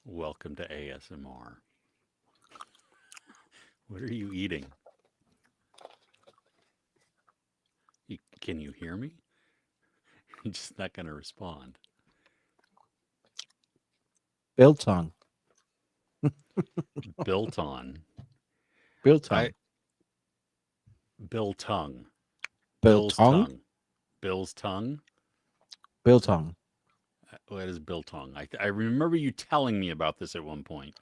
Welcome to ASMR. What are you eating? Can you hear me? You're just not going to respond. Biltong. Built on. I Biltong. Bill tongue. Bill's Biltong. tongue. Bill's tongue. Biltong. What is Bill tongue? I remember you telling me about this at one point.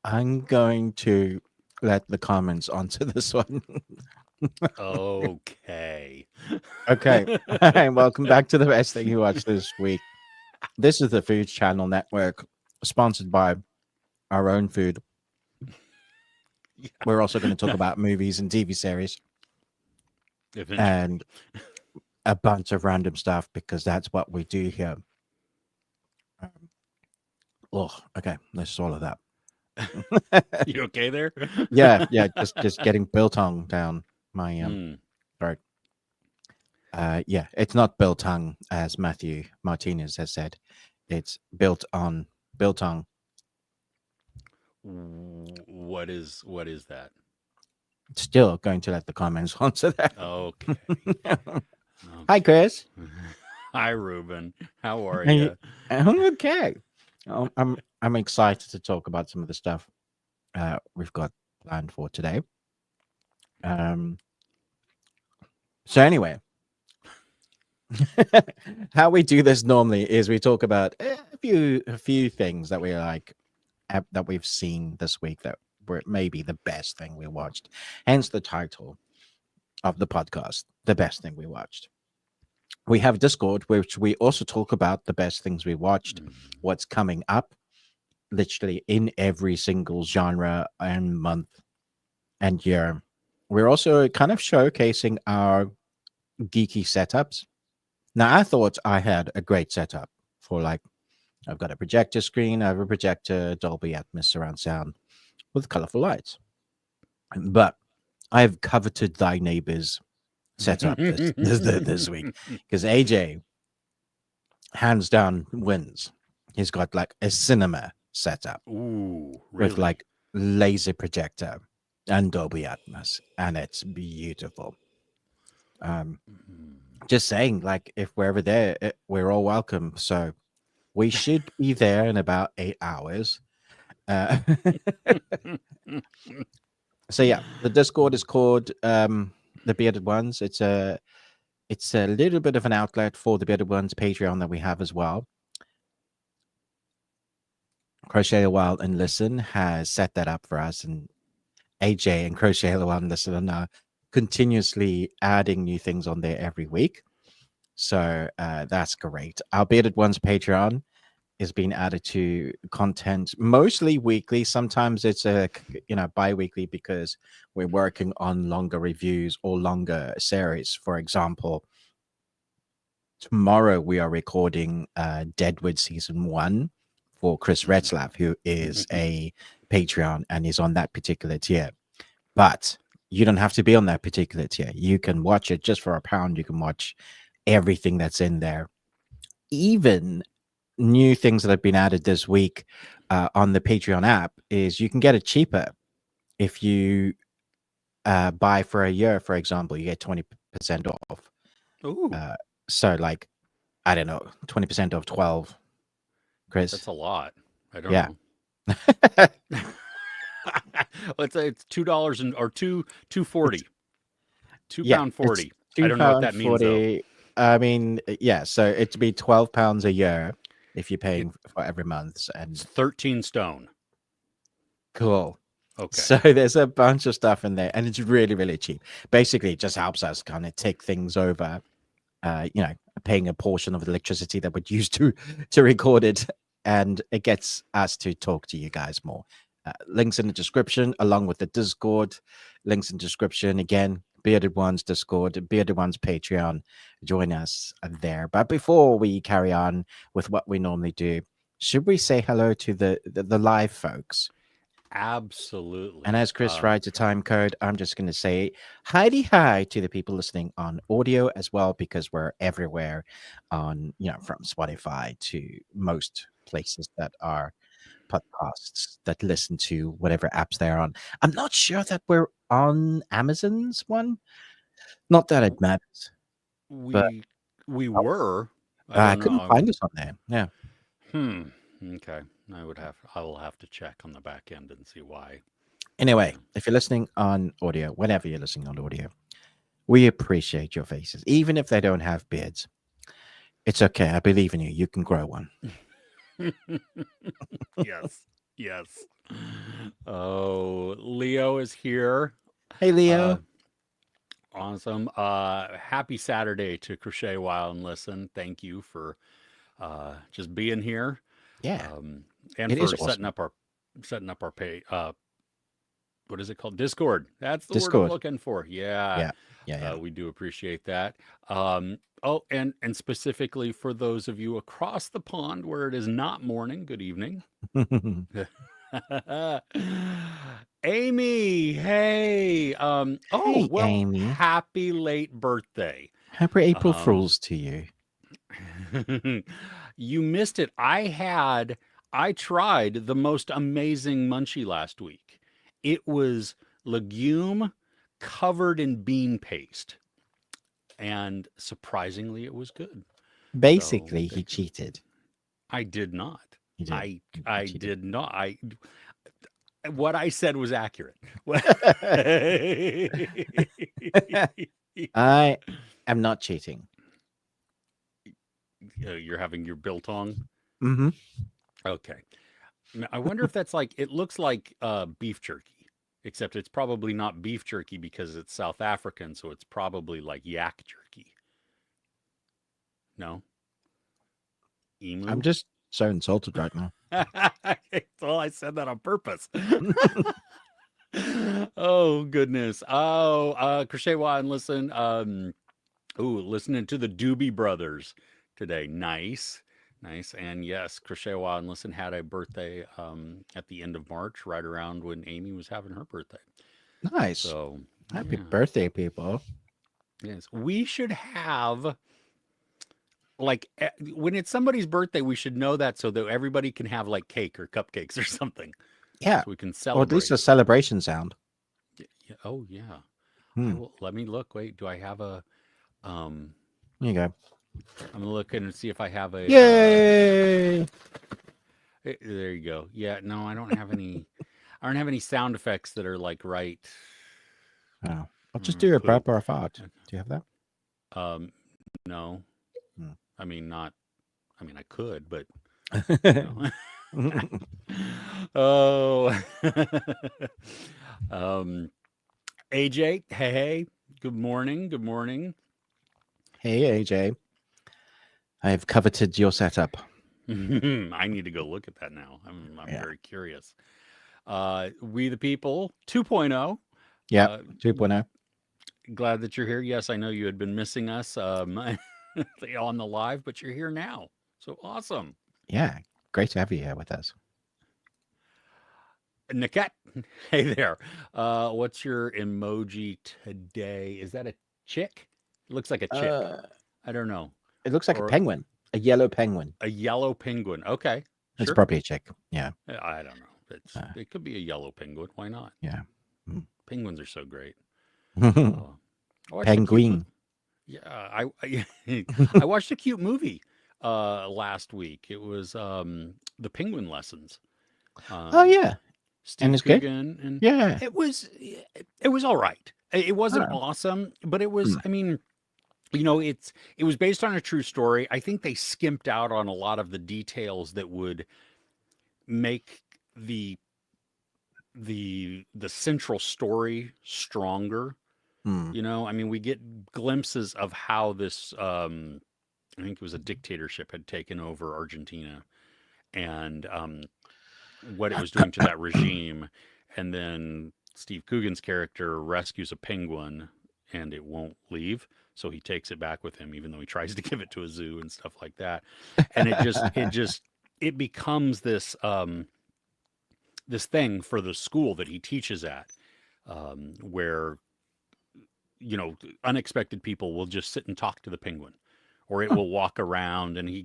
I'm going to let the comments answer this one. Okay. Okay. Hi, welcome back to the best thing you watched this week. This is the Food Channel Network, sponsored by our own food. Yeah, We're also going to talk about movies and TV series eventually. and a bunch of random stuff because that's what we do here. Oh, okay. Let's swallow that. You okay there? Yeah. Just getting biltong down my Mm. throat. Yeah, it's not biltong as Matthew Martinez has said. It's biltong. What is that? Still going to let the comments answer that. Okay. Hi, Okay. Chris. Hi, Ruben. How are Hey, you? I'm okay. I'm excited to talk about some of the stuff we've got planned for today. Um, so anyway, how we do this normally is we talk about a few things that we like that we've seen this week that were maybe the best thing we watched. Hence the title of the podcast, the best thing we watched. We have Discord, which we also talk about the best things we watched, Mm. what's coming up, literally in every single genre and month and year. We're also kind of showcasing our geeky setups. Now, I thought I had a great setup for like, I've got a projector screen, I have a projector, Dolby Atmos surround sound with colorful lights. But I've coveted thy neighbor's setup this week because AJ hands down wins. He's got like a cinema setup Ooh, with really? like laser projector and Dolby Atmos, and it's beautiful. Um, Mm. just saying, like if we're ever there, we're all welcome. So we should be there in about 8 hours. Uh, so yeah, the Discord is called the Bearded Ones. It's a little bit of an outlet for the Bearded Ones Patreon that we have as well. Crochet a While and Listen has set that up for us, and AJ and Crochet a While and Listen are now continuously adding new things on there every week. So that's great. Our Bearded Ones Patreon is being added to content mostly weekly. Sometimes it's bi-weekly because we're working on longer reviews or longer series. For example, tomorrow we are recording Deadwood season 1 for Chris Mm. Retzlaff, who is a Patreon and is on that particular tier. But you don't have to be on that particular tier. You can watch it just for £1. You can watch everything that's in there, even new things that have been added this week on the Patreon app is you can get it cheaper if you buy for a year, for example, you get 20% off. Ooh, Uh, so, like, I don't know, 20% off 12, Chris. that's a lot. I don't Yeah. know. It's $2 and or two it's, 40, two yeah, pound it's 40. I two don't know what pound that means though. 40. I mean, yeah, so it'd be £12 a year if you're It, paying for every month. it's And 13 stone. cool. Okay. So there's a bunch of stuff in there, and it's really, really cheap. Basically, it just helps us kind of take things over. You know, paying a portion of the electricity that would use to record it, and it gets us to talk to you guys more. Links in the description, along with the Discord. Links in description again. Bearded Ones Discord, Bearded Ones Patreon. Join us there. But before we carry on with what we normally do, should we say hello to the live folks? And Absolutely. as Chris writes a time code, I'm just going to say hi to the people listening on audio as well, because we're everywhere on, from Spotify to most places that are. podcasts that listen to whatever apps they're on. I'm not sure that we're on Amazon's one. Not that it matters, but We we were. I I don't couldn't know. find us on there. Yeah. Hmm. Okay. I will have to check on the back end and see why. Anyway, Yeah. if you're listening on audio, whenever you're listening on audio, we appreciate your faces, even if they don't have beards. It's okay. I believe in you. You can grow one. Yes. Yes. Oh, Leo is here. Hey, Uh, Leo. awesome. Happy Saturday to Crochet While and Listen. Thank you for just being here, Yeah, um, and it is for awesome. setting up our pay. What is it called? Discord. That's the word I'm Discord. looking for. Yeah, Yeah. Yeah. we do appreciate that. Oh, and specifically for those of you across the pond where it is not morning, good evening. Yeah. Amy, hey. Oh, Hey, well, Amy. happy late birthday. Happy April Um, Fools to you. you missed it. I tried the most amazing munchie last week. It was legume covered in bean paste, and surprisingly, it was good. So Basically, he thank you. cheated. I did not. He did. I He I cheated. did not. I what I said was accurate. I am not cheating. You're having your biltong. Hmm. Okay. I wonder if that's like it looks like beef jerky, except it's probably not beef jerky because it's South African, so it's probably like yak jerky. No, I'm emu. just so insulted right now. Well, I said that on purpose. Oh goodness. Oh, Crochet While and Listen. Ooh, listening to the Doobie Brothers today. Nice. Nice. And yes, Crochet While and Listen had a birthday at the end of March, right around when Amy was having her birthday. Nice. So, Happy yeah. birthday, people. Yes. We should have, like, when it's somebody's birthday, we should know that so that everybody can have, like, cake or cupcakes or something Yeah. so we can Or at least celebrate. a celebration sound. Oh, yeah. I Hmm. will, let me look. Wait, do I have a, um, There you go. I'm looking to see if I have a, Yay! there you go. Yeah, no, I don't have any sound effects that are like right. Oh, I'll just do a Poop. burp or a fart. Do you have that? Um, no, Hmm. I mean, not, I mean, I could, but Hey, no. Oh, um, AJ, hey, good morning. Good morning. AJ. I've coveted your setup. I need to go look at that now. I'm Yeah. very curious. We the People 2.0. Yeah. Uh, 2.0. glad that you're here. Yes, I know you had been missing us on the live, but you're here now. So awesome. Yeah. Great to have you here with us. Niket, hey there. What's your emoji today? Is that a chick? It looks like a chick. Uh, I don't know. it looks like a Or penguin, a yellow penguin. a yellow penguin. Okay, It's sure. probably a chick. Yeah. I don't know. It could be a yellow penguin. Why not? Yeah. Penguins are so great. Mm. Oh, I watched a cute. Penguin. Yeah, I watched a cute movie last week. It was the Penguin Lessons. Oh, Um, yeah. And Steve it's good? Coogan, and Yeah. it was all right. It wasn't Oh. awesome, but it was. Mm. I mean, it was based on a true story. I think they skimped out on a lot of the details that would make the the central story stronger. Mm. I mean, we get glimpses of how this I think it was a dictatorship had taken over Argentina, and what it was doing to that regime. And then Steve Coogan's character rescues a penguin and it won't leave. So he takes it back with him, even though he tries to give it to a zoo and stuff like that. And it becomes this thing for the school that he teaches at, where, unexpected people will just sit and talk to the penguin, or it will walk around, and he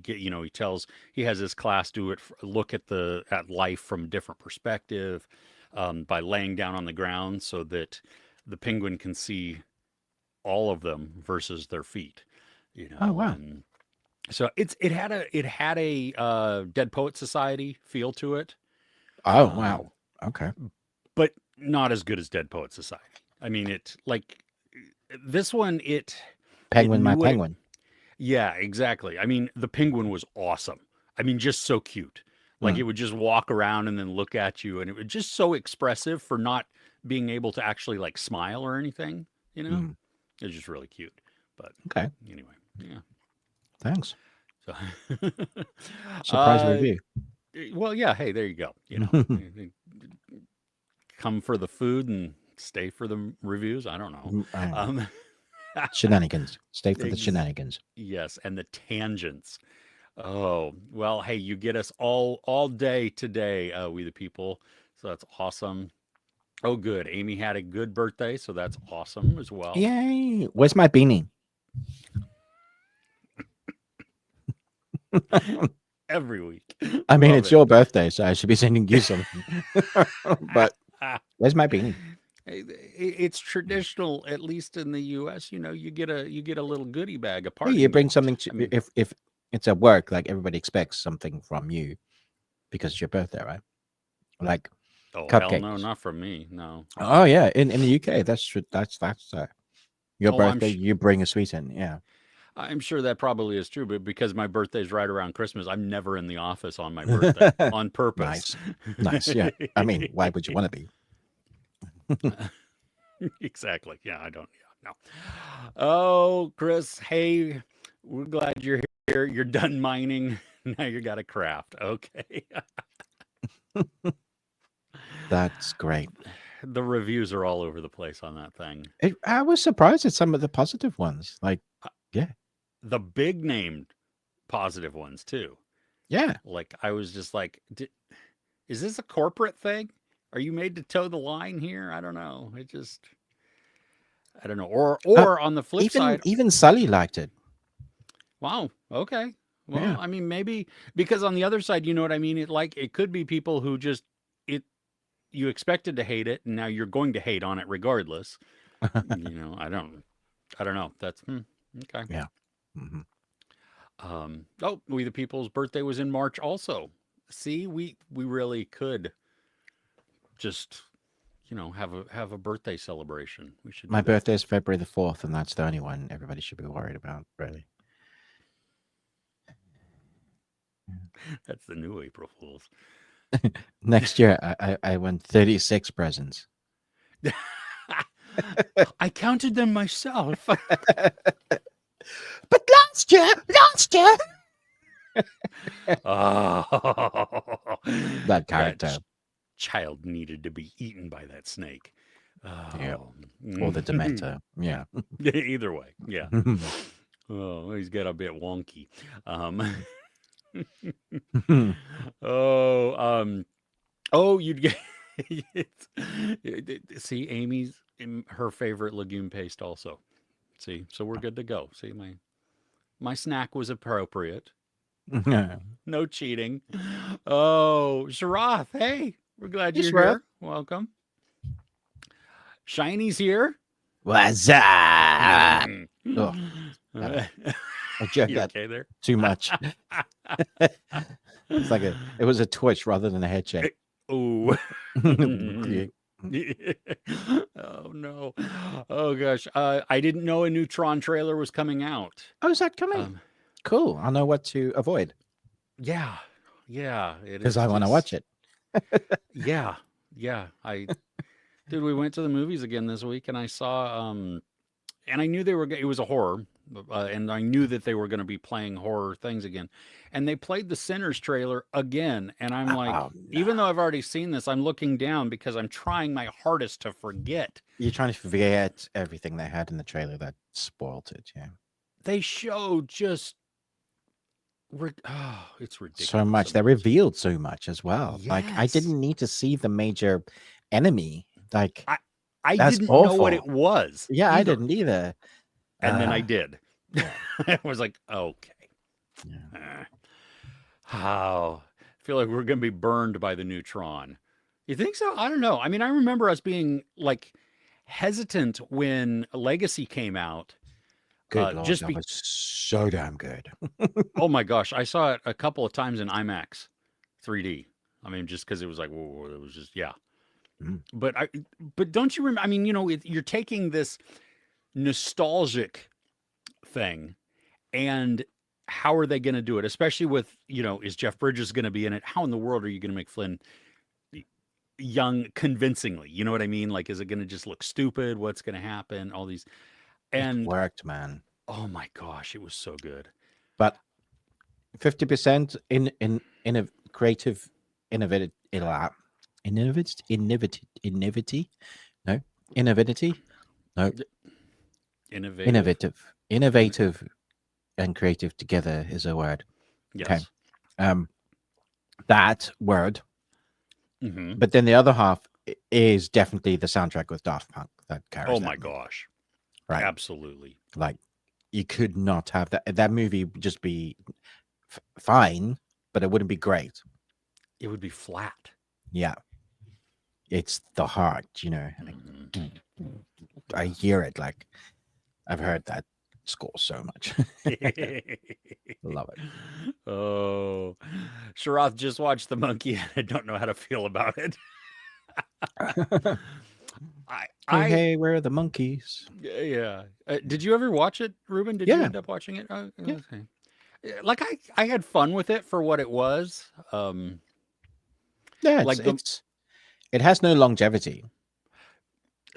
has his class look at life from a different perspective, by laying down on the ground so that the penguin can see all of them versus their feet, Oh wow. and so it had a Dead Poet Society feel to it, Oh um, wow. Okay. but not as good as Dead Poet Society. I mean, this one, it Penguin, my knew what it. penguin. Yeah, exactly. I mean, the penguin was awesome. I mean, just so cute. Like, Mm, it would just walk around and then look at you, and it was just so expressive for not being able to actually like smile or anything. You know, mm. it was just really cute. But Okay. anyway, yeah. Thanks. So, Surprise uh, review. well, yeah. Hey, there you go. Come for the food and stay for the reviews. I don't know. I don't know. Um, Shenanigans. Stay for the ex- shenanigans. yes, and the tangents. Oh, well, hey, you get us all day today, we the people. So that's awesome. Oh, good. Amy had a good birthday, so that's awesome as well. Yay! Where's my beanie? Every week. I mean, Love it's it. your birthday, so I should be sending you something. But where's my beanie? It's traditional, at least in the US, you get a little goodie bag, a Hey, parting you bring gift. something I to mean, if it's at work, like everybody expects something from you because it's your birthday, right? Like oh hell no, cupcakes. not from me. No. Oh yeah, in the UK, that's true. That's your Oh, birthday. You bring a sweet in. Yeah. I'm sure that probably is true, but because my birthday's right around Christmas, I'm never in the office on my birthday on purpose. Nice, nice. Yeah. I mean, why would you want to be? Exactly. Yeah, I don't. Yeah, no. Oh, Chris, hey, we're glad you're here. You're done mining. Now you got to craft. Okay. That's great. The reviews are all over the place on that thing. I was surprised at some of the positive ones. Like, Uh, yeah, The big named positive ones too. yeah. Like I was just like, is this a corporate thing? Are you made to toe the line here? I don't know. I don't know. Or Uh, or on the flip even side, even Sully liked it. wow, okay. Well, Yeah. I mean maybe because on the other side, you know what I mean? It could be people who just it you expected to hate it and now you're going to hate on it regardless. I don't know. That's okay. Yeah. Hmm. Oh, We the People's birthday was in March also. See, we really could just have a birthday celebration. We should My do that. birthday is February the 4th, and that's the only one everybody should be worried about, really. That's the new April Fools. Next year, I won 36 presents. I counted them myself. But last year, Oh, that that character child needed to be eaten by that snake. Yeah. Oh. or the Dementor. Yeah. Either way, yeah. Oh, he's got a bit wonky. Oh, you'd get see Amy's her favorite legume paste also. See, so we're good to go. See, my snack was appropriate. No cheating. Oh, Sharath, hey, we're glad Hey, you're Sharath. here. Welcome. Shiny's here. What's up? Mm. Oh, Uh, I jerked you that okay there? too much. It's like it was a twitch rather than a head shake. Oh. Yeah. Oh no. Oh gosh. I didn't know a new Tron trailer was coming out. Oh, is that coming? Um, Cool. I'll know what to avoid yeah. Yeah. It because is I want to watch it. Yeah. Yeah. Dude, we went to the movies again this week and I saw and I knew it was a horror, and I knew that they were going to be playing horror things again. And they played the Sinners trailer again, and I'm like, Oh, even no. though I've already seen this, I'm looking down because I'm trying my hardest to forget. You're trying to forget everything they had in the trailer that spoiled it. Yeah. They show just it's ridiculous. So much. They revealed so much as well. Like I Yes. didn't need to see the major enemy. Like I that's didn't know what awful. it was. Yeah, I either. didn't either. And then I did. Yeah. I was like, okay. Yeah. How I feel like we're going to be burned by the neutron. You think so? I don't know. I mean, I remember us being like hesitant when Legacy came out. Good lord, Just that be was so damn good. Oh my gosh, I saw it a couple of times in IMAX 3D. I mean, just because it was like, whoa, it was just yeah. Mm. But but don't you remember? I mean, you're taking this nostalgic thing, and how are they going to do it? Especially with is Jeff Bridges going to be in it? How in the world are you going to make Flynn young convincingly? You know what I mean? Like, is it going to just look stupid? What's going to happen? All these, It and worked, man. oh my gosh, it was so good. But 50% in a creative innovative innovativity no innovativity no Innovative. In, innovative and creative together is a word. Okay. yes. That word. Hmm. But then the other half is definitely the soundtrack with Daft Punk that carries Oh that my movie, gosh. right? Absolutely. Like you could not have that movie would just be fine, but it wouldn't be great. It would be flat. Yeah, it's the heart, Hmm. I hear it. Like I've heard that score so much. Love it. Oh, Sharath just watched The Monkey and I don't know how to feel about it. I, Hey, I, hey, where are the monkeys? yeah. Did you ever watch it, Ruben? Did you Yeah, end up watching it? yeah, Okay. Like I had fun with it for what it was. yeah. Like It has no longevity.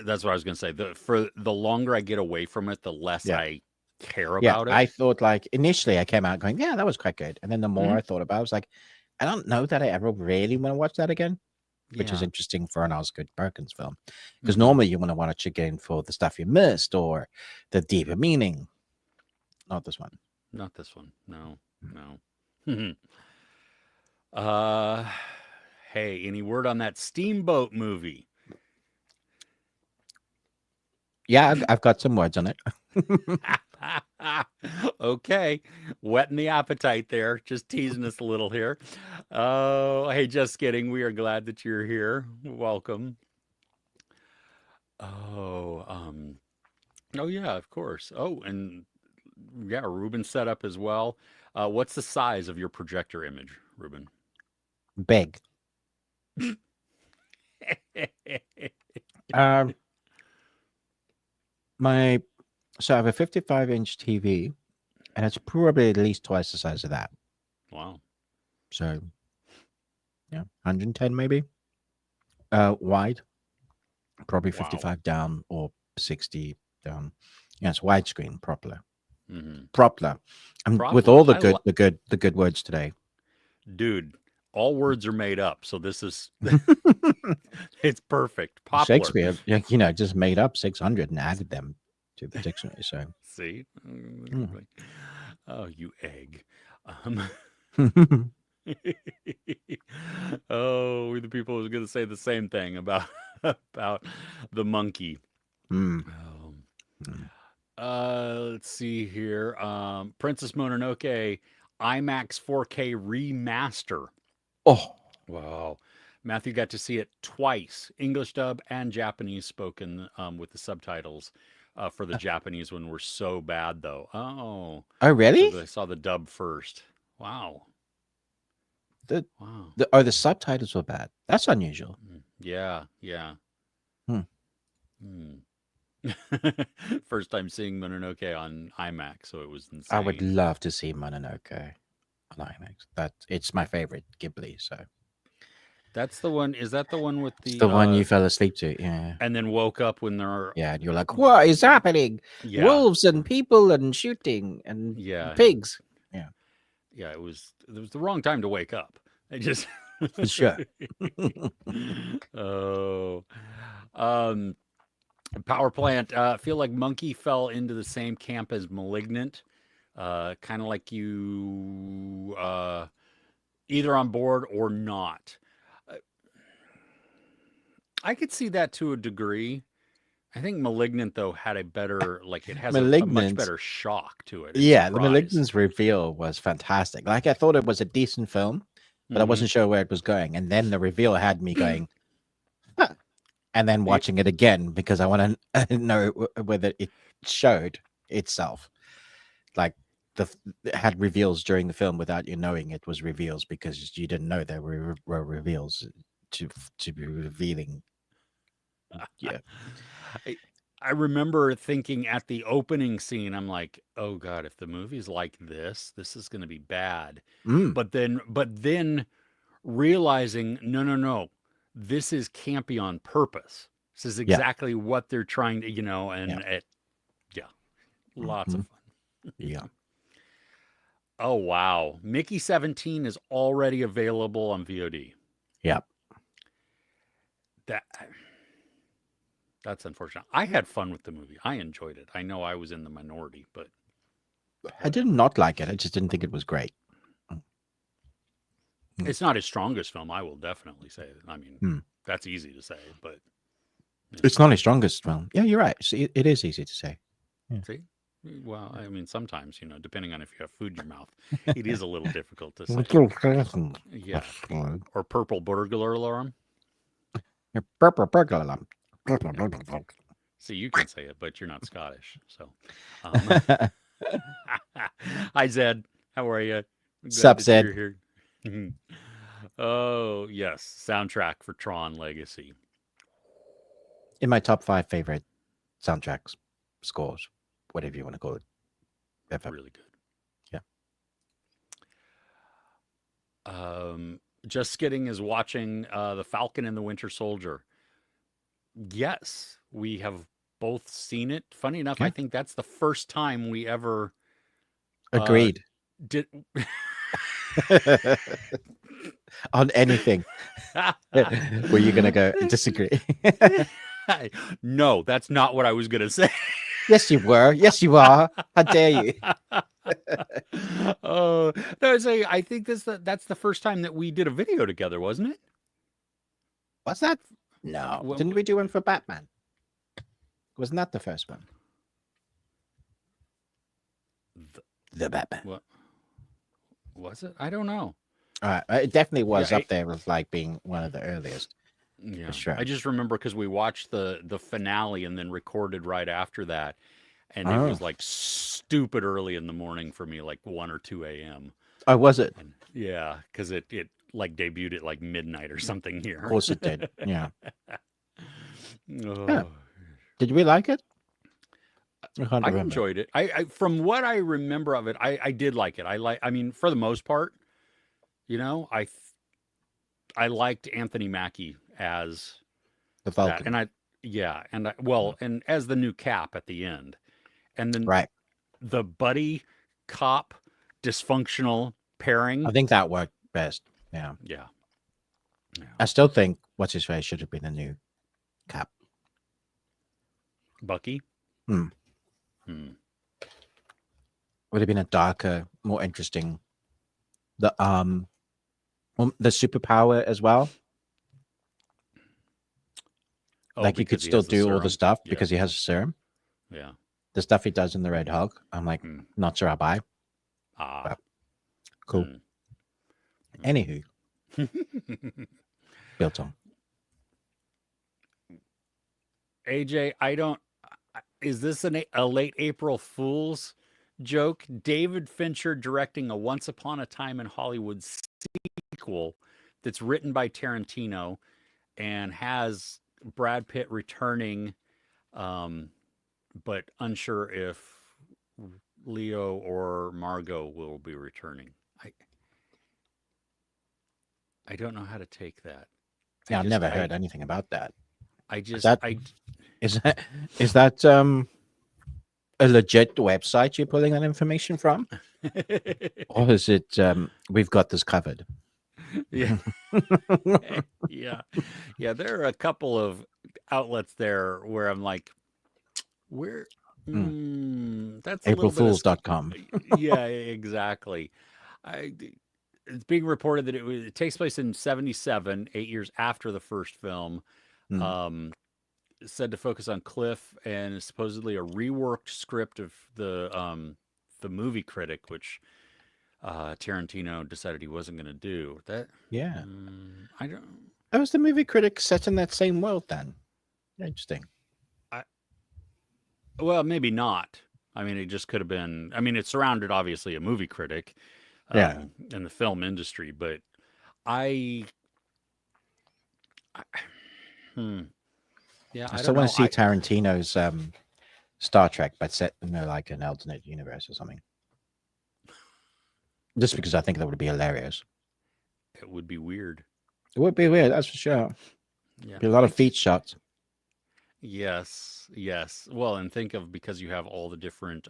that's what I was gonna say. For the longer I get away from it, the less Yeah, I care yeah. about it. I thought like initially I came out going, yeah, that was quite good, and then the more Hmm. I thought about it, I was like, I don't know that I ever really want to watch that again. Which is Yeah. interesting for an Osgood Perkins film, because Hmm. normally you want to watch again for the stuff you missed or the deeper meaning. Not this one. Not this one. No. No. uh, hey, any word on that Steamboat movie? Yeah, I've got some words on it. Okay, whetting the appetite there. Just teasing us a little here. Oh, hey, just kidding. We are glad that you're here. Welcome. Oh, oh yeah, of course. Oh, and yeah, Ruben set up as well. What's the size of your projector image, Ruben? Big. Um, my so I have a 55-inch TV, and it's probably at least twice the size of that. Wow. So yeah, 110 maybe. Wide, probably Wow. 55 down or 60 down. Yeah, it's widescreen, proper, Hmm. proper. And with Propler. all the good words today. Dude, all words are made up, so this is it's perfect. Poplar. Shakespeare, just made up 600 and added them to the dictionary. So, See? mm. Oh, you egg. Um, oh, we the people was going to say the same thing about about the monkey. Mm. Um, Mm. let's see here. Princess Mononoke IMAX 4K remaster. Oh, Wow. Matthew got to see it twice, English dub and Japanese spoken with the subtitles. For the Japanese one were so bad though. Oh, oh, because really? I saw the dub first. Wow. The, Wow. the subtitles were bad. That's unusual. Yeah. Yeah. Hmm. Hmm. First time seeing Mononoke on IMAX, so it was I would insane. love to see Mononoke on IMAX. It's my favorite Ghibli. So That's the one. Is that the one with it's the the one you fell asleep to. Yeah, and then woke up when they're yeah. And you're like, what is happening? yeah. Wolves and people and shooting and Yeah. pigs. Yeah, Yeah, it was the wrong time to wake up. I just for sure. oh, um, power plant. Feel like Monkey fell into the same camp as Malignant. Kind of like you, either on board or not. Uh, I could see that to a degree. I think Malignant though had a better like it has a much Malignant, better shock to it and yeah, the surprise. Malignant's reveal was fantastic. Like I thought it was a decent film, but I Hmm. wasn't sure where it was going. And then the reveal had me going, huh. And then watching it again because I want to know whether it showed itself. Like it had reveals during the film without you knowing it was reveals because you didn't know there were reveals to to be revealing. Yeah. I, I remember thinking at the opening scene, I'm like, oh God, if the movie's like this is going to be bad. Mm, But then realizing, no, no, no, this is campy on purpose. This is yeah. exactly what they're trying to, Yeah. and yeah, lots Hmm. of fun. Yeah. Oh, wow. Mickey 17 is already available on VOD. Yeah. That That's unfortunate. I had fun with the movie. I enjoyed it. I know I was in the minority, but I did whatever. not like it. I just didn't think it was great. Mm, It's not his strongest film, I will definitely say. I mean, mm. that's easy to say, but It's not his strongest film. Yeah, you're right. See, it is easy to say. Yeah. see? Well, I mean, sometimes, depending on if you have food in your mouth, it is a little difficult to say. Yeah. Or purple burglar alarm. See, you can say it, but you're not Scottish. So, um, hi, Zed. How are you? Glad Sup, that you're Zed? here. Oh, yes. Soundtrack for Tron Legacy. In my top 5 favorite soundtracks, scores, whatever you want to call it, ever. Really good. Yeah. Just Skidding is watching The Falcon and the Winter Soldier. Yes, we have both seen it. Funny enough, I Yeah. think that's the first time we ever uh, Agreed did. on anything. Were you gonna go disagree? No, that's not what I was going to say. Yes, you were. Yes, you are. How dare you? Oh, no, I think that's the first time that we did a video together, wasn't it? What's that? No. Well, Didn't we do one for Batman? Wasn't that the first one? The Batman. what was it? I don't know. All right. It definitely was Yeah, up there with like being one of the earliest yeah. for sure. I just remember because we watched the finale and then recorded right after that, and it Oh. was like stupid early in the morning for me, like 1 or 2 a.m. Oh, was it? And yeah, because it like debuted at like midnight or something Of here. course it did. Yeah. Yeah. Oh. Did we like it? I can't I remember. enjoyed it. I from what I remember of it, I did like it. I mean, for the most part, I liked Anthony Mackie as The that, Falcon. and and as the new Cap at the end, and then Right. the buddy cop dysfunctional I pairing. think that worked best. Yeah. Yeah, yeah. I still think what's his face should have been a new Cap. Bucky. Hmm. Hmm. Would have been a darker, more interesting. The superpower as well. Oh, Like he could because he still has the do all the serum. stuff Yeah, because he has a serum. yeah. The stuff he does in the Red Hulk, I'm like, Hmm. not sure I buy. Ah. But cool. Hmm. Anywho, built on. AJ, I don't. Is this a late April Fool's joke? David Fincher directing a Once Upon a Time in Hollywood sequel that's written by Tarantino and has Brad Pitt returning, um, but unsure if Leo or Margot will be returning. I don't know how to take that. Yeah, I've never I heard anything about that. I Is just that I is that a legit website you're pulling that information from, or is it we've got this covered? yeah. Yeah. Yeah, there are a couple of outlets there where I'm like, where Mm. that's a little bit of AprilFools.com. yeah, exactly. I it's being reported that it takes place in 77, 8 years after the first film. Mm. Um said to focus on Cliff and supposedly a reworked script of the movie critic, which Tarantino decided he wasn't going to do. That Yeah. I don't. How was the movie critic set in that same world then? Interesting. I, well, maybe not. I mean, it just could have been. I mean, it surrounded obviously a movie critic Yeah. in the film industry, but I, I hmm, yeah, I I still don't want know. to see Tarantino's Star Trek, but set in like an alternate universe or something. Just because I think that would be hilarious. It would be weird. It would be weird, that's for sure. Yeah, Be a lot of feet shots. Yes, yes. Well, and think of because you have all the different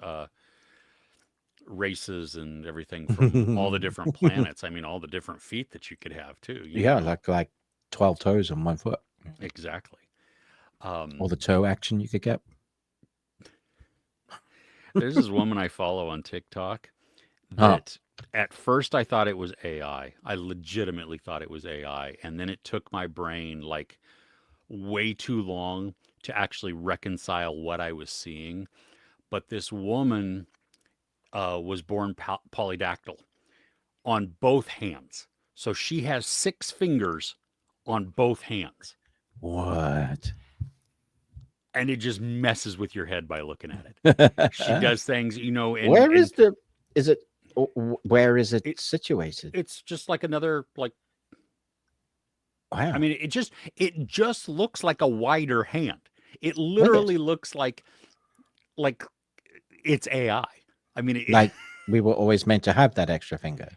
races and everything from all the different planets. I mean, all the different feet that you could have too. You Yeah, know, like 12 toes on one foot. exactly. All the toe action you could get. There's this woman I follow on TikTok Oh, that at first I thought it was AI. I legitimately thought it was AI, and then it took my brain like way too long to actually reconcile what I was seeing. But this woman was born polydactyl on both hands. So she has 6 fingers on both hands. what? And it just messes with your head by looking at it. She does things, you know, Where is and the? Is it? Where is it it situated? it's just like another like I Wow. mean it just looks like a wider hand. It Look at literally looks like it's AI. I mean like we were always meant to have that extra finger.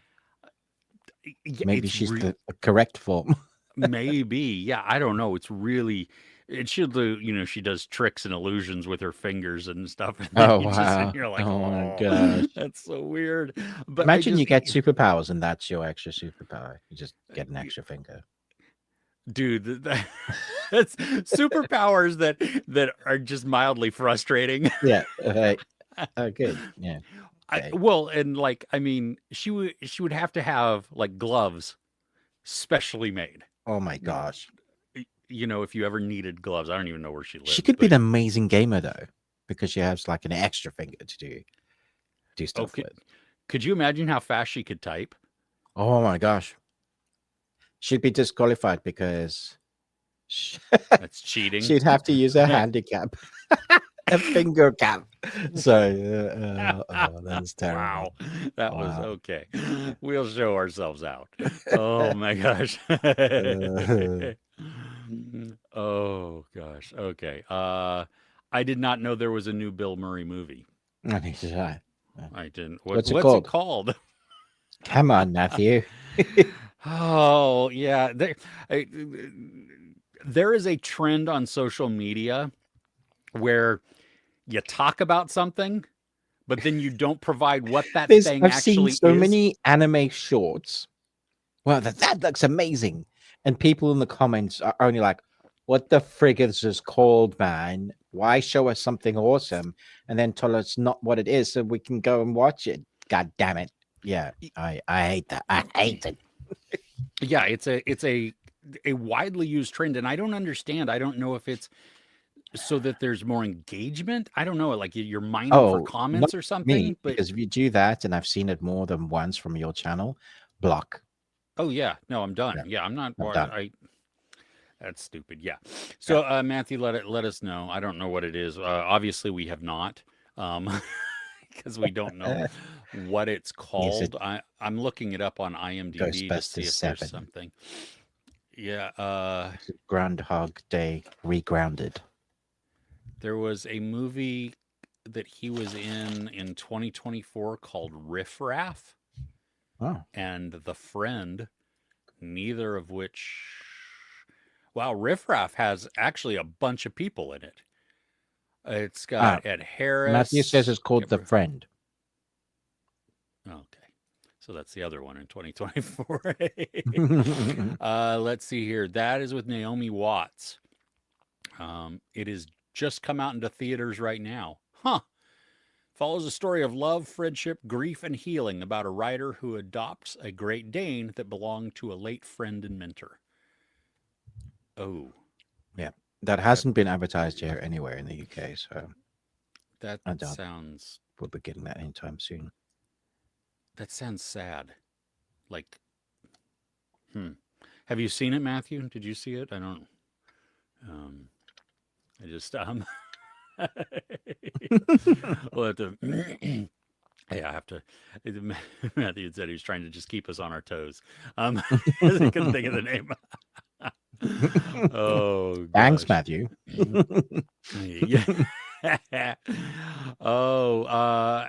Maybe it's she's the correct form. maybe. Yeah, I don't know. It's really it should do, you know, she does tricks and illusions with her fingers and stuff. And then Oh you just and wow. you're like, Oh my oh, gosh. that's so weird. But I Imagine you just, get superpowers and that's your extra superpower. You just get an extra finger. dude, that's superpowers that are just mildly frustrating. Yeah. Oh, good. Yeah. Okay. Well, and like, I mean, she would have to have like gloves specially made. Oh my gosh. You know, if you ever needed gloves, I don't even know where she She lives, could be but an amazing gamer though, because she has like an extra finger to do oh, stuff could with. could you imagine how fast she could type? Oh my gosh. She'd be disqualified because That's cheating. she'd have to use a handicap, a finger cap. So, that's Wow, terrible. that was Wow. okay. We'll show ourselves out. Oh my gosh. Oh gosh. Okay. I did not know there was a new Bill Murray movie. I need to try. I didn't. What's it What's it called? called? Come on, Matthew. Oh yeah. I, there is a trend on social media where you talk about something, but then you don't provide what that thing I've seen actually so is. many anime shorts. Well, that looks amazing. And people in the comments are only like, what the frig is this called, man? Why show us something awesome and then tell us not what it is so we can go and watch it? God damn it. Yeah, I hate that. I hate it. Yeah, it's a widely used trend, and I don't understand. I don't know if it's so that there's more engagement. I don't know, like you're mining for Oh, not comments or me, something. But because if you do that, and I've seen it more than once from your channel, block. oh yeah, no, I'm done. Yeah, Yeah, I'm not. I'm done. That's stupid. Yeah. Yeah. So Matthew, let us know. I don't know what it is. Obviously, we have not. Because we don't know what it's Is it called. I'm looking it up on IMDb to see Ghostbusters if there's 7? something. Yeah, It's Groundhog Day regrounded. there was a movie that he was in 2024 called Riff Raff Oh, and The Friend, neither of which. Wow, Riff Raff has actually a bunch of people in it. It's ah, got Ed Matthew says Harris. it's called The Friend. Okay. So that's the other one in 2024. Let's see here. That is with Naomi Watts. It is just come out into theaters right now. Huh. Follows a story of love, friendship, grief, and healing about a writer who adopts a Great Dane that belonged to a late friend and mentor. Oh. Yeah. That hasn't been advertised here anywhere in the UK, so That I doubt sounds we'll be getting that anytime soon. sad. Like, have you seen it, Matthew? Did you see it? I don't. Um, I just we'll have to. Hey, I have to. Matthew had said he was trying to just keep us on our toes. I couldn't think of the name. Oh Thanks, gosh. Matthew. Yeah. Oh,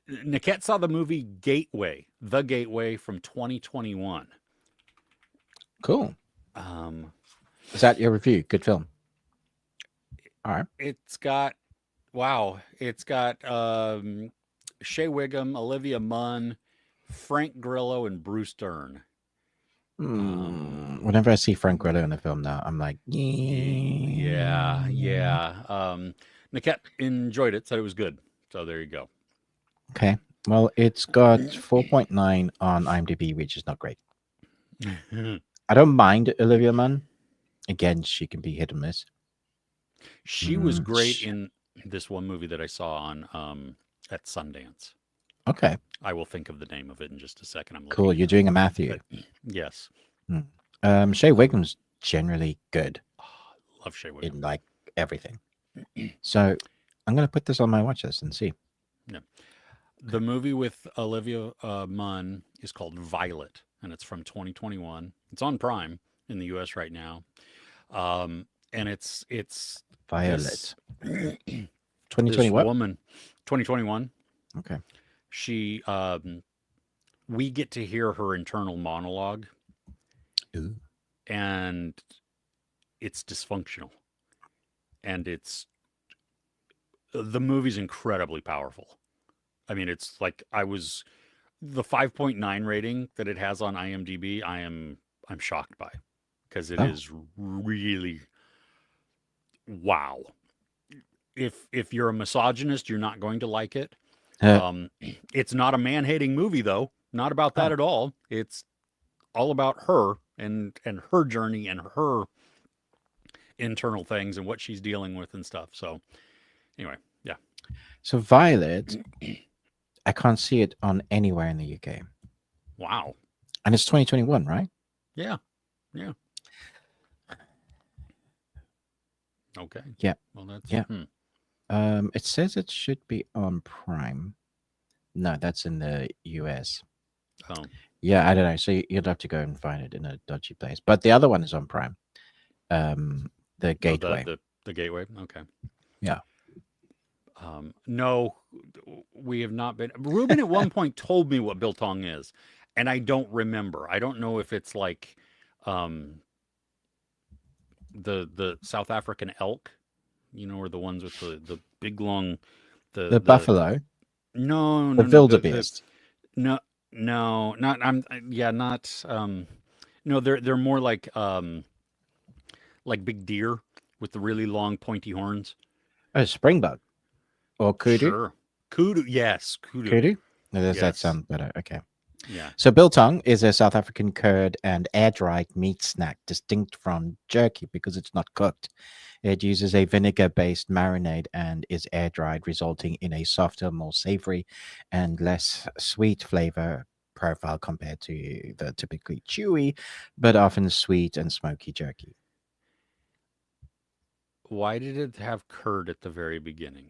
Niket saw the movie Gateway, The Gateway from 2021. Cool. Um, Is that your review? Good film. All right. it's got it's got Shea Wiggum, Olivia Munn, Frank Grillo, and Bruce Dern. Whenever I see Frank Grillo in a film now, I'm like, Yeah. Niket enjoyed it, said it was good. So there you go. Okay. Well, it's got 4.9 on IMDb, which is not great. I don't mind Olivia Munn. Again, she can be hit and miss. She was great in this one movie that I saw on at Sundance. Okay. I will think of the name of it in just a second. I'm Cool. You're doing a Matthew. Yes. Shea Wiggum's generally good. Love Shea Wiggum. In like everything. So I'm going to put this on my watch list and see. Yeah. The movie with Olivia Munn is called Violet, and it's from 2021. It's on Prime in the US right now. And it's Violet. This 2021? woman, 2021. Okay. She, we get to hear her internal monologue. Ooh. And it's dysfunctional. And the movie's incredibly powerful. I mean, it's like the 5.9 rating that it has on IMDb, I'm shocked by, because it is really, wow. If you're a misogynist, you're not going to like it. It's not a man-hating movie, though. Not about that at all. It's all about her and her journey and her internal things and what she's dealing with and stuff. So anyway, yeah. So Violet, I can't see it on anywhere in the UK. Wow. And it's 2021, right? Yeah. Okay. Yeah. Well, that's yeah. It says it should be on Prime. No, that's in the US. Oh. Yeah, I don't know. So you'd have to go and find it in a dodgy place. But the other one is on Prime. The Gateway. The Gateway. Okay. Yeah. No, we have not been. Ruben at one point told me what biltong is, and I don't remember. I don't know if it's like the South African elk, or the ones with the big long the buffalo. No, the wildebeest. No, not not. No, they're more like big deer with the really long pointy horns. Oh, springbok. Or kudu? Sure. Kudu, yes. Kudu? No, does that sound better? Okay. Yeah. So biltong is a South African curd and air-dried meat snack distinct from jerky because it's not cooked. It uses a vinegar-based marinade and is air-dried, resulting in a softer, more savory, and less sweet flavor profile compared to the typically chewy, but often sweet and smoky jerky. Why did it have curd at the very beginning?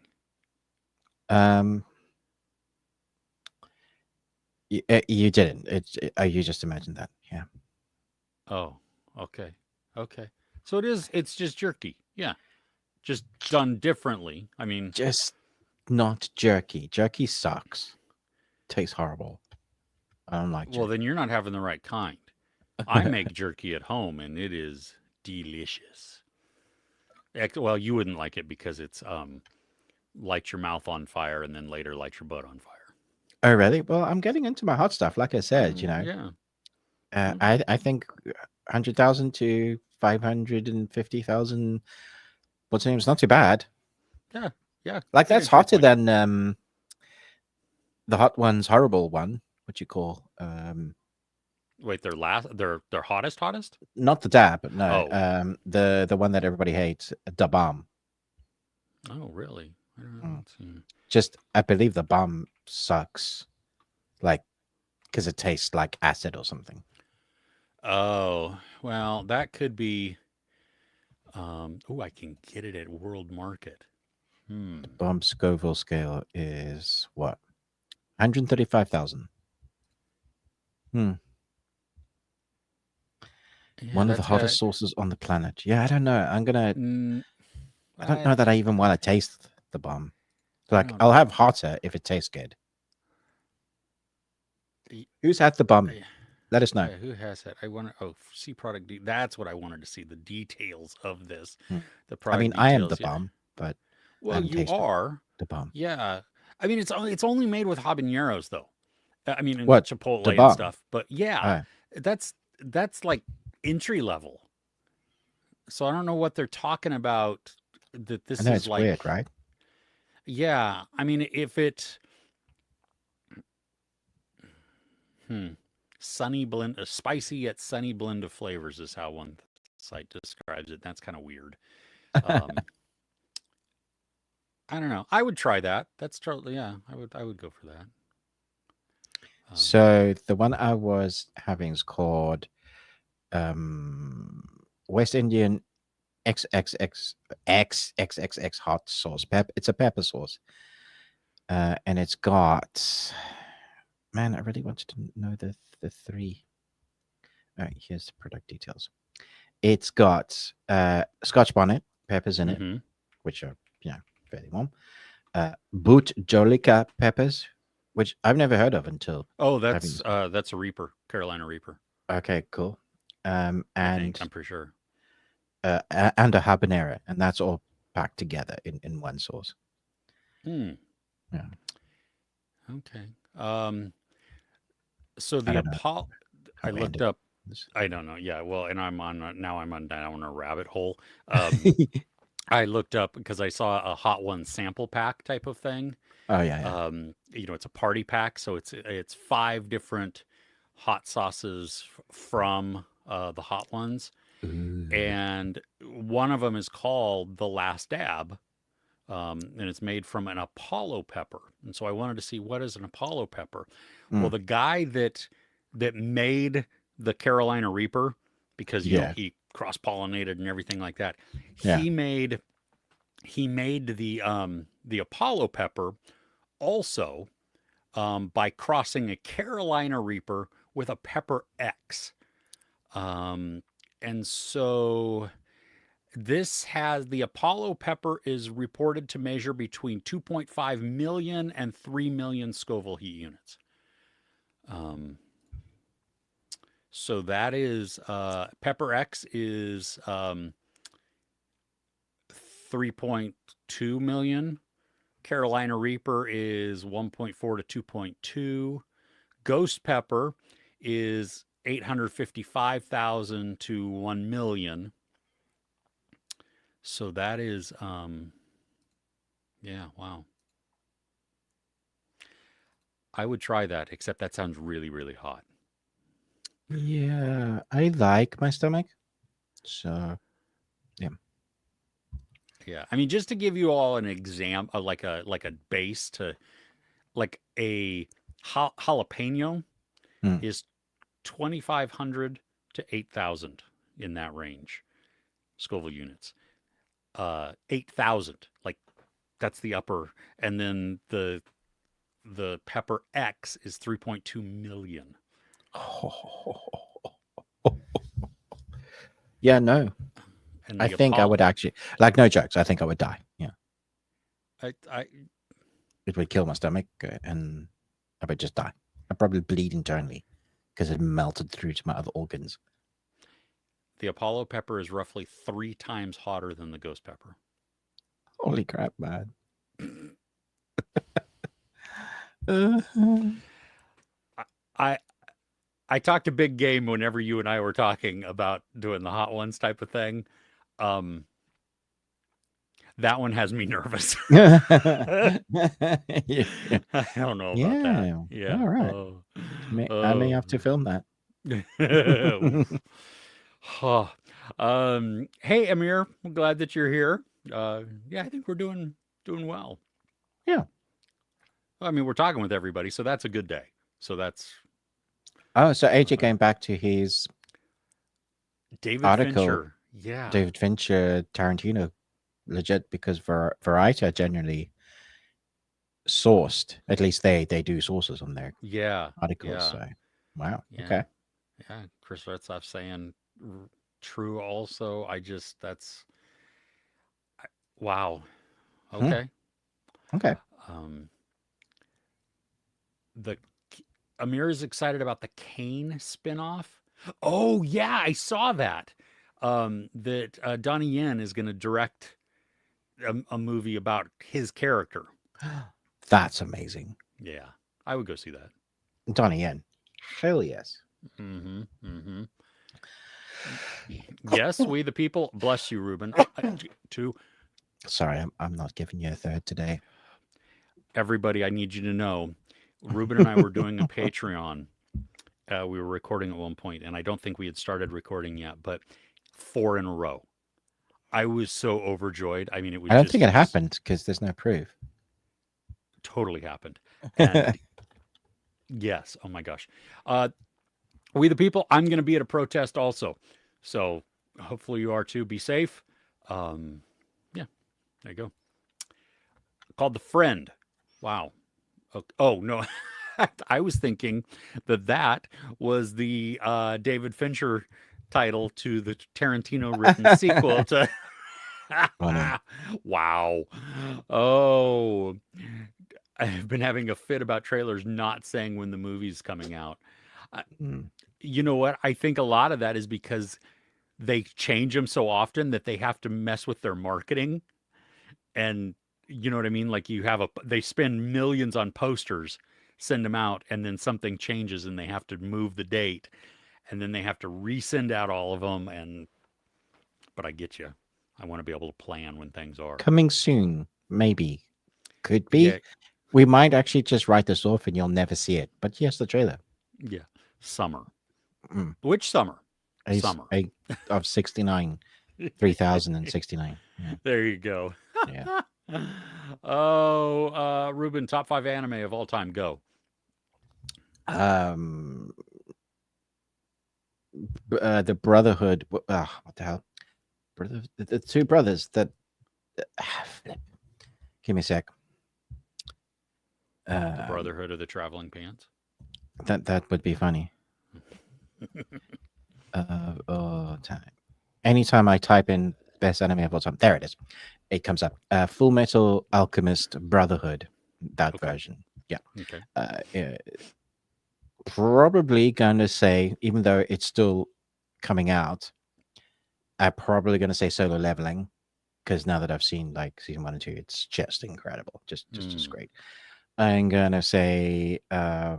You didn't. You just imagined that. Yeah. Oh, okay. So it's just jerky. Yeah. Just done differently. I mean, just not jerky. Jerky sucks. Tastes horrible. I don't like jerky. Well, then you're not having the right kind. I make jerky at home and it is delicious. Well, you wouldn't like it because it's light your mouth on fire and then later light your butt on fire. Oh, really? Well, I'm getting into my hot stuff. Like I said, Yeah. I think 100,000 to 550,000. What's the name? It's not too bad. Yeah. Like that's hotter than the Hot Ones horrible one. What you call Wait, their hottest? Not the dab, no. Oh, The one that everybody hates, the bomb. oh, really? I don't know. Mm. Let's see. Just, I believe the bomb sucks, like, because it tastes like acid or something. Oh, well, that could be. Oh, I can get it at World Market. Hmm. Bomb Scoville scale is what? 135,000. Hmm. Yeah, One of the that's got. hottest sauces on the planet. Yeah, I don't know. Mm, I don't I, know that I even want to taste the bomb. I Like, don't. I'll have hotter if it tastes good. y- Who's had the bomb? I- Let us know. Yeah, who has that? I want to. Oh, see product. That's what I wanted to see. The details of this, Hmm. the I product mean, I am the details. Yeah. bomb, but I Well, haven't you tasted are. the bomb. Yeah. I mean, it's only made with habaneros though. I mean, and What? The chipotle and bomb? stuff. But yeah, Oh, that's like entry level. So I don't know what they're talking about. That I this know is it's weird, like. right? Yeah. I mean, if it. Hmm. Sunny blend, a spicy yet sunny blend of flavors is how one site describes it. That's kind of weird. Um, I don't know. I would try that. That's totally yeah. I would go for that. Um, So the one I was having is called West Indian XXX XXX hot sauce. It's a pepper sauce. And it's got, man, I really wanted to know the three. All right, here's the product details. It's got Scotch bonnet peppers in it, mm-hmm. which are, fairly warm. Boot Jolica peppers, which I've never heard of until Oh, having. that's a Reaper, Carolina Reaper. Okay, cool. I think And I'm pretty sure. and a habanero, and that's all packed together in one sauce. Hmm. Yeah, Okay. So I the don't know Apollo. how I we looked ended up. this. I don't know. Yeah. Well, and now I'm on down a rabbit hole. I looked up because I saw a Hot One sample pack type of thing. Oh yeah, It's a party pack, so it's five different hot sauces from the Hot Ones, yeah. Ooh. and one of them is called the Last Dab, and it's made from an Apollo pepper. And so I wanted to see what is an Apollo pepper. Well, Mm, the guy that made the Carolina Reaper, because yeah, he cross pollinated and everything like that, yeah. he made the Apollo pepper also by crossing a Carolina Reaper with a Pepper X. Um, and so the Apollo pepper is reported to measure between 2.5 million and 3 million Scoville heat units. Um, so that is Pepper X is 3.2 million. Carolina Reaper is 1.4 to 2.2. Ghost Pepper is 855,000 to 1 million. So that is yeah, wow. I would try that, except that sounds really, really hot. Yeah, I like my stomach. So, yeah. Yeah. I mean, just to give you all an example, like a base to like a jalapeno Mm. is 2,500 to 8,000 in that range. Scoville units. 8,000, like that's the upper, and then the Pepper X is 3.2 million. Yeah, no. And I the think I Apollo, would actually, like, no jokes. I think I would die. Yeah. I It would kill my stomach and I would just die. I'd probably bleed internally because it melted through to my other organs. the Apollo pepper is roughly 3 times hotter than the Ghost pepper. Holy crap, man. Uh-huh. I I talked a big game whenever you and I were talking about doing the hot ones type of thing. Um, that one has me nervous. I Yeah. don't know about that. Yeah. Yeah. All right. Oh. I may have Oh. to film that. Oof. Huh. Hey, Amir, I'm glad that you're here. Yeah, I think we're doing well. Yeah. I mean, we're talking with everybody, so that's a good day. So that's Oh, so AJ uh, going back to his David article, Fincher. Yeah, David Fincher, Tarantino, legit, because Variety are generally sourced. At least they do sources on their yeah, articles. yeah, So, wow. yeah, Okay. yeah. Chris Retzlaff saying true. Also, I just that's wow. Hmm. Okay. Okay. Um, the Amir is excited about the Kane spinoff. Oh yeah, I saw that. That Donnie Yen is going to direct a movie about his character. That's amazing. Yeah, I would go see that. Donnie Yen. Hell yes. Mm-hmm. Mm-hmm. Yes, we the people. Bless you, Ruben. To Sorry, I'm not giving you a third today. everybody, I need you to know, Ruben and I were doing a Patreon. We were recording at one point, and I don't think we had started recording yet, but four in a row. I was so overjoyed. I mean, it was I don't think just it happened because there's no proof. totally happened. And yes, oh my gosh. Uh, we the people, I'm going to be at a protest also. So hopefully you are too. Be safe. Yeah, there you go. Called The Friend. Wow. Oh, no. I was thinking that that was the David Fincher title to the Tarantino written sequel to. Funny. Wow. Oh, I've been having a fit about trailers not saying when the movie's coming out. Uh, Mm. you know what? I think a lot of that is because they change them so often that they have to mess with their marketing. And you know what I mean? Like they spend millions on posters, send them out, and then something changes and they have to move the date. And then they have to resend out all of them. But I get you. I want to be able to plan when things are. Coming soon, maybe. Could Yeah. be. We might actually just write this off and you'll never see it. But yes, the trailer. Yeah. Summer. Mm. Which summer? Ace Summer. a of 69, 3069. Yeah. There you go. Yeah. Oh, Ruben, top five anime of all time. Go. Um, the Brotherhood. What the hell? The two brothers that. Give me a sec. The Um, Brotherhood of the Traveling Pants. that would be funny. Time. Anytime I type in best anime of all time, there it is. It comes up. Full Metal Alchemist Brotherhood. That Okay. version. Yeah. Okay. Probably gonna say, even though it's still coming out, I'm probably gonna say Solo Leveling because now that I've seen like season 1 and 2, it's just incredible, just Mm. great. I'm gonna say I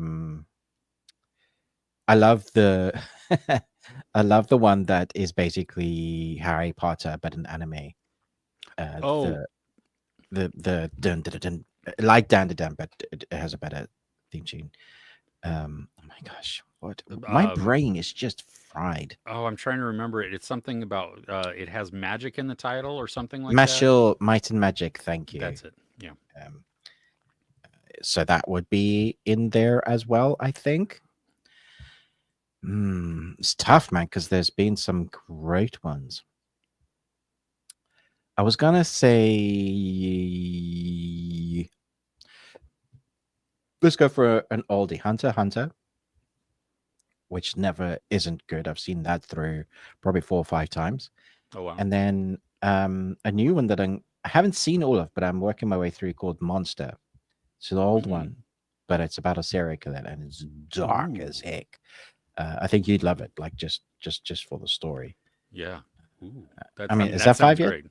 love the I love the one that is basically Harry Potter but an anime. Oh, The dun, dun, dun, dun, like Dan to Dan, but it has a better theme tune. Oh my gosh, what my um, brain is just fried. oh, I'm trying to remember it. It's something about it has magic in the title or something like that. Mashle Might and Magic, thank you. That's it. Yeah. Um, so that would be in there as well, I think. It's tough, man, because there's been some great ones. I was gonna say, let's go for an oldie, Hunter x Hunter, which never isn't good. I've seen that through probably 4 or 5 times, Oh wow. and then a new one that I haven't seen all of, but I'm working my way through called Monster. It's an old Mm. one, but it's about a serial killer and it's dark Ooh. as heck. I think you'd love it, like just for the story. Yeah. Ooh. I I mean, mean, is that that sounds 5 yet? great.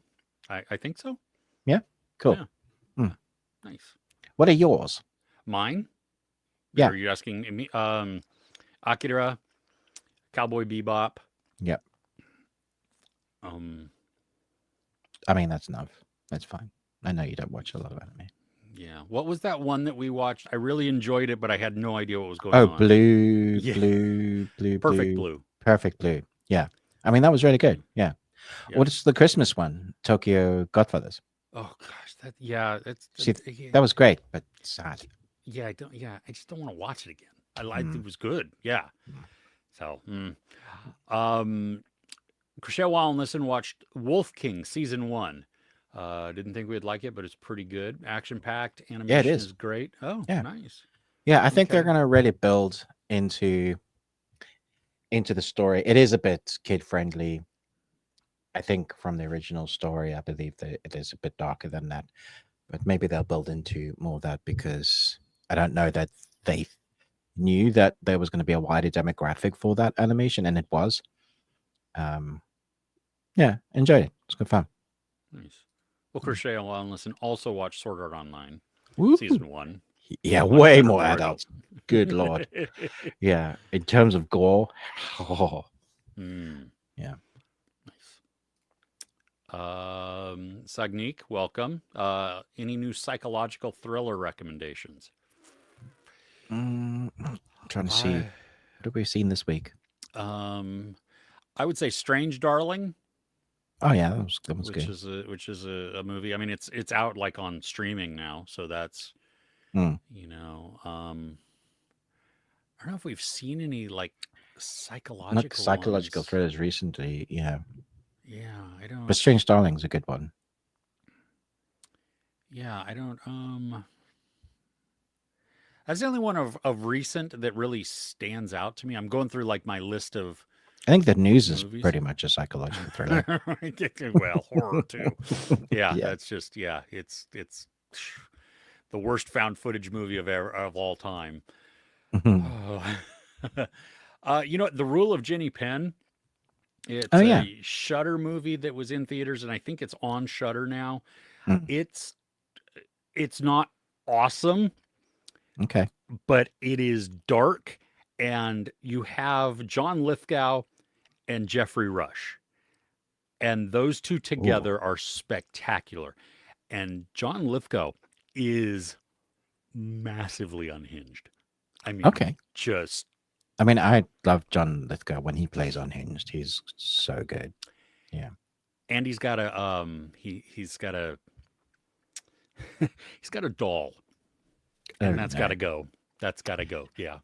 I think so. Yeah, cool. Yeah. Hmm. Nice. What are yours? Mine? Yeah. Are you asking me? Akira, Cowboy Bebop. Yeah. Um, I mean, that's enough. That's fine. I know you don't watch a lot of anime. Yeah. What was that one that we watched? I really enjoyed it, but I had no idea what was going Oh, on. blue, Yeah. blue, blue, Perfect blue, Blue. perfect blue. Yeah, I mean that was really Yeah. good. Yeah. Yeah. What's the Christmas one? Tokyo Godfathers. Oh gosh, that yeah, See, yeah, that was great, but sad. yeah, I just don't want to watch it again. Mm, It was good. Yeah. mm. So, um, Chriselle Wallenlisten watched Wolf King season 1. Didn't think we'd like it, but it's pretty good. Action packed, Yeah, it animation is. is great. Oh, Yeah, nice. yeah. I think they're Okay. gonna really build into the story. It is a bit kid friendly. I think from the original story, I believe that it is a bit darker than that, but maybe they'll build into more of that because I don't know that they knew that there was going to be a wider demographic for that animation, and it was. Um, yeah, enjoyed it. It's good fun. Nice. Well, Mm. Chriselle Wallenlisten also watched Sword Art Online Woo! season 1. Yeah, Much way better more Naruto. adults. Good lord. Yeah, in terms of gore, oh, Mm, yeah. nice. Sagnik, welcome. Any new psychological thriller recommendations? I'm trying to see I what have we seen this week. um I would say Strange Darling, Oh yeah, that was good. which is a movie. I mean, it's out like on streaming now, so that's Mm. you know. I don't know if we've seen any like Not psychological psychological ones. thrillers recently, yeah. Yeah, I But don't. Strange Darling's a good one. Yeah, I don't. That's the only one of recent that really stands out to me. I'm going through like my list of I think the news is movies. pretty much a psychological thriller. Well, horror too. Yeah, Yeah. that's just yeah. It's the worst found footage movie of all time. Mhm. Oh. You know what? The Rule of Jenny Penn. Oh It's yeah. a Shutter movie that was in theaters, and I think it's on Shutter now. Mm. It's it's not awesome, Okay. but it is dark, and you have John Lithgow and Jeffrey Rush, and those two Ooh. together are spectacular. And John Lithgow is massively unhinged. I mean, Okay. just I mean, I love John Lithgow when he plays Unhinged. He's so good. Yeah. and he's got a he's got a doll, Oh and that's got no. to go. That's got to go. Yeah.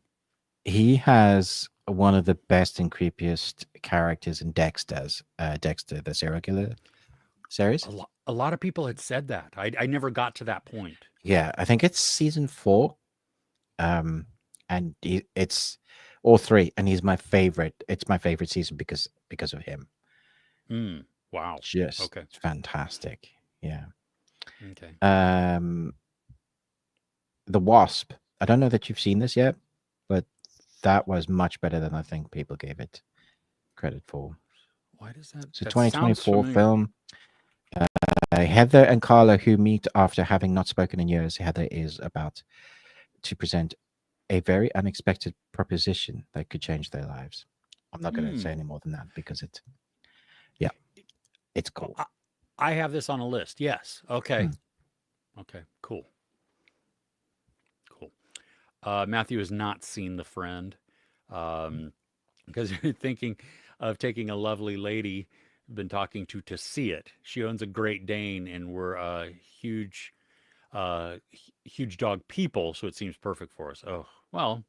He has one of the best and creepiest characters in Dexter, the serial killer series. A lot of people had said that. I never got to that point. Yeah, I think it's season 4. Um, and it's all 3, and he's my favorite. It's my favorite season because of him. Mm, wow. Just Okay. fantastic. Yeah. Okay. Um, The Wasp. I don't know that you've seen this yet, but that was much better than I think people gave it credit for. Why does that It's a that sounds 2024 familiar? film. Heather and Carla, who meet after having not spoken in years. Heather is about to present a very unexpected proposition that could change their lives. I'm not going to say Hmm. any more than that because yeah, it's Well, cool. I have this on a list. Yes. Okay. Mm. Okay. Cool. Cool. Matthew has not seen The Friend because you're thinking of taking a lovely lady. Been talking to see it. She owns a Great Dane, and we're huge, huge dog people, so it seems perfect for us. Oh well,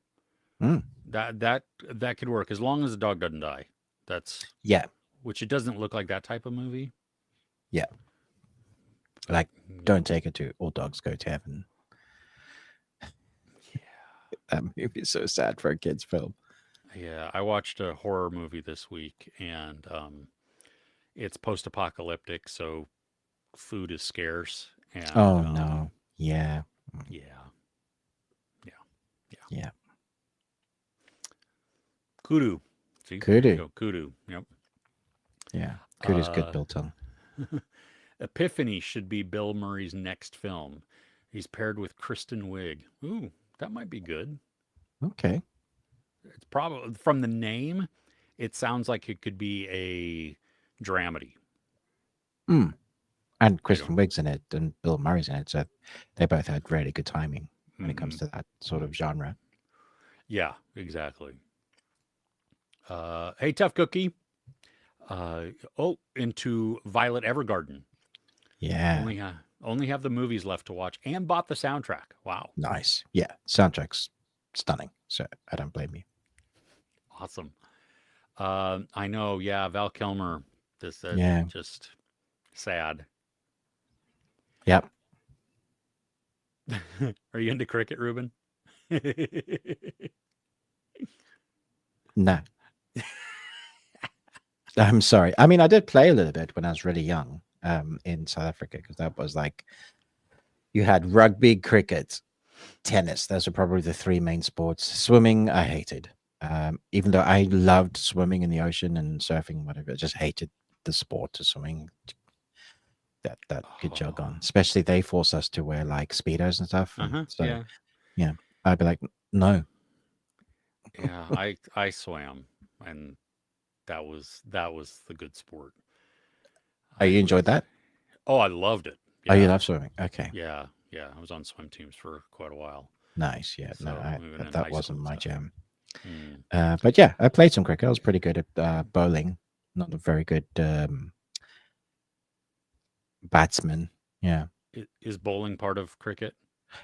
Mm. that could work as long as the dog doesn't die. That's Yeah, which it doesn't look like that type of movie. yeah. But Like, don't take it to All Dogs Go to Heaven. That movie is so sad for a kids' film. yeah, I watched a horror movie this week, and it's post-apocalyptic, so food is scarce, and Oh no. Yeah. Mm. yeah, yeah, yeah. Yeah. Kudu. See, there you Kudu. go. Kudu. Yep. Yeah. Kudu's good, Uh, Bill Tongue. Epiphany should be Bill Murray's next film. He's paired with Kristen Wiig. Ooh, that might be good. Okay. It's probably from the name, it sounds like it could be a dramedy. Mm. And I don't. Kristen Wiig's in it, and Bill Murray's in it, so they both had really good timing when it comes Hmm. to that sort of genre. Yeah, exactly. Hey, Tough Cookie. Into Violet Evergarden. Yeah, Only have the movies left to watch and bought the soundtrack. Wow, nice. Yeah, soundtrack's stunning. So I don't blame you. awesome. I know. Yeah, Val Kilmer. This Yeah, just sad. yep. Are you into cricket, Ruben? No, I'm sorry. I mean, I did play a little bit when I was really young, in South Africa, because that was like you had rugby, cricket, tennis. Those are probably the three main sports. Swimming, I hated. Even though I loved swimming in the ocean and surfing, whatever, I just hated the sport of swimming. That could jog Oh, on. Especially they force us to wear like speedos and stuff, and uh-huh. so Yeah. yeah, I'd be like, no. Yeah, I swam and that was the good sport. Oh, I you enjoyed was that? Oh, I loved it. Oh, you Yeah. love swimming? Okay, Yeah. Yeah, I was on swim teams for quite a while. nice. Yeah, no, So, even in that high school wasn't and my stuff. jam. Mm. But yeah, I played some cricket. I was pretty good at bowling. Not a very good batsman. Yeah, Is bowling part of cricket?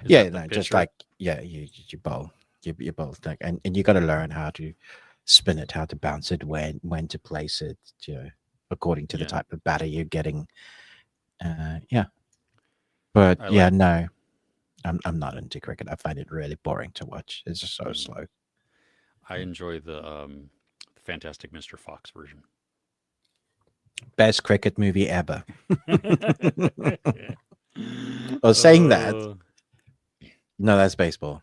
Is yeah, that the no, just pitcher? like yeah, you bowl, you bowl, like, and you got to learn how to spin it, how to bounce it, when to place it, according to the Yeah. type of batter you're getting. Yeah, but I yeah, like no, I'm not into cricket. I find it really boring to watch. It's just so mm, slow. I enjoy the Fantastic Mr. Fox version. Best cricket movie ever. Well, saying that, uh, no, that's baseball.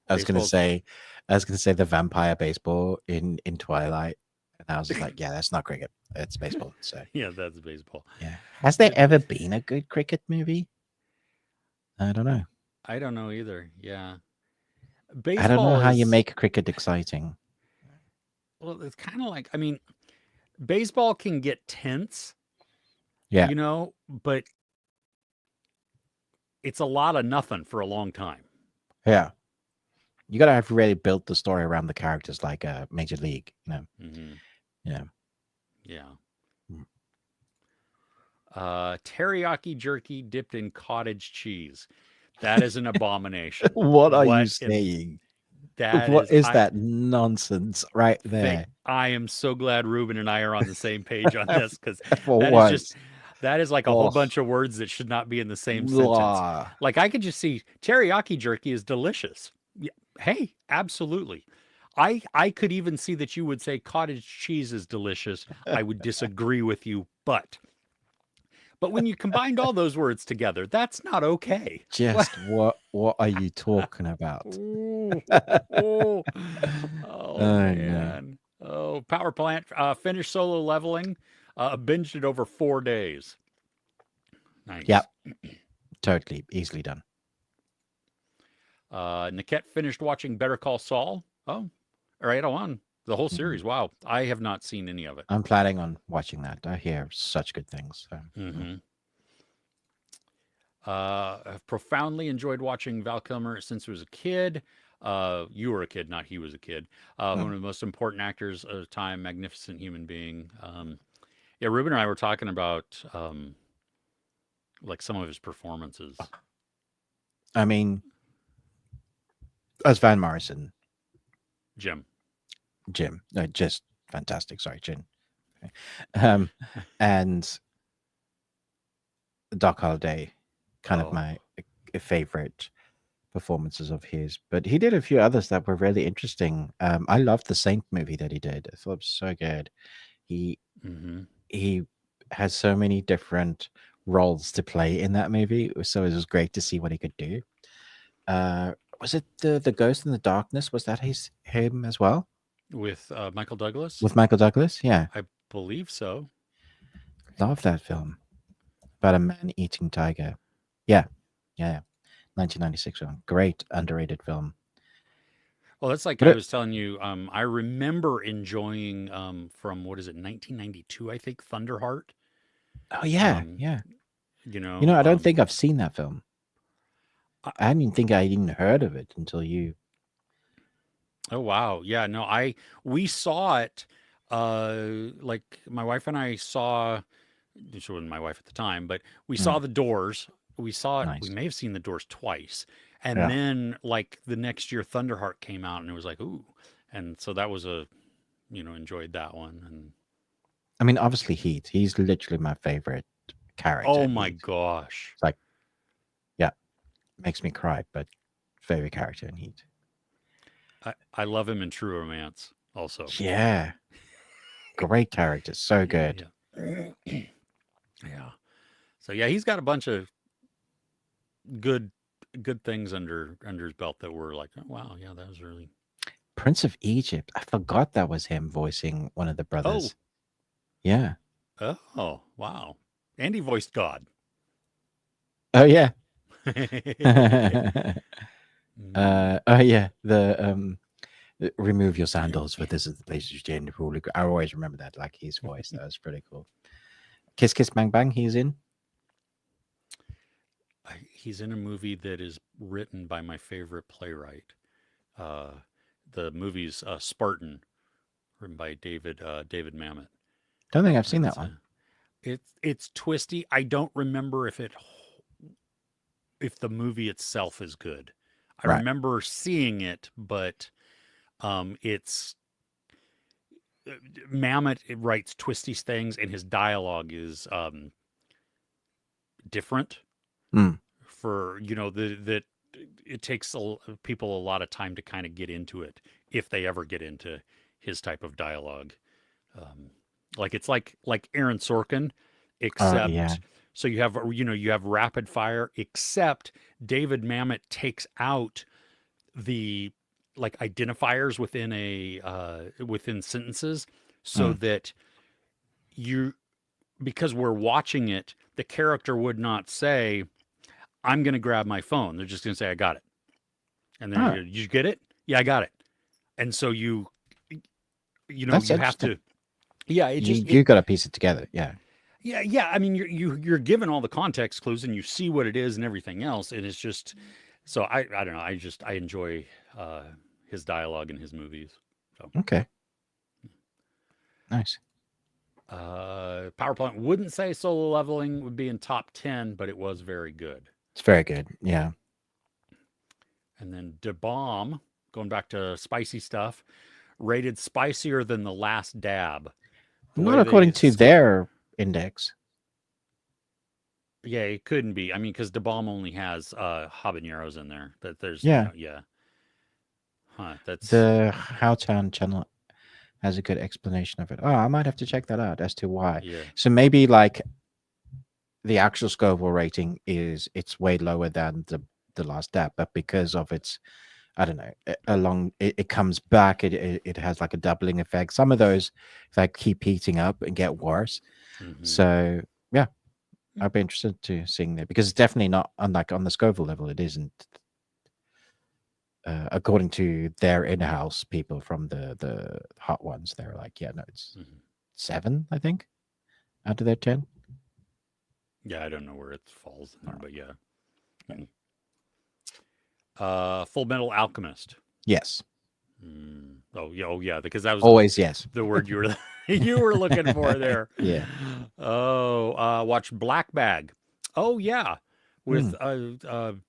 I was gonna Baseball's say, I was gonna say the vampire baseball in Twilight, and I was just like, yeah, that's not cricket. It's baseball. So yeah, that's baseball. yeah, has there It, ever been a good cricket movie? I don't know. I don't know either. Yeah. I don't know Baseball how you is make cricket exciting. well, it's kind of like I mean, baseball can get tense, Yeah, but it's a lot of nothing for a long time. yeah. You gotta have really built the story around the characters like a Major League. Hmm. Yeah. Yeah. Mm. Teriyaki jerky dipped in cottage cheese. That is an abomination. What are you What in saying? that What is is that nonsense right fake. there? I am so glad Ruben and I are on the same page on this because For that is just once. that is like a whole Oh, bunch of words that should not be in the same sentence. blah. Like I could just see teriyaki jerky is delicious. Yeah, hey, absolutely. I could even see that you would say cottage cheese is delicious. I would disagree with you, but when you combined all those words together, that's not okay. What? Just what are you talking about? Ooh, oh, oh Oh no. man. Oh, power plant finished solo leveling. Binged it over 4 days. Yep, Nice. totally easily done. Niket finished watching Better Call Saul. Oh, right on. The whole Mhm. series. Wow. I have not seen any of it. I'm planning on watching that. I hear such good things. So. Hmm. I've profoundly enjoyed watching Val Kilmer since I was a kid. You were a kid, not he was a kid. One Mm. of the most important actors of the time, magnificent human being. Yeah, Ruben and I were talking about like some of his performances. I mean, as Van Morrison, Jim. Jim, just fantastic. Sorry, Jim. Um, and Doc Holliday, kind of Oh, my favorite performances of his. But he did a few others that were really interesting. I loved the Saint movie that he did. I thought it was so good. He mm-hmm. he has so many different roles to play in that movie. So it was great to see what he could do. Was it the Ghost in the Darkness? Was that him as well With Michael Douglas. with Michael Douglas? Yeah, I believe so. love that film about a man eating tiger. Yeah, yeah, 1996 film. Great underrated film. Well, that's like But I it, was telling you. I remember enjoying from what is it, 1992? I think Thunderheart. Oh yeah, Um, yeah. you You know, know, I don't think I've seen that film. I, I didn't even think I even heard of it until you. oh wow, yeah, no, we saw it. Like my wife and I saw. She wasn't my wife at the time, but we Mm, saw The Doors. We saw it. We nice. may have seen The Doors twice, and Yeah. then like the next year, Thunderheart came out, and it was like ooh, and so that was a enjoyed that one. And I mean, obviously Heat. He's literally my favorite character oh in my Heat. gosh, It's like, yeah, makes me cry, but favorite character in Heat. I love him in True Romance also. Yeah, great character, so good. Yeah, yeah. So yeah, he's got a bunch of good good things under his belt that were like, oh, wow, yeah, that was really. Prince of Egypt. I forgot that was him voicing one of the Oh, brothers. Yeah. oh, wow. And he voiced God. Oh yeah. Mm, Oh yeah. The remove your sandals, for this is the place you stand. I always remember that, like his voice. That was pretty cool. Kiss Kiss Bang Bang. He's in. he's in a movie that is written by my favorite playwright. Uh, the movie's Spartan, written by David Mamet. Don't think I've seen that It's one. it's twisty. I don't remember if the movie itself is good. I Right. remember seeing it, but it's Mamet writes twisty things, and his dialogue is different. Mm. For that it takes people a lot of time to kind of get into it if they ever get into his type of dialogue. Um, like it's like Aaron Sorkin, Yeah. except so you have rapid fire, except David Mamet takes out the like identifiers within a within sentences so Mm. that you because we're watching it, the character would not say, I'm going to grab my phone. They're just going to say, I got it. And then Oh, you get it? Yeah, I got it. And so that's you have interesting. to, yeah, it just, You got to piece it together. Yeah. yeah, yeah. I mean, you're given all the context clues and you see what it is and everything else. And it's just, so I don't know. I enjoy uh, his dialogue in his movies. So, Okay. Nice. Power Plant wouldn't say Solo Leveling would be in top 10, but it was very good. It's very good. Yeah. And then De Bomb, going back to spicy stuff, rated spicier than The Last Dab. The Not way according they, to their index. yeah, it couldn't be. I mean, because De Bomb only has habaneros in there. That there's, Yeah. yeah, huh? That's The Howtown channel has a good explanation of it. Oh, I might have to check that out as to why. yeah, So maybe like the actual Scoville rating it's way lower than the last dab, but because of its, I don't know, along it comes back, it has like a doubling effect. Some of those like keep heating up and get worse. mm-hmm. So yeah, I'd be interested to seeing that because it's definitely not unlike on the Scoville level. It isn't. According to their in-house people from the hot ones, they're like, yeah, no, it's Mm-hmm. 7, I think, out of their 10. Yeah, I don't know where it falls in there, but yeah. Okay. Full Metal Alchemist. Yes, Oh yeah, because that was always yes. the word you were you were looking for there. Yeah. Oh, watch Black Bag. Oh yeah, with Mm.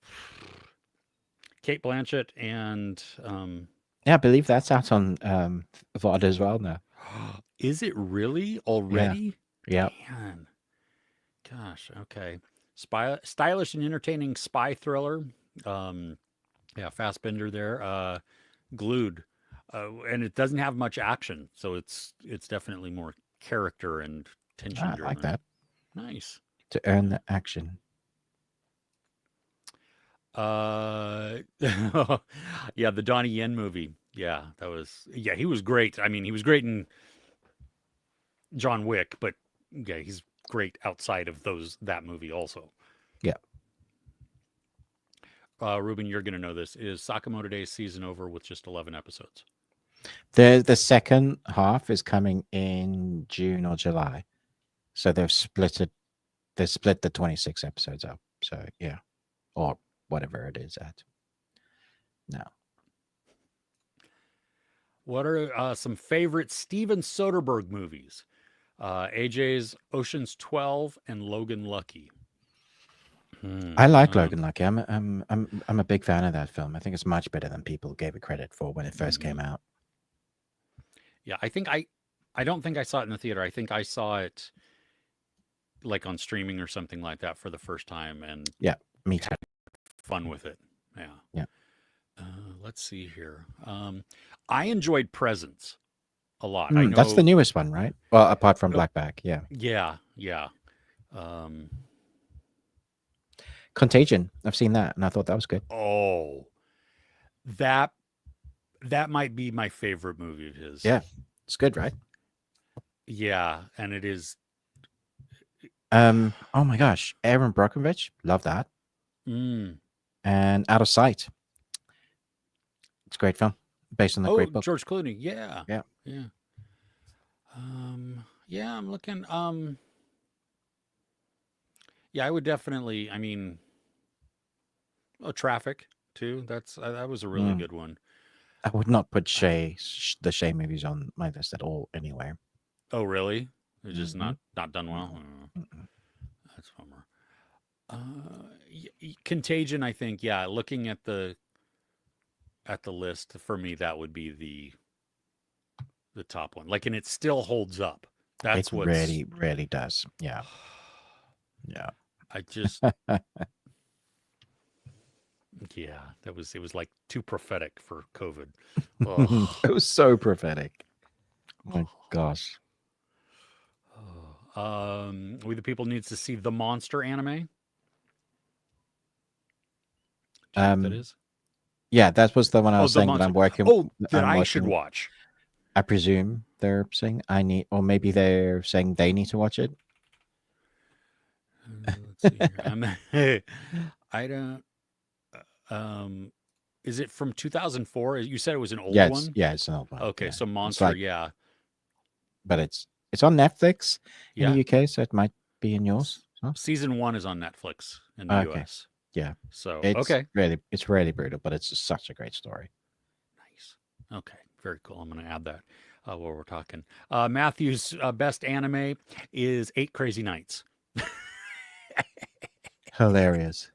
Kate Blanchett and Yeah, I believe that's out on VOD as well now. is it really Yeah. already? Yeah. Man, gosh. Okay, stylish and entertaining spy thriller. Yeah, Fassbender there. Glued, and it doesn't have much action, so it's definitely more character and tension I like driven. that. Nice. To earn the action. Yeah, the Donnie Yen movie. Yeah, that was. Yeah, he was great. I mean, he was great in John Wick, but yeah, he's great outside of that movie also. Yeah. Ruben, you're gonna know this. Is Sakamoto Days season over with just 11 episodes? The second half is coming in June or July. So they've split it they split the 26 episodes up. So yeah, or whatever it is at now. What are some favorite Steven Soderbergh movies? AJ's Ocean's 12 and Logan Lucky. I like Logan Lucky. I'm a big fan of that film. I think it's much better than people gave it credit for when it first came out. Yeah, I don't think I saw it in the theater. I think I saw it like on streaming or something like that for the first time, and yeah, me too. Had fun with it. Yeah. Yeah. Let's see here. I enjoyed Presence a lot. I know that's the newest one, right? Well, apart from Black Bag, yeah. Yeah. Contagion. I've seen that, and I thought that was good. Oh, that might be my favorite movie of his. Yeah, it's good, right? Yeah, and it is. Oh my gosh, Aaron Brockovich, love that. And Out of Sight. It's a great film, based on the great book. George Clooney. Yeah. Yeah. Yeah, I'm looking. Yeah, I would definitely. I mean, Traffic too. That was a really good one. I would not put the Shay movies on my list at all. Anyway. Oh really? They're just not done well. That's a bummer. Contagion. I think. Yeah, looking at the list for me, that would be the top one. Like, and it still holds up. That's what really does. Yeah. Yeah. I just. Yeah, it was like too prophetic for COVID. It was so prophetic. Oh my gosh. We the people needs to see the Monster anime. Do you know what that is? Yeah, that was the one I was saying that I'm working. That I should watch. I presume they're saying I need, or maybe they're saying they need to watch it. Let's see here. I don't. Is it from 2004? You said it was an old one. Yeah, it's an old one. Okay, yeah. so Monster, but it's on Netflix in the UK, so it might be in yours. Huh? Season 1 is on Netflix in the US. Yeah. So it's really brutal, but it's such a great story. Nice. Okay, very cool. I'm going to add that while we're talking. Matthew's best anime is 8 Crazy Nights. Hilarious.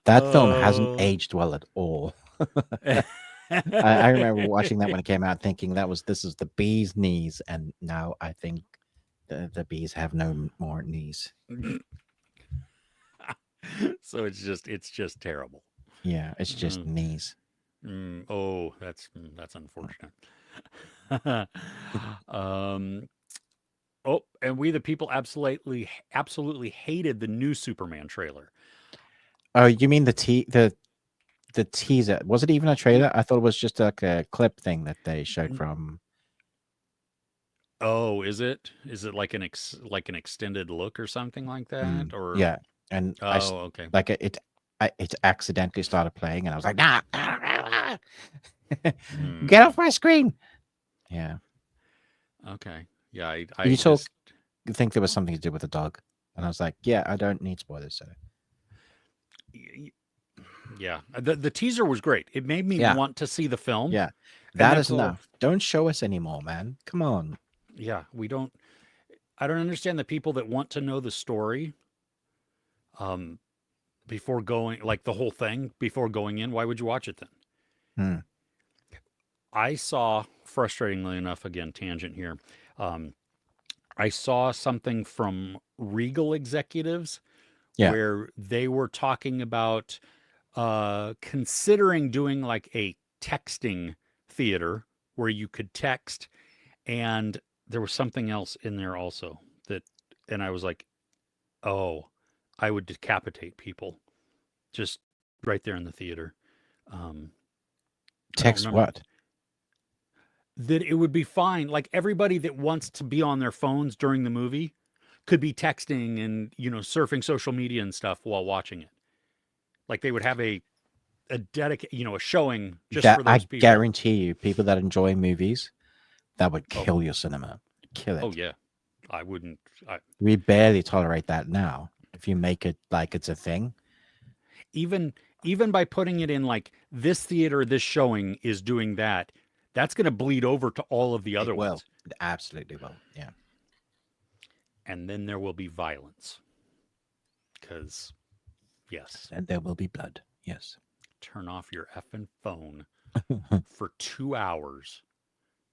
That film hasn't aged well at all. I remember watching that when it came out, thinking this is the bee's knees, and now I think the bees have no more knees. So it's just terrible. Yeah, it's just knees. That's unfortunate. And we the people absolutely hated the new Superman trailer. Oh, you mean the teaser? Was it even a trailer? I thought it was just like a clip thing that they showed from. Oh, is it? Is it like an extended look or something like that? Or yeah, and okay. Like it accidentally started playing, and I was like, nah, get off my screen. Yeah. Okay. Yeah. You think there was something to do with the dog, and I was like, yeah, I don't need spoilers. So. Yeah, the teaser was great. It made me want to see the film. Yeah, that is enough. Don't show us anymore, man. Come on. Yeah, I don't understand the people that want to know the story before going, like the whole thing before going in. Why would you watch it then? I saw, frustratingly enough, again, tangent here. I saw something from Regal executives where they were talking about considering doing like a texting theater where you could text, and there was something else in there also and I was like, oh, I would decapitate people just right there in the theater. Text what? That it would be fine. Like everybody that wants to be on their phones during the movie could be texting and, surfing social media and stuff while watching it. Like they would have a showing just for those people. I guarantee you, people that enjoy movies, that would kill your cinema. Kill it. Oh yeah. I wouldn't. We barely tolerate that now. If you make it like it's a thing, Even by putting it in like this theater, this showing is doing that. That's going to bleed over to all of the it other will. ones, It absolutely will. Yeah. and then there will be violence. Because yes, And there will be blood. Yes. turn off your effing phone for 2 hours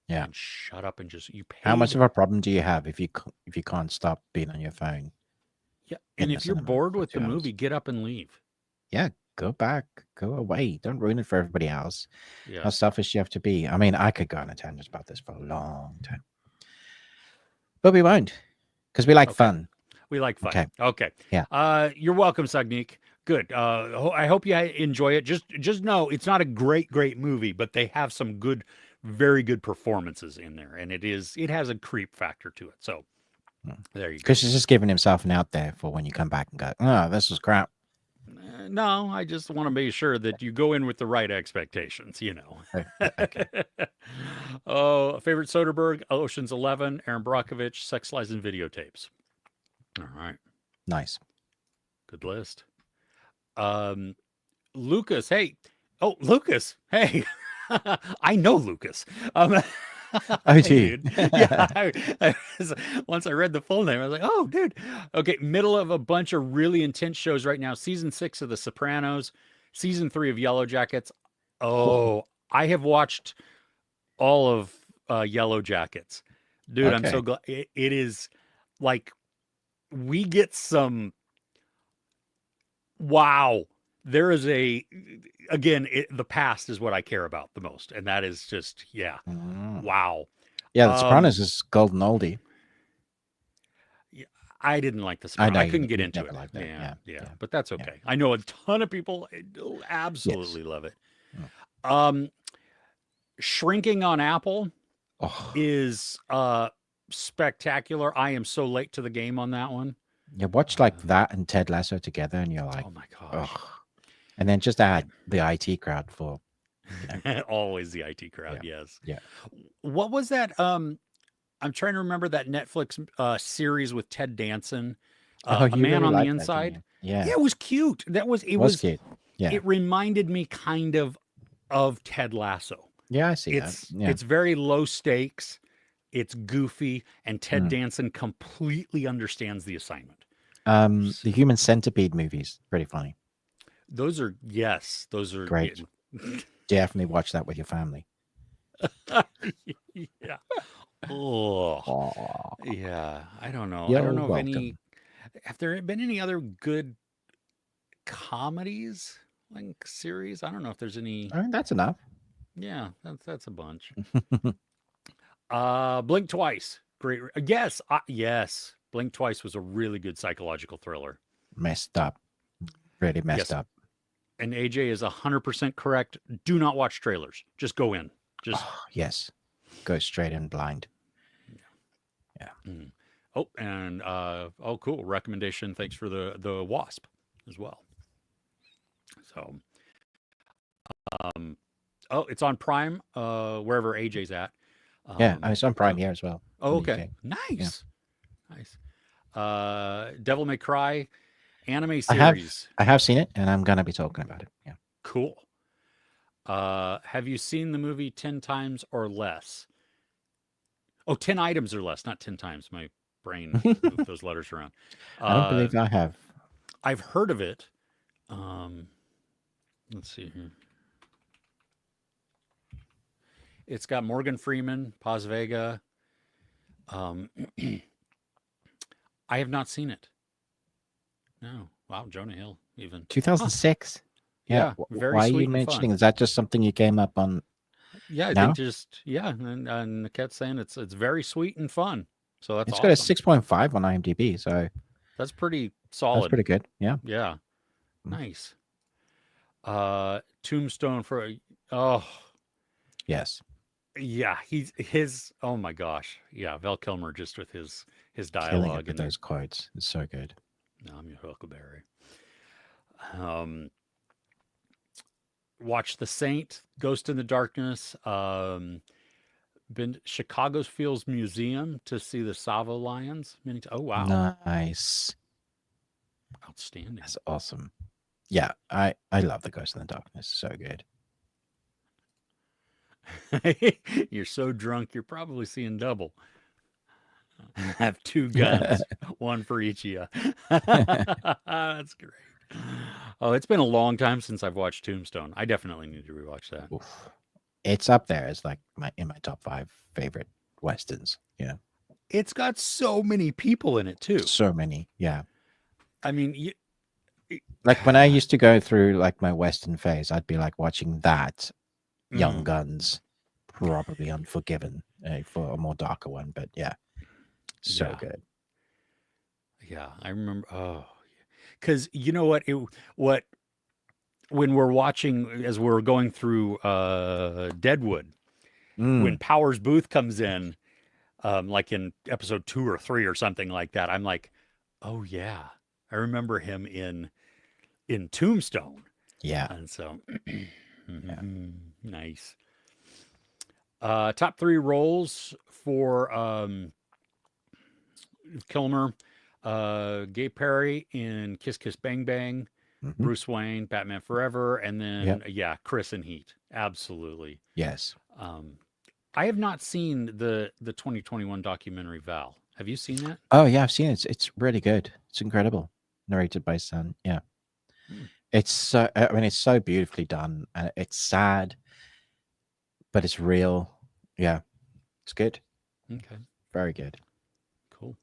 Yeah. and shut up and just you How much paid. of a problem do you have if you can't stop being on your phone Yeah, in and the if you're cinema bored for with the 2 hours? movie, get up and leave. Yeah, go back, go away. Don't ruin it for everybody else. How Yes. selfish you have to be. I mean, I could go on a tangent about this for a long time, but we won't because we like Okay. fun. We like fun. Okay. Okay. Yeah. You're welcome, Sagnik. Good. I hope you enjoy it. Just know it's not a great movie, but they have some good, very good performances in there, and it has a creep factor to it. So there you go. Chris is just giving himself an out there for when you come back and go, oh, this was crap. No, I just want to be sure that you go in with the right expectations. Okay. Oh, favorite Soderbergh, Ocean's 11, Aaron Brockovich, Sex Lies and Videotapes. All right, Nice. good list. Lucas, hey. Oh, Lucas, hey. I know Lucas. Oh, Hey, gee. dude. Yeah. Once I read the full name, I was like, oh, dude. Okay, middle of a bunch of really intense shows right now. Season 6 of The Sopranos, season 3 of Yellow Jackets. Oh, I have watched all of Yellow Jackets. Dude, I'm so Okay. glad. It is like we get some wow. There is again, the past is what I care about the most, and that is just yeah, Mm. wow. Yeah, The Sopranos is golden oldie. Yeah, I didn't like The I Sopranos. know I couldn't get you've into never it. liked it. Yeah, Yeah. yeah, Yeah. but that's Yeah. okay. I know a ton of people Yes. absolutely love it. Mm. Um, Shrinking on Apple Oh, is spectacular. I am so late to the game on that one. you watch like that and Ted Lasso together, and you're like, Oh my gosh. oh. And then just add the IT crowd for, Always the IT crowd, yeah, yes. yeah. What was that? I'm trying to remember that Netflix series with Ted Danson, Oh, A you Man really on the like that, didn't Inside. you? Yeah, Yeah, it was cute. it was cute. Yeah, It reminded me kind of Ted Lasso. yeah, I see that. Yeah. It's very low stakes, it's goofy, and Ted Mm. Danson completely understands the assignment. The Human Centipede movies, pretty funny. Those are yes, those are Great. Definitely watch that with your family. yeah. Oh, Oh, yeah. I don't know. I you're don't know if welcome. have there been any other good comedies like series? I don't know if there's any. I mean, that's enough. Yeah, that's a bunch. Blink Twice. Great. Yes, yes. Blink Twice was a really good psychological thriller. Messed up. Really messed Yes, up. and AJ is 100% correct. Do not watch trailers. Just go in. Just Oh, yes. Go straight in blind. Yeah. mm. Oh, and oh, cool recommendation. Thanks for the Wasp as well. So, um, oh, it's on Prime. Wherever AJ's at. Yeah. It's on Prime So, here as well. oh, In the okay, UK. Yeah. nice, nice. Devil May Cry anime series. I have seen it, and I'm gonna be talking about it. Yeah. Cool. Have you seen the movie 10 times or less? Oh, 10 items or less, not 10 times. My brain moved those letters around. I don't believe I have. I've heard of it. Um, let's see here. It's got Morgan Freeman, Paz Vega. Um, I have not seen it. No. Wow, Jonah Hill, even. Huh. 2006. Yeah, Yeah. very Why are sweet you and mentioning? fun. Is that just something you came up on Yeah, I think now? just yeah, and the cat's saying it's very sweet and fun. So that's It's got a awesome. 6.5 on IMDb, so That's pretty that's solid. pretty good. Yeah. Yeah, Mm. nice. Tombstone for oh Yes. yeah, his oh my gosh, yeah, Val Kilmer just with his Killing it dialogue with in there. those quotes. It's so good. No, I'm your Huckleberry. Um, watch The Saint, Ghost in the Darkness. Been to Chicago's Fields Museum to see the Savo lions. Oh wow, Nice. outstanding. That's awesome. Yeah, I love the Ghost in the Darkness. So good. You're so drunk, you're probably seeing double. Have two guns, one for each of you. That's great. Oh, it's been a long time since I've watched Tombstone. I definitely need to rewatch that. Oof. It's up there as like my top 5 favorite westerns. Yeah, It's got so many people in it too. so many. Yeah, I mean, like when I used to go through like my western phase, I'd be like watching that, Young mm, Guns, probably Unforgiven for a more darker one, but yeah, so yeah, good. yeah. I remember. Oh, because you know what? What when we're watching as we're going through Deadwood, when Mm, Powers Booth comes in, like in episode 2 or 3 or something like that, I'm like, oh yeah, I remember him in Tombstone, yeah, and so yeah. nice. Top 3 roles for Kilmer: Gay Perry in Kiss Kiss Bang Bang, Hmm. Bruce Wayne, Batman Forever, and Yep. then yeah, Chris in Heat. Absolutely. Yes. Um, I have not seen the 2021 documentary Val. Have you seen that? Oh yeah, I've seen it. It's really good. It's incredible. Narrated by Son. Yeah. Hmm, It's so. I mean, it's so beautifully done, and it's sad, but it's real. Yeah, it's good. okay, Very good. cool.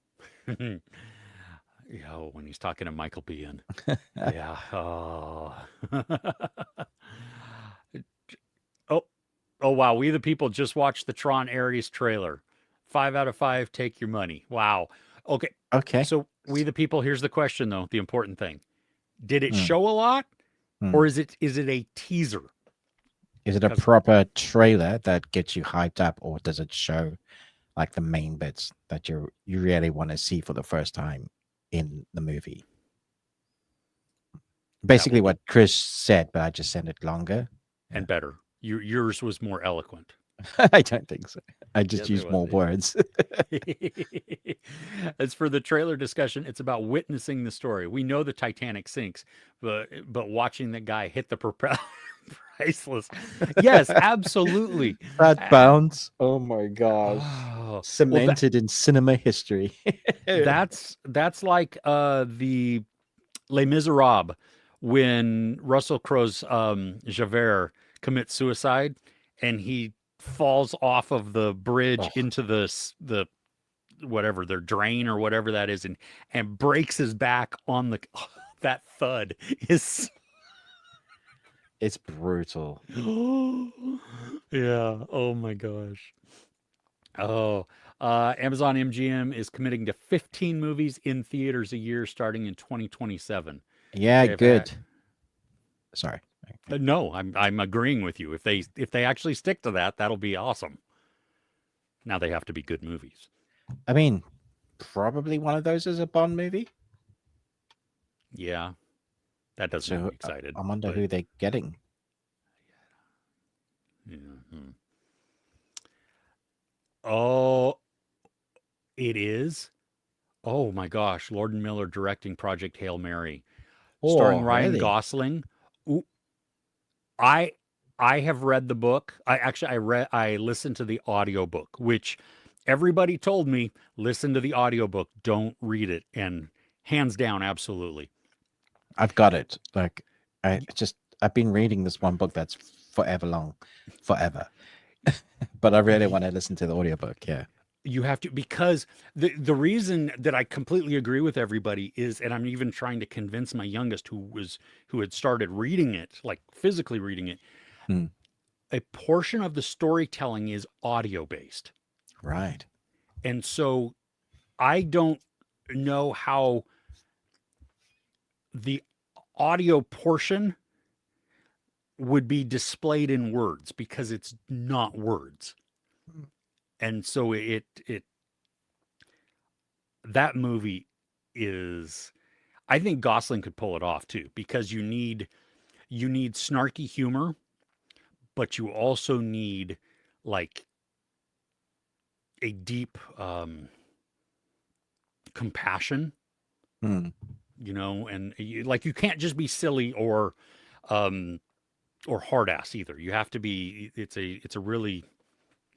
Yeah, when he's talking to Michael Biehn. Yeah. Oh. Oh, oh wow. We the people just watched the Tron Ares trailer. 5 out of 5. Take your money. Wow. Okay. Okay. So we the people. Here's the question though. The important thing. Did it Mm, show a lot, mm. or is it a teaser? Is it a Because proper trailer that gets you hyped up, or does it show like the main bits that you really want to see for the first time in the movie? that Basically, would be what Chris said, but I just said it longer. Yeah. and better. Yours was more eloquent. I don't think so. I just Yes, it used was. more words. As for the trailer discussion, it's about witnessing the story. We know the Titanic sinks, but watching the guy hit the propeller, priceless. Yes, absolutely. That Uh, bounce, oh my gosh, Oh, well, cemented in cinema history. that's like the Les Miserables when Russell Crowe's Javert commits suicide and he falls off of the bridge Oh, into the whatever their drain or whatever that is and breaks his back on the that thud is it's brutal. yeah, oh my gosh. Oh, Amazon MGM is committing to 15 movies in theaters a year starting in 2027. Yeah, They've had good. Sorry. no, I'm agreeing with you. If they actually stick to that, that'll be awesome. Now they have to be good movies. I mean, probably one of those is a Bond movie. Yeah, that does make So me excited. I wonder But who they're getting. yeah. Oh, it is. Oh my gosh, Lord and Miller directing Project Hail Mary, starring Oh, Ryan really? Gosling. Ooh, I I have read the book. I listened to the audiobook, which everybody told me listen to the audiobook, don't read it. And hands down, absolutely. I've got it. Like, Y- I've been reading this one book that's forever long, forever. But I really y- want to listen to the audiobook. Yeah. You have to because the reason that I completely agree with everybody is, and I'm even trying to convince my youngest who had started reading it, like physically reading it, Hmm. a portion of the storytelling is audio based. Right. And so I don't know how the audio portion would be displayed in words because it's not words. And so it that movie is I think Gosling could pull it off too because you need snarky humor, but you also need like deep compassion, Hmm. and you can't just be silly um, or hard ass either. You have to be. It's a really.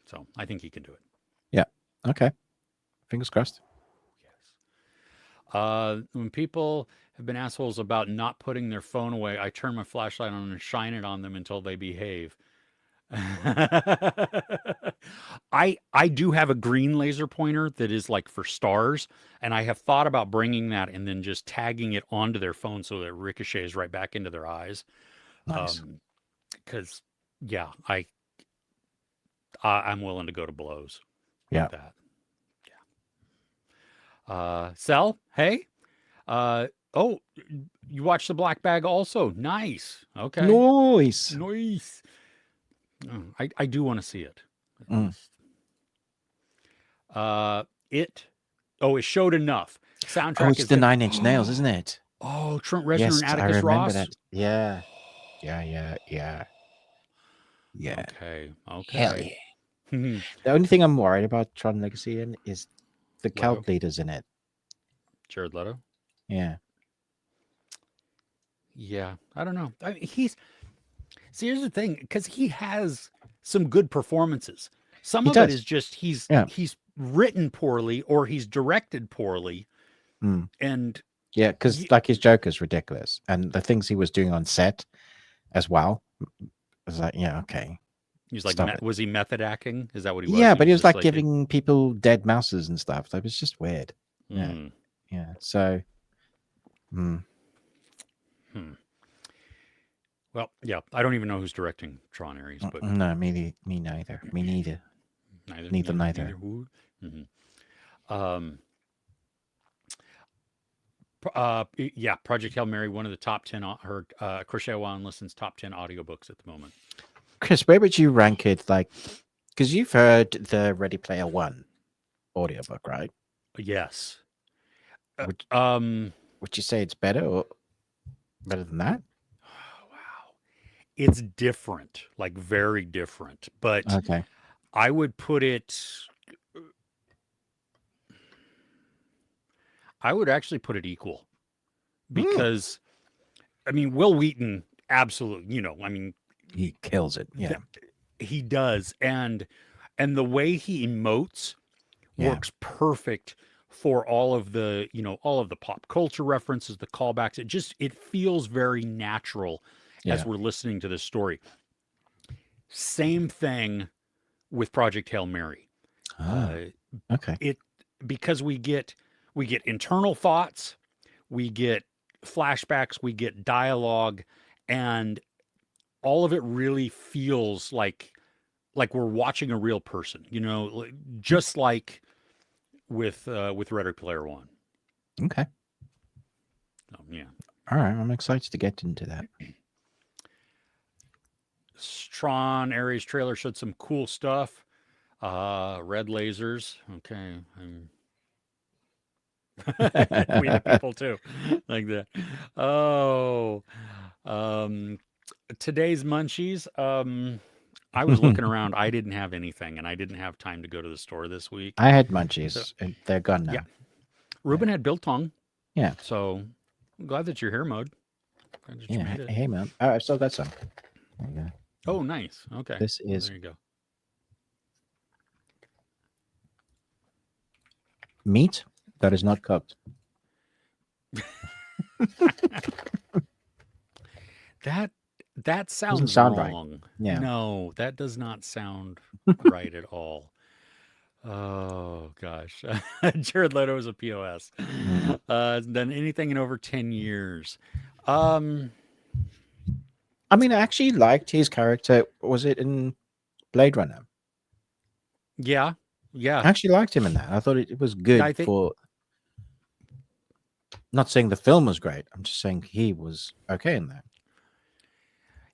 So I think he can do it. Yeah. Okay. Fingers crossed. Yes. When people have been assholes about not putting their phone away, I turn my flashlight on and shine it on them until they behave. I do have a green laser pointer that is like for stars, and I have thought about bringing that and then just tagging it onto their phone so that it ricochets right back into their eyes. Nice. Because yeah, I'm willing to go to blows Yeah. with that. Yeah. Sel, hey. Oh, you watched the Black Bag also. Nice. Okay. Nice. Nice. Oh, I do want to see it. At Mm. least. It. Oh, it showed enough. Oh, Soundtrack it's is the gonna. Nine Inch Nails, isn't it? Oh, Trent Reznor Yes, and I Atticus remember Ross. that. Yeah. Yeah. Okay. Hell Okay. yeah. The only thing I'm worried about Tron Legacy in is the Leto. cult leaders in it. Jared Leto. Yeah. Yeah. I don't know. I mean, see, here's the thing, because he has some good performances. Some He of it does. is just he's Yeah. written poorly or he's directed poorly, Mm. and Yeah, because like his Joker's ridiculous, and the things he was doing on set as well. I was like, yeah, okay, he's like, stop it. was he method acting? Is that what he was? Yeah, but he was just like giving people dead mouses and stuff. So it was just weird. Yeah, yeah. So, well, yeah. I don't even know who's directing Tron Ares, but no, me neither. Me neither. Neither. Who? Yeah, Project Hail Mary, one of the top 10, her Crochet One listens top 10 audiobooks at the moment. Chris, where would you rank it? Like, because you've heard the Ready Player One audiobook, right? Yes. Would you say it's better or better than that? Wow. It's different, like very different, but Okay. I would put it. I would actually put it equal, because, I mean, Will Wheaton, absolutely, I mean, he kills it. Yeah, he does, and the way he emotes works perfect for all of the pop culture references, the callbacks. It feels very natural as we're listening to this story. Same thing with Project Hail Mary. Okay. Because we get internal thoughts, we get flashbacks, we get dialogue, and all of it really feels like we're watching a real person, just like with Ready Player One. Okay. Yeah. All right. I'm excited to get into that. Tron Ares trailer showed some cool stuff. Red lasers. Okay. We the people too, like that. Oh, today's munchies. I was looking around. I didn't have anything, and I didn't have time to go to the store this week. I had munchies, and they're gone now. Yeah. Ruben had biltong. Yeah. So I'm glad that you're here, Mode. Yeah. Hey, man. Oh, I've still got some. Oh, nice. Okay. This is there you go. Meat that is not cooked. That sounds Doesn't sound wrong. right. Yeah. No, that does not sound right at all. Oh gosh. Jared Leto is a POS. Done anything in over 10 years. I mean, I actually liked his character. Was it in Blade Runner? Yeah. I actually liked him in that. I thought it was good for. Not saying the film was great. I'm just saying he was okay in that.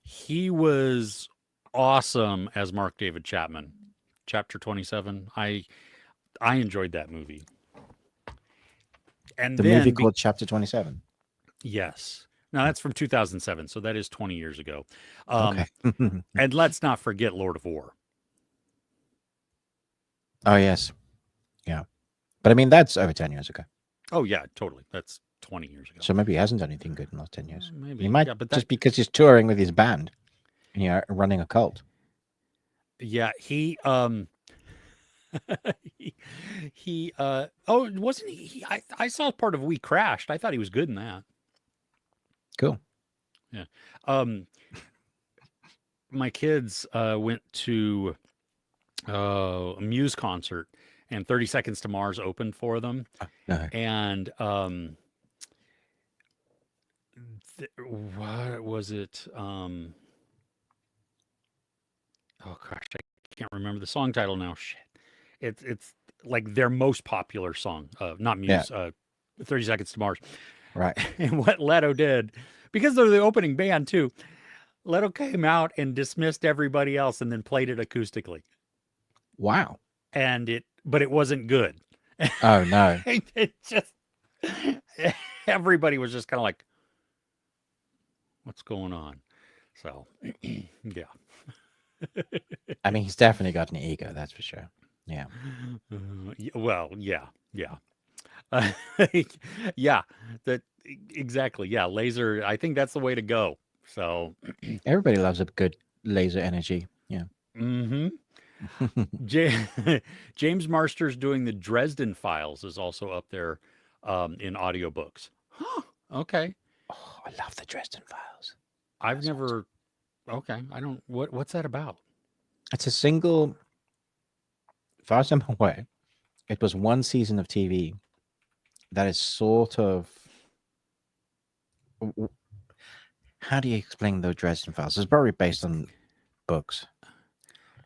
He was awesome as Mark David Chapman. Chapter 27. I enjoyed that movie. And the movie called Chapter 27. Yes. Now that's from 2007, so that is 20 years ago. Okay. And let's not forget Lord of War. Oh yes, But I mean, that's over 10 years ago. Oh yeah, totally. That's 20 years ago. So maybe he hasn't done anything good in the last 10 years. Maybe. He might Yeah, but just because he's touring with his band and running a cult. yeah, he oh, wasn't I saw part of We Crashed. I thought he was good in that. Cool. Yeah. My kids went to a Muse concert, and 30 Seconds to Mars opened for them. No. And what was it? Oh gosh, I can't remember the song title now. Shit. It's like their most popular song, not Muse, 30 Seconds to Mars. Right. And what Leto did, because they're the opening band too, Leto came out and dismissed everybody else and then played it acoustically. Wow. But it wasn't good. Oh no. It just, everybody was just kind of like, what's going on? So, yeah. I mean, he's definitely got an ego, that's for sure. Yeah. Well, yeah. Yeah, that exactly. Yeah, laser. I think that's the way to go. So Everybody loves a good laser energy. Yeah. Mm-hmm. James Marsters doing the Dresden Files is also up there in audiobooks. Huh. Okay. Oh, I love the Dresden Files. I've never. Okay. I don't. What's that about? It's a single. As far as I'm aware, it was one season of TV that is sort of. How do you explain the Dresden Files? It's probably based on books.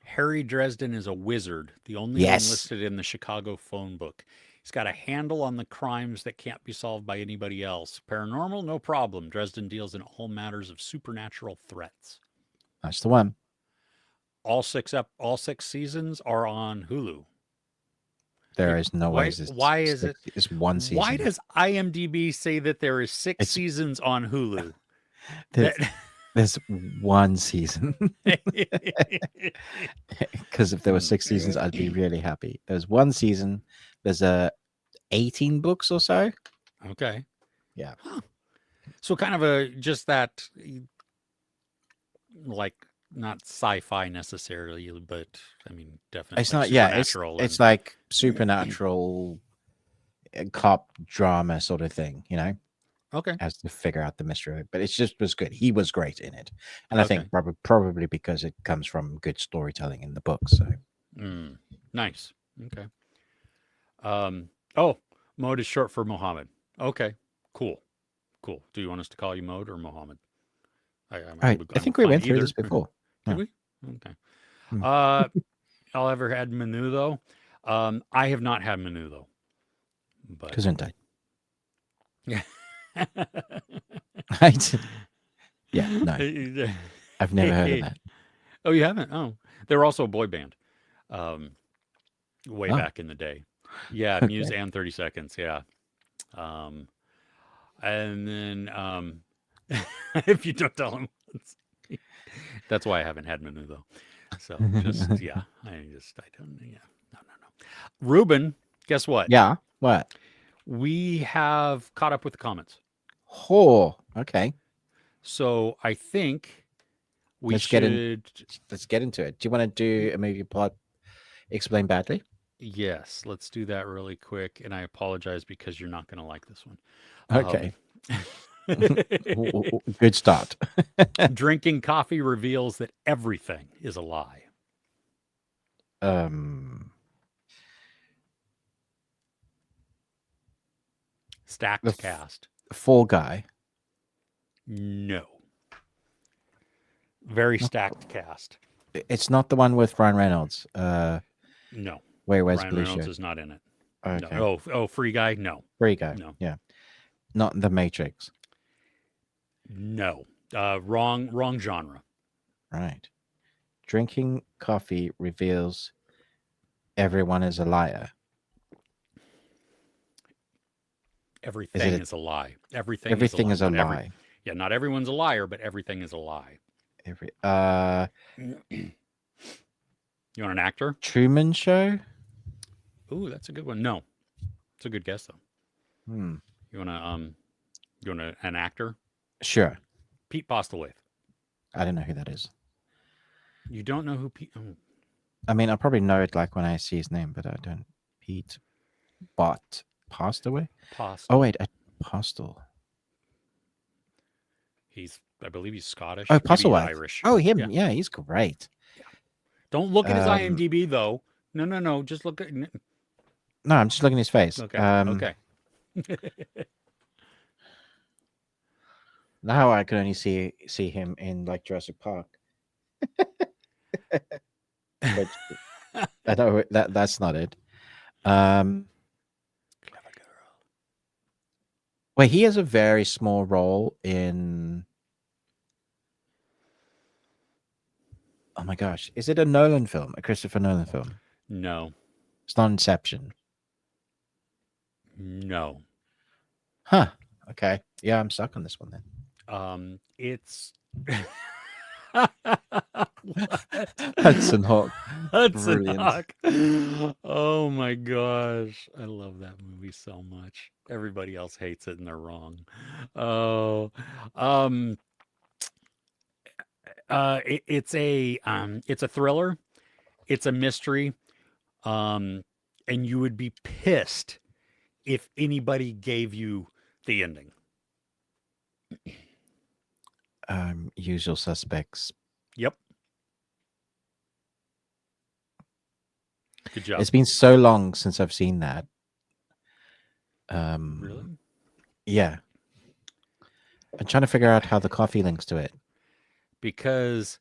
Harry Dresden is a wizard, the only one listed in the Chicago phone book. He's got a handle on the crimes that can't be solved by anybody else. Paranormal, no problem. Dresden deals in all matters of supernatural threats. That's the one. All six seasons are on Hulu. There is no way. Why is it? It's one season. Why does IMDb say that there is six seasons on Hulu? There's one season. Because if there were 6 seasons, I'd be really happy. There's one season. There's 18 books or so. Okay. Yeah. Huh. So kind of just that, like, not sci-fi necessarily, but I mean, definitely. It's not. Yeah. It's like supernatural cop drama sort of thing. Okay. Has to figure out the mystery of it. But it just was good. He was great in it. And I think probably because it comes from good storytelling in the book. So nice. Okay. Oh, Mode is short for Mohammed. Okay. Cool. Do you want us to call you Mode or Mohammed? I think we went through this before. Did we? Okay. I'll ever had Manu though. I have not had Manu though. But Gesundheit. Yeah. Yeah, no. I've never heard of that. Oh, you haven't? Oh. They were also a boy band. Way back in the day. Yeah, Muse and 30 Seconds, yeah. And then if you don't tell them, that's why I haven't had Manu though. So just I don't. Yeah, no. Ruben, guess what? Yeah, what? We have caught up with the comments. Oh, okay. So I think let's get into it. Do you want to do a movie plot explain badly? Yes, let's do that really quick. And I apologize because you're not going to like this one. Okay. Good start. Drinking coffee reveals that everything is a lie. Stacked cast. Fall Guy. No. Very stacked cast. It's not the one with Ryan Reynolds. No. Where's Ryan Blue Reynolds Shirt? is not in it. Okay. No. Free Guy? No. Free Guy. No. Yeah. Not The Matrix. No. Wrong genre. Right. Drinking coffee reveals everyone is a liar. Everything is a lie. Everything is a lie. Yeah, not everyone's a liar, but everything is a lie. You want an actor? Truman Show? Ooh, that's a good one. No. It's a good guess though. Hmm. You want an actor? Sure. Pete Postlewaite. I don't know who that is. You don't know who Pete? Oh, I mean, I'll probably know it like when I see his name, but I don't. Pete Bot passed away. Post. Oh wait, Apostle. I believe he's Scottish. Oh, Maybe he's Postlewaite. Irish. Oh, him. Yeah. Yeah, he's great. Yeah. Don't look at his Um, IMDb though. No. Just look at. No, I'm just looking at his face. Okay. Okay. Now I can only see him in like Jurassic Park. But I know that's not it. Clever girl. Wait, he has a very small role in. Oh my gosh, is it a Nolan film? A Christopher Nolan film? No. It's not Inception. No. Huh. Okay. Yeah, I'm stuck on this one then. It's Hudson Hawk. Hudson Brilliant. Hawk. Oh my gosh. I love that movie so much. Everybody else hates it and they're wrong. Oh. It's a thriller. It's a mystery. And you would be pissed if anybody gave you the ending. Usual Suspects. Yep. Good job. It's been so long since I've seen that. Really? Yeah. I'm trying to figure out how the coffee links to it. Because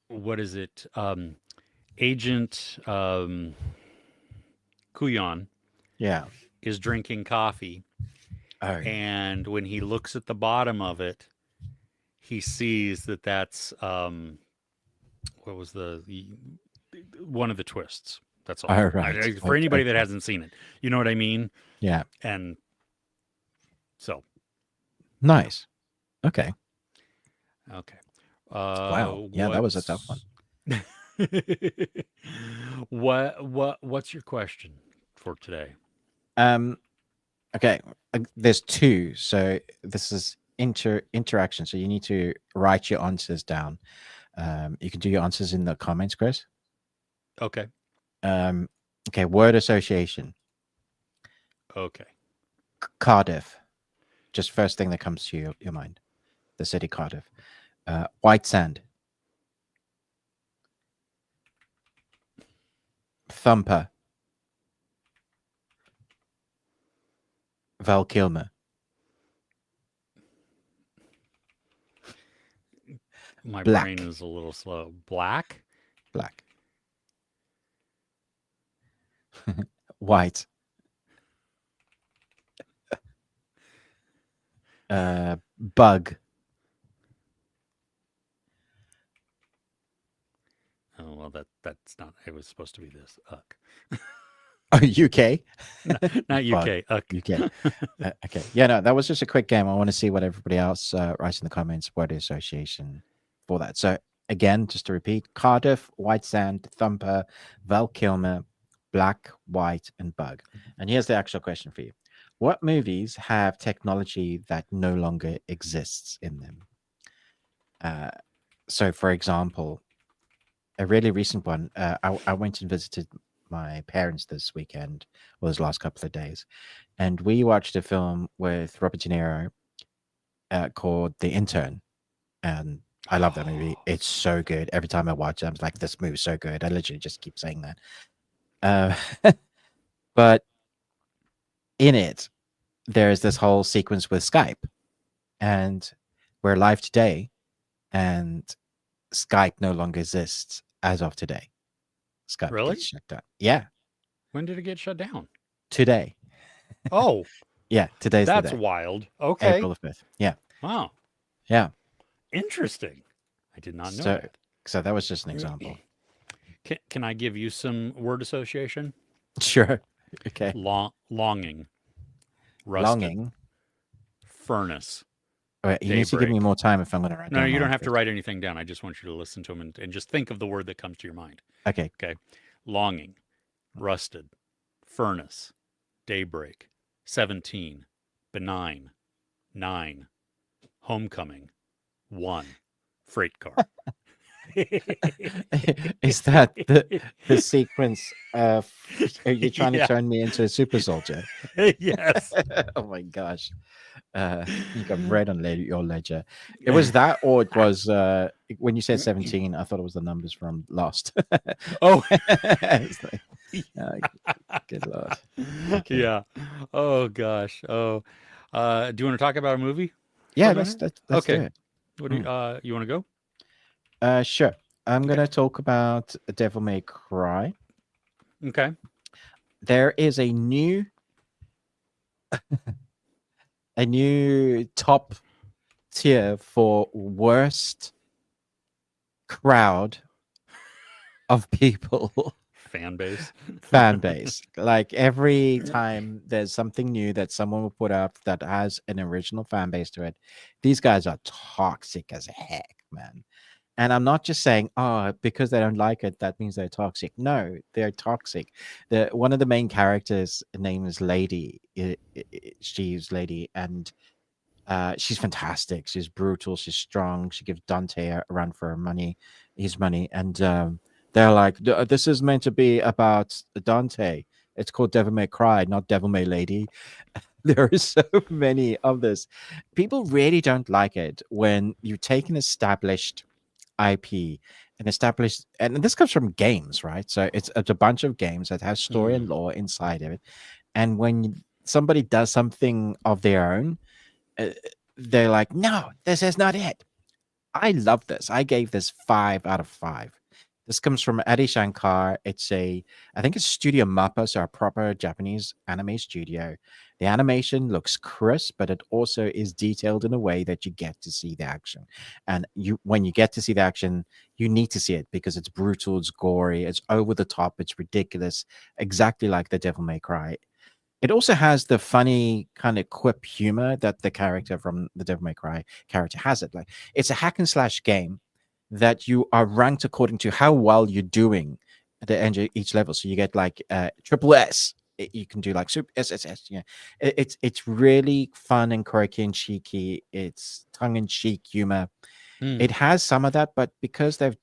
what is it? Agent Kuyon Yeah. is drinking coffee, Oh. and when he looks at the bottom of it, he sees that that's what was one of the twists. That's all. All right. For anybody that hasn't seen it, you know what I mean? Yeah. And so, Nice. Okay. okay. Wow. Yeah, that was a tough one. What's your question for today? Okay. There's two. So this is interaction. So you need to write your answers down. You can do your answers in the comments, Chris. Okay. Okay. Word association. Okay. Cardiff. Just first thing that comes to your mind. The city Cardiff. White sand. Thumper. Val Kilmer. My Black. brain is a little slow. Black? Black. White. Bug. Oh well, that's not. It was supposed to be this. Uck. Oh, UK. Not UK. Uck. UK. Okay. Yeah, no, that was just a quick game. I want to see what everybody else writes in the comments. Word association for that. So again, just to repeat: Cardiff, White Sand, Thumper, Val Kilmer, Black, White, and Bug. And here's the actual question for you: what movies have technology that no longer exists in them? So, for example, a really recent one. I went and visited my parents this weekend, or those last couple of days, and we watched a film with Robert De Niro called The Intern, and I love that movie. It's so good. Every time I watch it, I'm like, this movie's so good. I literally just keep saying that. But in it, there's this whole sequence with Skype, and we're live today, and Skype no longer exists as of today. Skype Really? gets shut down. Yeah, When did it get shut down? today. Oh, Yeah, today's that's the day. wild. Okay. April the 5th. Yeah, Wow. yeah. Interesting. I did not know So, that. so that was just an example. Can I give you some word association? Sure. Okay. Longing. Rusted. Longing. Furnace. All right, you need to give me Daybreak. more time if I'm going to write No, down you my don't have to answers. write anything down. I just want you to listen to them and just think of the word that comes to your mind. Okay. Okay. Longing. Rusted, Furnace, Daybreak, 17, Benign, 9, Homecoming, 1, Freight Car. Is that the sequence of? Are you trying to Yeah. turn me into a super soldier? Yes. Oh my gosh. You got red on your ledger. It was that, or it was when you said 17, I thought it was the numbers from Lost. Oh. It's like, good lord. Okay. Yeah. Oh gosh. Oh. Do you want to talk about a movie for Yeah, a let's minute? let's do Okay. it. What do Mm. you want to go? Sure. I'm Okay. gonna talk about Devil May Cry. Okay. There is a new top tier for worst crowd of people. Fan base. Fan base. Like every time there's something new that someone will put up that has an original fan base to it, these guys are toxic as heck, man. And I'm not just saying, oh, because they don't like it, that means they're toxic. No, they're toxic. The one of the main characters' name is Lady. She's Lady, and she's fantastic. She's brutal. She's strong. She gives Dante a run for his money, and they're like, "This is meant to be about Dante. It's called Devil May Cry, not Devil May Lady." There are so many of this. People really don't like it when you take an established IP, an established, and this comes from games, right? So it's a bunch of games that has story and Hmm. lore inside of it, and when somebody does something of their own, uh, they're like, no, this is not it. I love this. I gave this 5 out of 5. This comes from Adi Shankar. I think it's Studio Mappa, so a proper Japanese anime studio. The animation looks crisp, but it also is detailed in a way that you get to see the action. And when you get to see the action, you need to see it because it's brutal, it's gory, it's over the top, it's ridiculous, exactly like the Devil May Cry. It also has the funny kind of quip humor that the character from the Devil May Cry character has. It like it's a hack and slash game that you are ranked according to how well you're doing at the end of each level. So you get like triple S. You can do like super SSS. Yeah, it's really fun and quirky and cheeky. It's tongue in cheek humor. Hmm. It has some of that, but because they've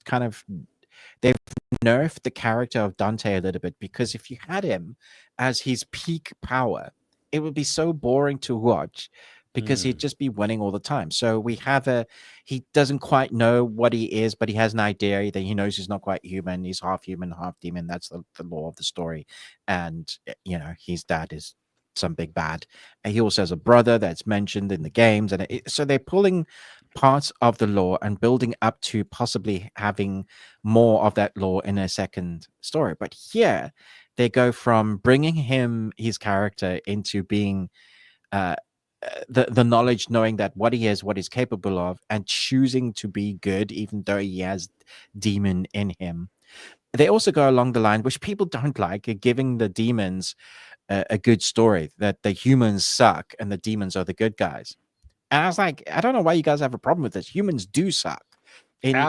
nerfed the character of Dante a little bit, because if you had him as his peak power, it would be so boring to watch because he'd Hmm. just be winning all the time. So he doesn't quite know what he is, but he has an idea that he knows he's not quite human. He's half human, half demon. That's the law of the story. And, his dad is some big bad. And he also has a brother that's mentioned in the games. And so they're pulling parts of the lore and building up to possibly having more of that lore in a second story. But here they go from bringing his character into being uh, the knowledge, knowing that what he is, what he's capable of, and choosing to be good, even though he has demon in him. They also go along the line, which people don't like, giving the demons a good story that the humans suck and the demons are the good guys. And I was like, I don't know why you guys have a problem with this. Humans do suck. In every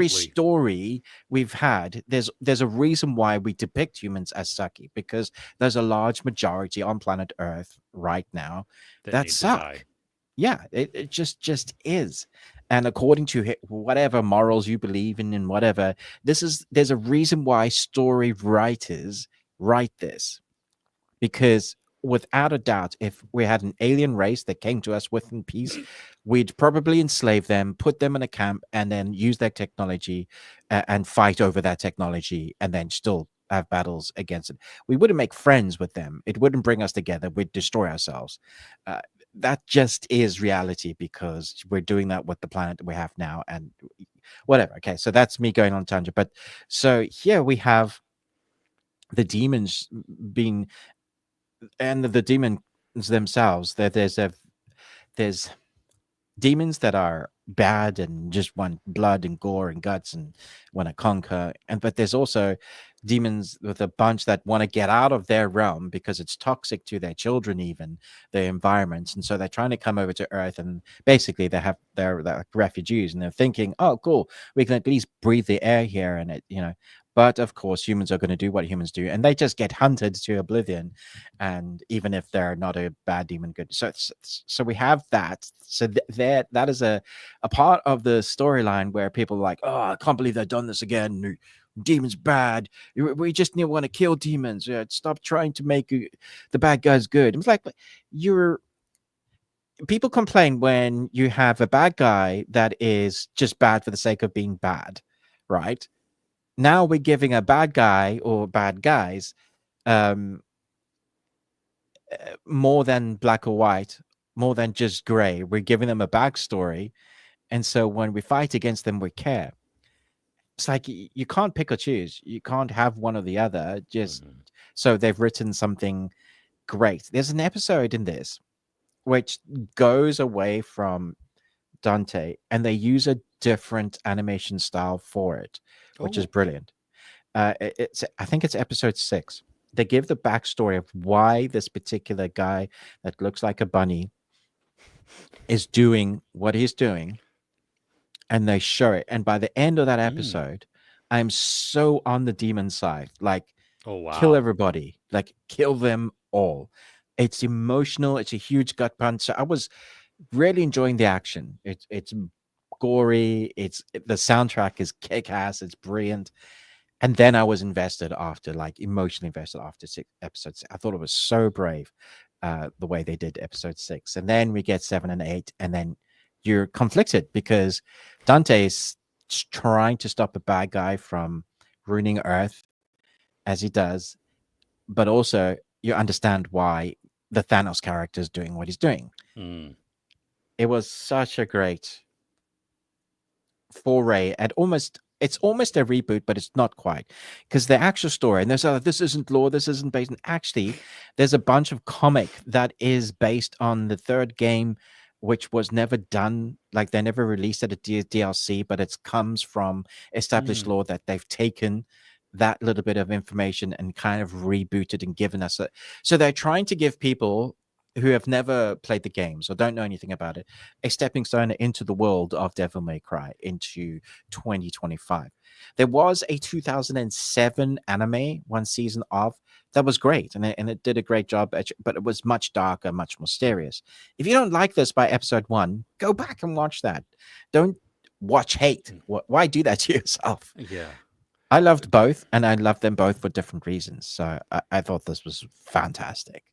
Absolutely. story we've had, there's a reason why we depict humans as sucky, because there's a large majority on planet Earth right now That that need to die. suck. Yeah, it just is. And according to whatever morals you believe in and whatever, there's a reason why story writers write this, because without a doubt, if we had an alien race that came to us within peace, we'd probably enslave them, put them in a camp, and then use their technology and fight over that technology, and then still have battles against it. We wouldn't make friends with them. It wouldn't bring us together. We'd destroy ourselves. Uh, that just is reality, because we're doing that with the planet that we have now, and whatever. Okay, so that's me going on a tangent. But so here we have the demons being, and the demons themselves, that there's demons that are bad and just want blood and gore and guts and want to conquer, but there's also demons with a bunch that want to get out of their realm because it's toxic to their children, even their environments, and so they're trying to come over to Earth, and basically they're like refugees, and they're thinking, oh cool, we can at least breathe the air here, and But of course, humans are going to do what humans do, and they just get hunted to oblivion. And even if they're not a bad demon, good. So we have that. So there, that is a part of the storyline where people are like, oh, I can't believe they've done this again. Demons bad. We just want to kill demons. Stop trying to make the bad guys good. It's like you're. People complain when you have a bad guy that is just bad for the sake of being bad, right? Now we're giving a bad guy or bad guys um, more than black or white, more than just gray. We're giving them a backstory. And so when we fight against them, we care. It's like you can't pick or choose. You can't have one or the other. Just so they've written something great. There's an episode in this which goes away from Dante and they use a different animation style for it, which is brilliant. It's I think it's episode 6. They give the backstory of why this particular guy that looks like a bunny is doing what he's doing, and they show it. And by the end of that episode, I'm so on the demon side. Like, kill everybody, like kill them all. It's emotional. It's a huge gut punch. So I was really enjoying the action. It's gory. The soundtrack is kick ass. It's brilliant. And then I was invested after, like emotionally invested after 6 episodes. I thought it was so brave, the way they did episode 6. And then we get 7 and 8, and then you're conflicted because Dante is trying to stop a bad guy from ruining Earth as he does, but also you understand why the Thanos character is doing what he's doing. It was such a great foray at it's almost a reboot, but it's not quite, because the actual story, and there's this isn't lore, this isn't based on, actually there's a bunch of comic that is based on the third game, which was never done, like they never released it at DLC, but it comes from established lore that they've taken that little bit of information and kind of rebooted and given us so they're trying to give people who have never played the games or don't know anything about it a stepping stone into the world of Devil May Cry into 2025. There was a 2007 anime, one season of, that was great, and it did a great job, but it was much darker, much more serious. If you don't like this by episode 1, go back and watch that. Don't watch hate. Why do that to yourself? Yeah. I loved both, and I loved them both for different reasons. So I thought this was fantastic.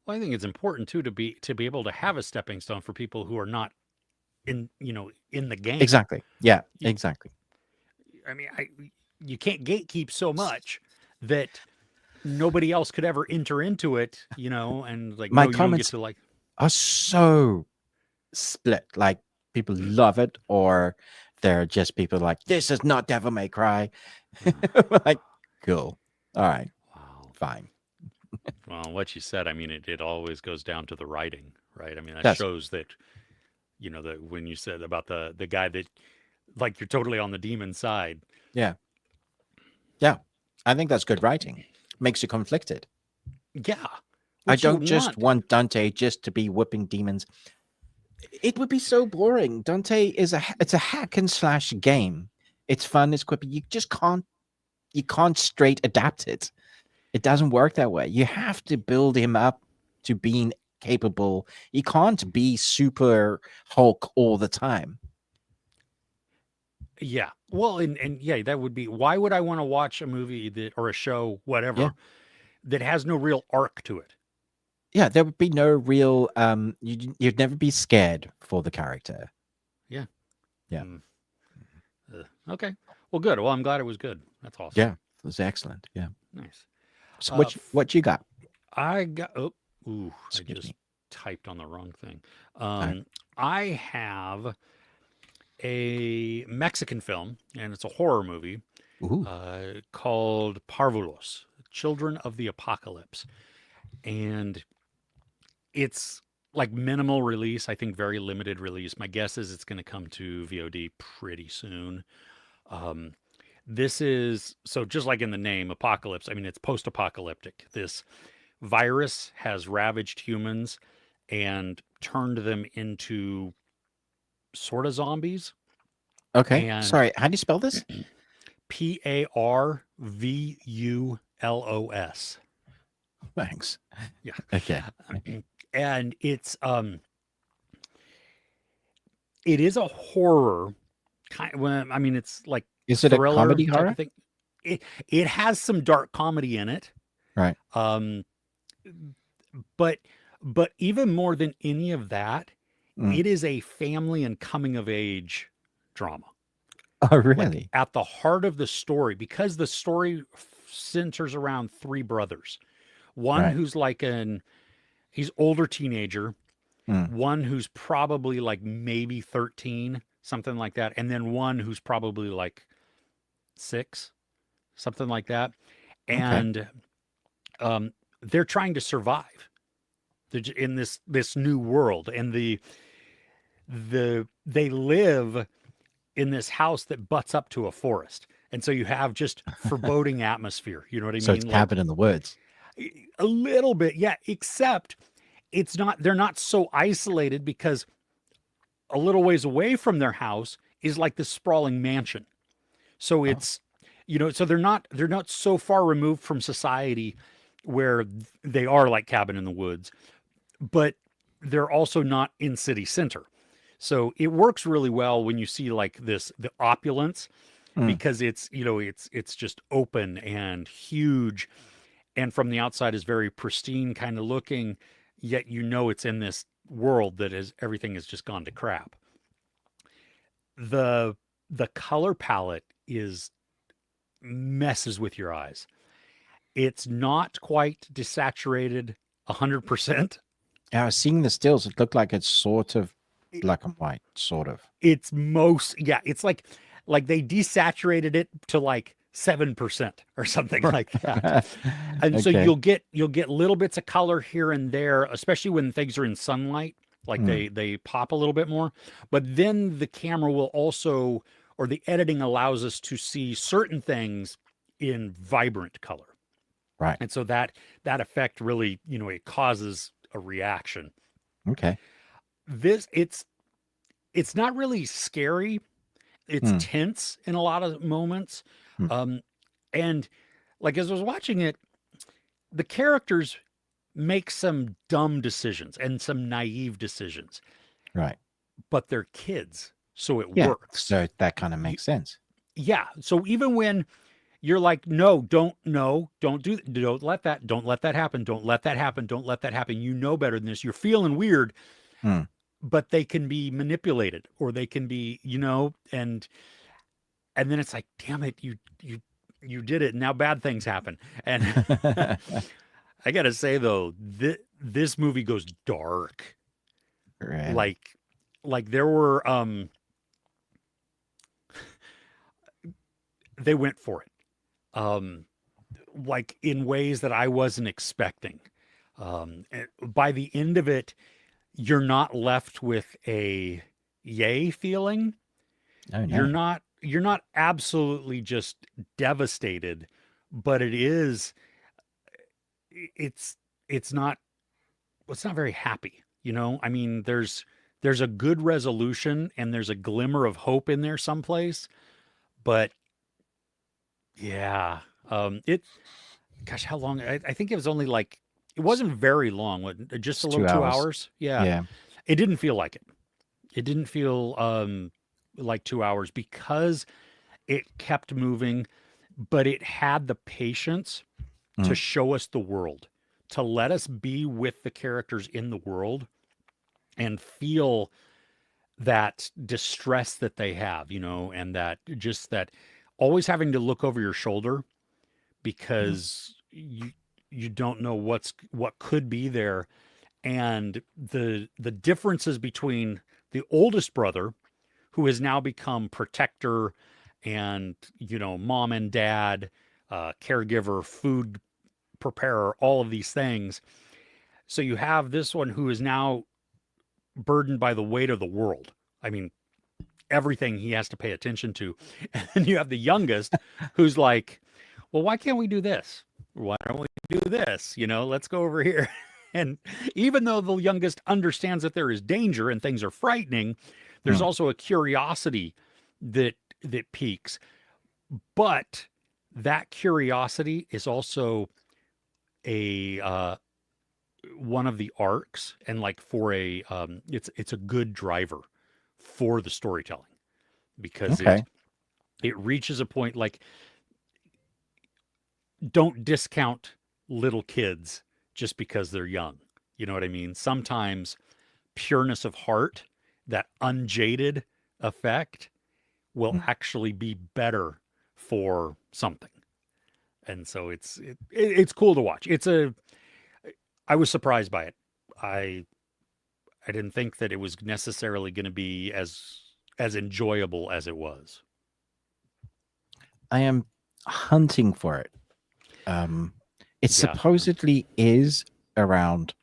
Well, I think it's important too to be able to have a stepping stone for people who are not in the game. Exactly. Yeah. Exactly. I mean, you can't gatekeep so much that nobody else could ever enter into it, and like my no, comments you don't get to like are so split. Like people love it, or they're just people like, this is not Devil May Cry. Like, cool. All right. Wow. Fine. Well, what you said, I mean, it always goes down to the writing, right? I mean, that shows that, that when you said about the guy that, like, you're totally on the demon side. Yeah. Yeah. I think that's good writing. Makes you conflicted. Yeah. I don't just want Dante just to be whipping demons. It would be so boring. Dante is it's a hack and slash game. It's fun, it's quick. You just can't straight adapt it. It doesn't work that way. You have to build him up to being capable. You can't be super Hulk all the time. Yeah. Well, and yeah, that would be, why would I want to watch a movie or a show, whatever, that has no real arc to it? Yeah, there would be no real you'd never be scared for the character. Yeah. Yeah. Okay. Well, good. Well, I'm glad it was good. That's awesome. Yeah, it was excellent. Yeah. Nice. So what you got? I got I just typed on the wrong thing. I have a Mexican film, and it's a horror movie called Parvulos, Children of the Apocalypse. And it's like minimal release, I think very limited release. My guess is it's going to come to VOD pretty soon. This is, so just like in the name, apocalypse, I mean, it's post-apocalyptic. This virus has ravaged humans and turned them into sort of zombies. Okay. Sorry, how do you spell this? Parvulos. Thanks. Yeah. Okay. And it is a horror kind. Well, I mean, it's like Is it a thriller comedy type horror? of thing. It has some dark comedy in it. Right. Um, but even more than any of that, Mm. it is a family and coming of age drama. Oh, Like really? at the heart of the story, because the story centers around three brothers. One Right. who's like he's older teenager, Mm. one who's probably like maybe 13, something like that, and then one who's probably like 6, something like that. Okay. And they're trying to survive. They're in this new world, and they live in this house that butts up to a forest. And so you have just foreboding atmosphere. You know what I So it's mean? Like cabin in the woods. a little bit, yeah, except they're not so isolated, because a little ways away from their house is like this sprawling mansion. So Oh. it's, so they're not so far removed from society where they are like cabin in the woods, but they're also not in city center. So it works really well when you see like the opulence, Mm. because it's just open and huge, and from the outside is very pristine kind of looking, yet it's in this world that is everything has just gone to crap. The color palette is messes with your eyes. It's not quite desaturated 100%. Yeah, I was seeing the stills. It looked like it's sort of black and white, sort of. It's it's like they desaturated it to like 7% or something like that. And so Okay. you'll get little bits of color here and there, especially when things are in sunlight, like Mm. they pop a little bit more. But then the camera will also, or the editing allows us to see certain things in vibrant color. Right. And so that effect really, it causes a reaction. Okay. This it's not really scary. It's Mm. tense in a lot of moments. Mm. And like as I was watching it, the characters make some dumb decisions and some naive decisions, Right. but they're kids, so it Yeah. works. So that kind of makes sense. Yeah. So even when you're like, no, don't let that happen. Don't let that happen. Don't let that happen. You know better than this. You're feeling weird, Mm. but they can be manipulated, or they can be, and then it's like, damn it, you did it. And now bad things happen. And I got to say though, this movie goes dark. Really? Like there were, they went for it. Like in ways that I wasn't expecting. By the end of it, you're not left with a yay feeling. Oh, no. You're not absolutely just devastated, but it's it's not it's not very happy, I mean, there's a good resolution and there's a glimmer of hope in there someplace, but yeah, it gosh, how long? I think it was only like, it wasn't very long, just It's a little two 2 hours. hours. Yeah. Yeah. It didn't feel like it. It didn't feel like 2 hours, because it kept moving, but it had the patience to Mm. show us the world, to let us be with the characters in the world and feel that distress that they have, and that always having to look over your shoulder, Mm. because you don't know what could be there, and the differences between the oldest brother, who has now become protector and mom and dad, caregiver, food preparer, all of these things. So you have this one who is now burdened by the weight of the world. I mean, everything he has to pay attention to. And you have the youngest who's like, well, why can't we do this? Why don't we do this? Let's go over here. And even though the youngest understands that there is danger and things are frightening, there's Mm. also a curiosity that piques. But that curiosity is also a one of the arcs, and like for a it's a good driver for the storytelling, because Okay. it reaches a point like, don't discount little kids just because they're young. You know what I mean? Sometimes pureness of heart, that unjaded effect, will Mm. actually be better for something. And so it's cool to watch. I was surprised by it. I I didn't think that it was necessarily going to be as enjoyable as it was. I am hunting for it. Um, it Yeah. supposedly is around,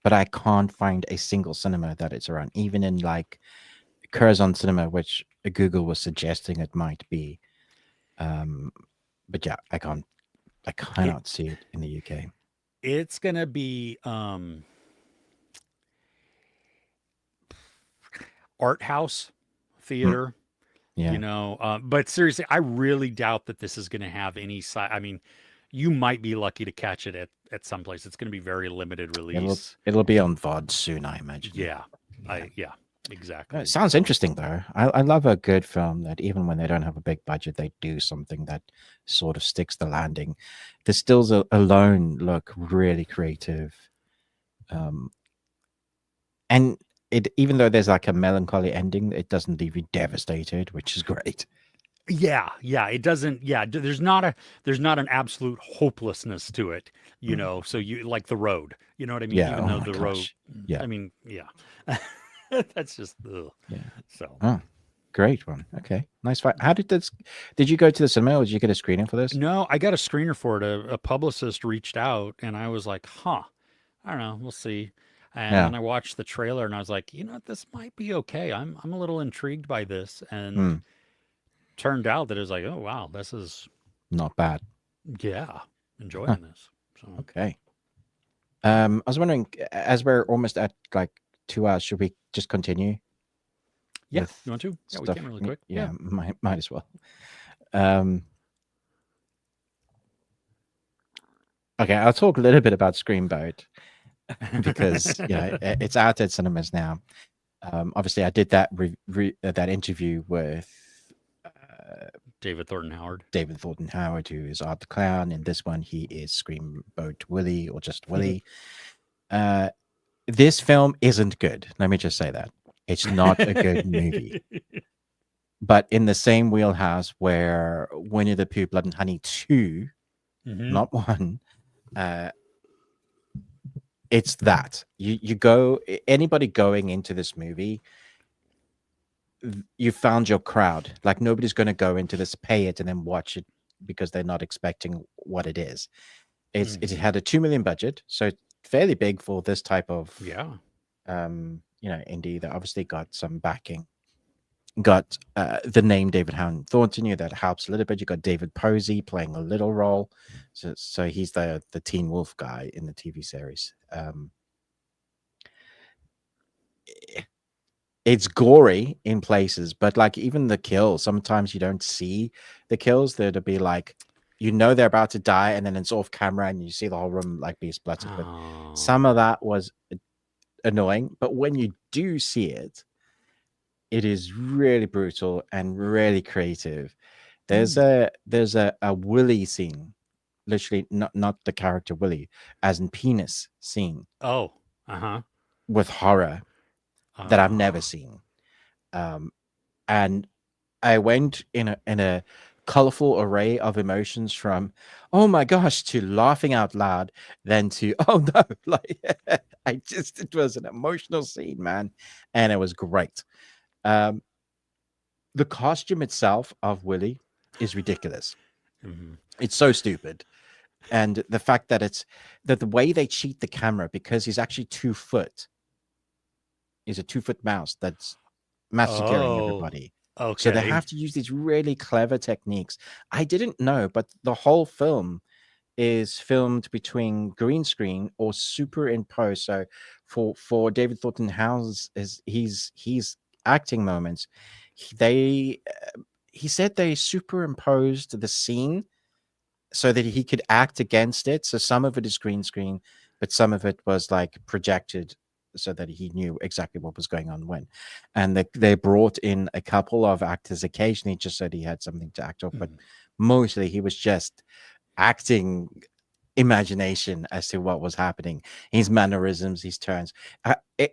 but I can't find a single cinema that it's around, even in like Curzon Cinema, which Google was suggesting it might be. Um, but yeah, I It cannot see it in the UK. it's going to be art house Mm, theater, yeah. but seriously, I really doubt that this is going to have any side. I mean, you might be lucky to catch it at some place. It's going to be very limited release. It'll be on VOD soon, I imagine. Yeah. Yeah. Yeah, It exactly. sounds So, interesting though. I love a good film that even when they don't have a big budget, they do something that sort of sticks the landing. The stills alone look really creative. Um, and it, even though there's like a melancholy ending, it doesn't leave you devastated, which is great. yeah, it doesn't, there's not an absolute hopelessness to it, Mm. so you like The Road, you know what I mean? Yeah. Even Oh though my The Road, gosh. Yeah. I mean, yeah. That's just ugh. Yeah. So, Oh, great one. Okay. Nice fight. How did this, did you go to the cinema or did you get a screening for this? no, I got a screener for it. A publicist reached out, and I was like, huh, I don't know, we'll see. And Yeah. then I watched the trailer, and I was like, this might be okay. I'm a little intrigued by this, and Mm, turned out that it was like, oh wow, this is, not bad. yeah, Huh, enjoying this. So okay. I was wondering, as we're almost at like 2 hours, should we just continue yeah, with you want to? Yeah, we can stuff? really quick. Yeah. Yeah, might as well. Um, okay, I'll talk a little bit about Screamboat because it's out at cinemas now. Obviously, I did that that interview with David Thornton Howard. David Thornton Howard, who is Art the Clown. In this one, he is Screamboat Willie or just Willie. This film isn't good. Let me just say that. It's not a good movie. But in the same wheelhouse where Winnie the Pooh, Blood and Honey 2, Hmm. not 1, it's that. You go, anybody going into this movie, you found your crowd. Like nobody's going to go into this, pay it, and then watch it because they're not expecting what it is. It Hmm. had a 2 million budget, so fairly big for this type of Yeah. indie that obviously got some backing. Got the name David Howard Thornton, that helps a little bit. You got David Posey playing a little role, so he's the Teen Wolf guy in the TV series. It's gory in places, but like even the kills, sometimes you don't see the kills. There'd be like, they're about to die, and then it's off camera, and you see the whole room like be splattered with. Some of Oh. that was annoying, but when you do see it, it is really brutal and really creative. There's Mm. a Willy scene, literally not the character Willy, as in penis scene Oh. Uh-huh. with horror that I've never Uh. seen. And I went in a colorful array of emotions from oh my gosh to laughing out loud, then to oh no, like it was an emotional scene, man, and it was great. Um, the costume itself of Willy is ridiculous. Mhm. It's so stupid. And the fact that the way they cheat the camera because he's actually 2 foot, he's a 2 foot mouse that's massacring Oh. everybody. So they Okay. have to use these really clever techniques. I didn't know, but the whole film is filmed between green screen or superimposed. So for David Thornton Howe's is he's acting moments, they he said they superimposed the scene so that he could act against it. So some of it is green screen, but some of it was like projected so that he knew exactly what was going on when. And they brought in a couple of actors occasionally just so that he had something to act off, but mostly he was just acting imagination as to what was happening, his mannerisms, his turns.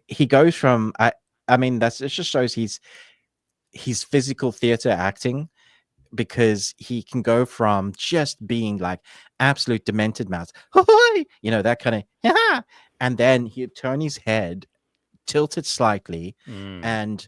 He goes from I mean that's it just shows he's physical theater acting, because he can go from just being like absolute demented mouth, you know, that kind of, and then he'd turn his head, tilt it slightly, and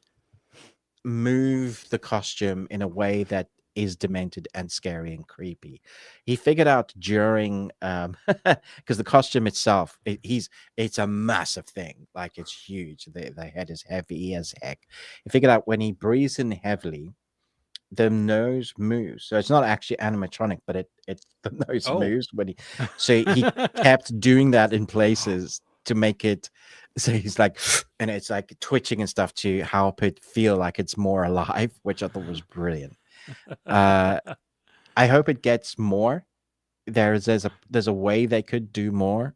move the costume in a way that is demented and scary and creepy. He figured out during because the costume itself, it's a massive thing, like it's huge. The head is heavy as heck. He figured out when he breathes in heavily, the nose moves. So it's not actually animatronic, but it the nose moves when he, so he kept doing that in places to make it so he's like, and it's like twitching and stuff to help it feel like it's more alive, which I thought was brilliant. I hope it gets more. There's a way they could do more,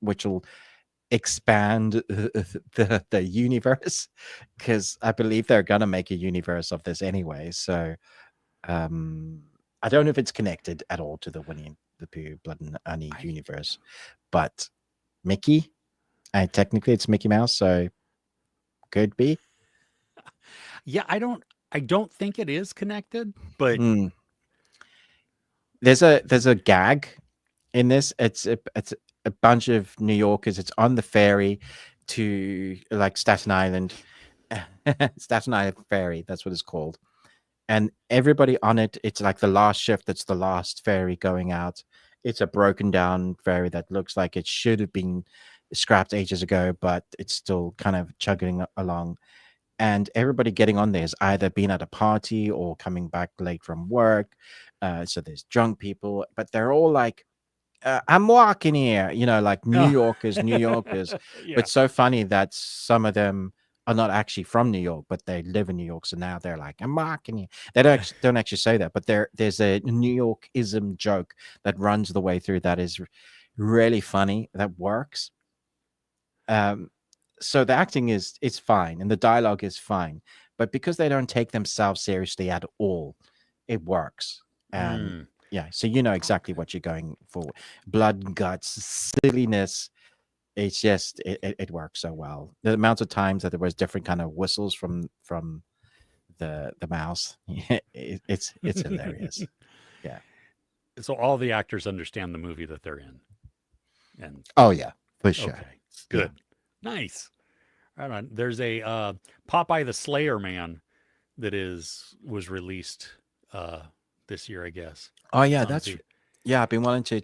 which will expand the universe, because I believe they're gonna make a universe of this anyway. So I don't know if it's connected at all to the Winnie the Pooh Blood and Honey universe, but Mickey, and technically it's Mickey Mouse, so could be. Yeah, I don't think it is connected, but there's a gag in this. It's a bunch of New Yorkers. It's on the ferry to like Staten Island. Staten Island ferry, that's what it's called. And everybody on it, it's like the last shift, that's the last ferry going out. It's a broken down ferry that looks like it should have been scrapped ages ago, but it's still kind of chugging along. And everybody getting on there has either been at a party or coming back late from work. So there's drunk people, but they're all like, I'm walking here, you know, like New Yorkers. Yeah. But so funny that some of them are not actually from New York, but they live in New York. So now they're like, I'm walking here. They don't actually say that, but there's a New Yorkism joke that runs the way through that is really funny, that works. So the acting it's fine and the dialogue is fine, but because they don't take themselves seriously at all, it works. And yeah, so you know exactly what you're going for. Blood, guts, silliness. It's just it works so well. The amount of times that there was different kind of whistles from the mouse, it's hilarious. Yeah. So all the actors understand the movie that they're in. And oh yeah, for sure. Okay, good, nice. Right on. There's a Popeye the Slayer Man that was released this year, I guess. Oh yeah, I've been wanting to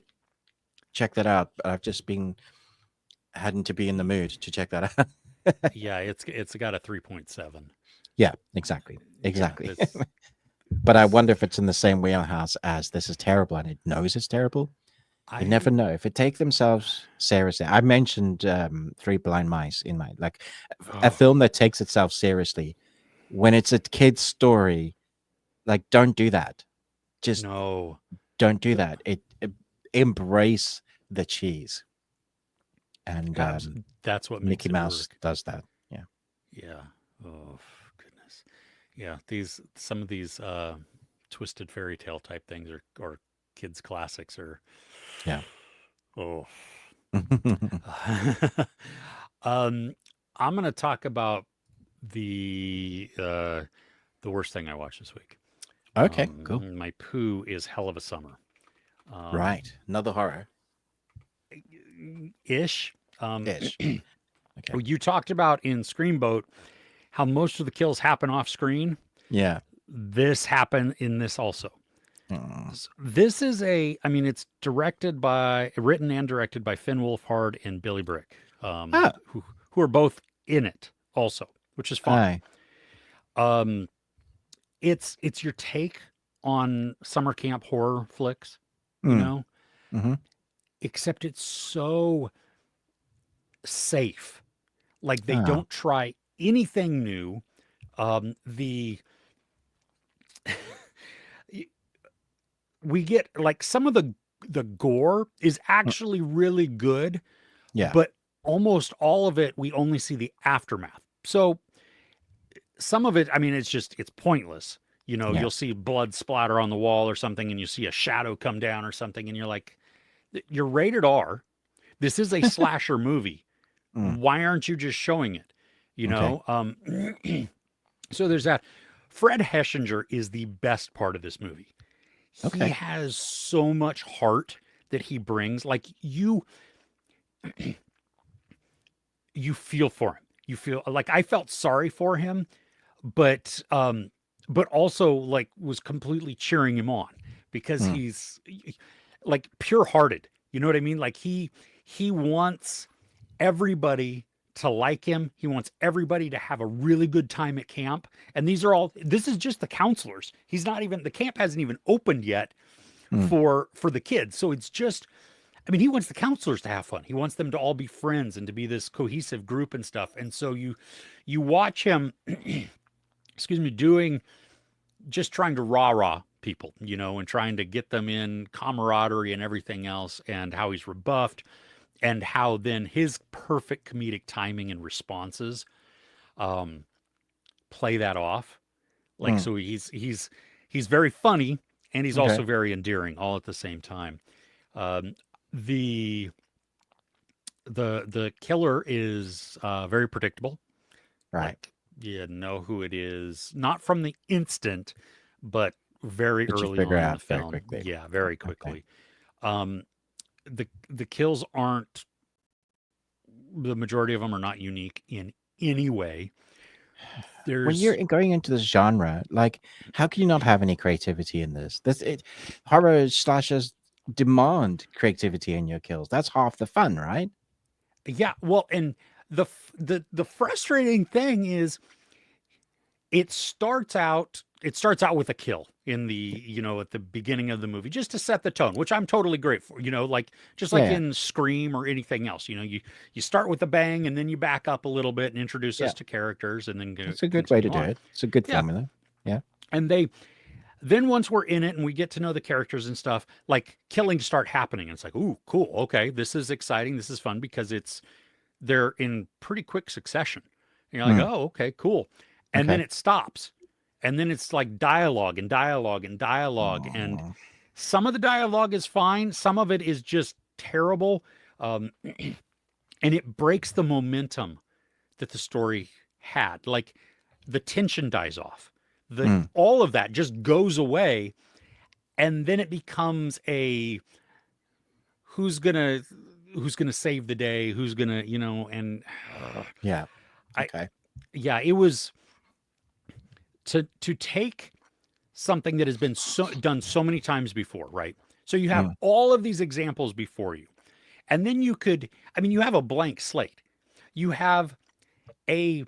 check that out, but I've just been hadn't to be in the mood to check that out. Yeah, it's got a 3.7. Yeah, exactly. Yeah, but I wonder if it's in the same wheelhouse as This Is Terrible and it knows it's terrible. You never know. If it take themselves seriously. I mentioned Three Blind Mice in my a film that takes itself seriously. When it's a kid's story, like don't do that. Just don't do that. It embrace the cheese. And that's what Mickey Mouse does that. Yeah. Yeah. Oh goodness. Yeah. Some of these twisted fairy tale type things or kids classics are. Yeah. Oh. I'm gonna talk about the worst thing I watched this week. Okay, cool. My poo is Hell of a Summer. Right. Another horror. Ish. Ish. Okay. You talked about in Screamboat how most of the kills happen off screen. Yeah. This happened in this also. So this is it's written and directed by Finn Wolfhard and Billy Brick, who are both in it also, which is fun. It's your take on summer camp horror flicks, you know, except it's so safe. Like they don't try anything new. The we get like some of the gore is Mm, actually really good, yeah, but almost all of it we only see the aftermath. So some of it, I mean, it's pointless. You know, yeah. you'll see blood splatter on the wall or something, and you see a shadow come down or something, and you're like, you're rated R. This is a slasher movie. Mm, Why aren't you just showing it? You okay, know, so there's that. Fred Heschinger is the best part of this movie. He okay. has so much heart that he brings. Like you feel for him. You feel like I felt sorry for him, but but also like was completely cheering him on because Mm, he's like pure-hearted. You know what I mean? Like he wants everybody to like him. He wants everybody to have a really good time at camp. And this is just the counselors. He's not even the camp hasn't even opened yet mm, for the kids. So it's just I mean, he wants the counselors to have fun. He wants them to all be friends and to be this cohesive group and stuff. And so you watch him excuse me doing just trying to rah-rah people, you know, and trying to get them in camaraderie and everything else, and how he's rebuffed, and how then his perfect comedic timing and responses um, play that off. Like mm, so, he's very funny and he's okay, also very endearing, all at the same time. Um, the the killer is very predictable. right. Like you know who it is, not from the instant, but very Did you early figure on in the out very film. quickly? Yeah, very Okay. quickly. Um, the kills aren't the majority of them are not unique in any way. When you're There's going into this genre, like, how can you not have any creativity in this? This it horror slashers demand creativity in your kills. That's half the fun, right? yeah, well, and the frustrating thing is it starts out with a kill in the at the beginning of the movie just to set the tone, which I'm totally great for, like just like Yeah, in Scream or anything else. You start with a bang and then you back up a little bit and introduce yeah. us to characters and then It's a good way to continue do on. it. It's a good Yeah. formula. Yeah. And then once we're in it and we get to know the characters and stuff, like killings start happening. And it's like, ooh, cool. Okay. This is exciting. This is fun because they're in pretty quick succession. And you're like, Mm, oh, okay, cool. And then okay. it stops. And then it's like dialogue and dialogue and dialogue. And Oh, some of the dialogue is fine. Some of it is just terrible. Um, and it breaks the momentum that the story had. Like the tension dies off. The mm, all of that just goes away. And then it becomes a who's gonna who's gonna save the day, who's gonna, and yeah. I Okay. yeah, it was to take something that has been done so many times before, right? So you have Mm, all of these examples before you. And then you have a blank slate. You have a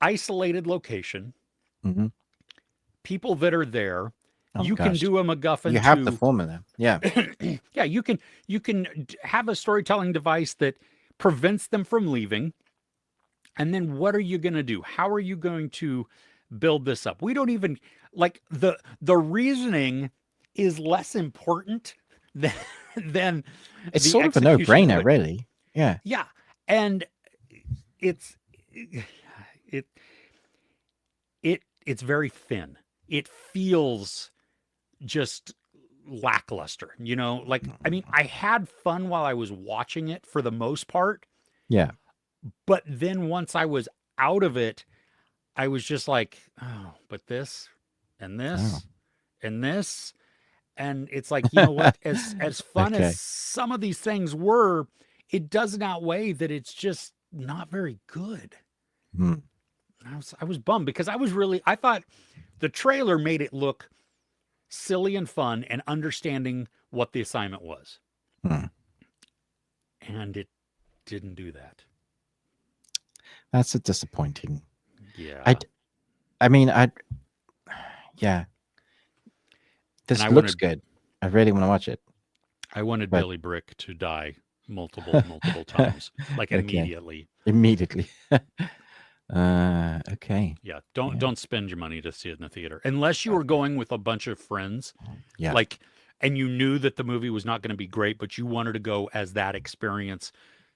isolated location, hmm. people that are there. Oh You can gosh. do a You MacGuffin have the to formula. Yeah. yeah, you can have a storytelling device that prevents them from leaving. And then what are you going to do? How are you going to build this up? We don't even like the reasoning is less important than than It's the sort of a execution of no-brainer, it. really. Yeah. Yeah. And it's it it's very thin. It feels just lackluster, like I mean, Mm, I had fun while I was watching it for the most part, yeah. but then once I was out of it, I was just like, oh, but this and Oh. this and this. And it's like, you know what? As fun as Okay. some of these things were, it doesn't outweigh that it's just not very good. Mm, I was bummed because I thought the trailer made it look silly and fun and understanding what the assignment was. mm. And it didn't do that. That's a disappointing. I, Yeah. d- I mean, yeah, And this looks good. I really want to watch it, I wanted but Billy Brick to die multiple times, like okay, immediately. immediately. Okay. Yeah, Yeah. don't spend your money to see it in the theater unless you were going with a bunch of friends, Yeah. like, and you knew that the movie was not going to be great, but you wanted to go as that experience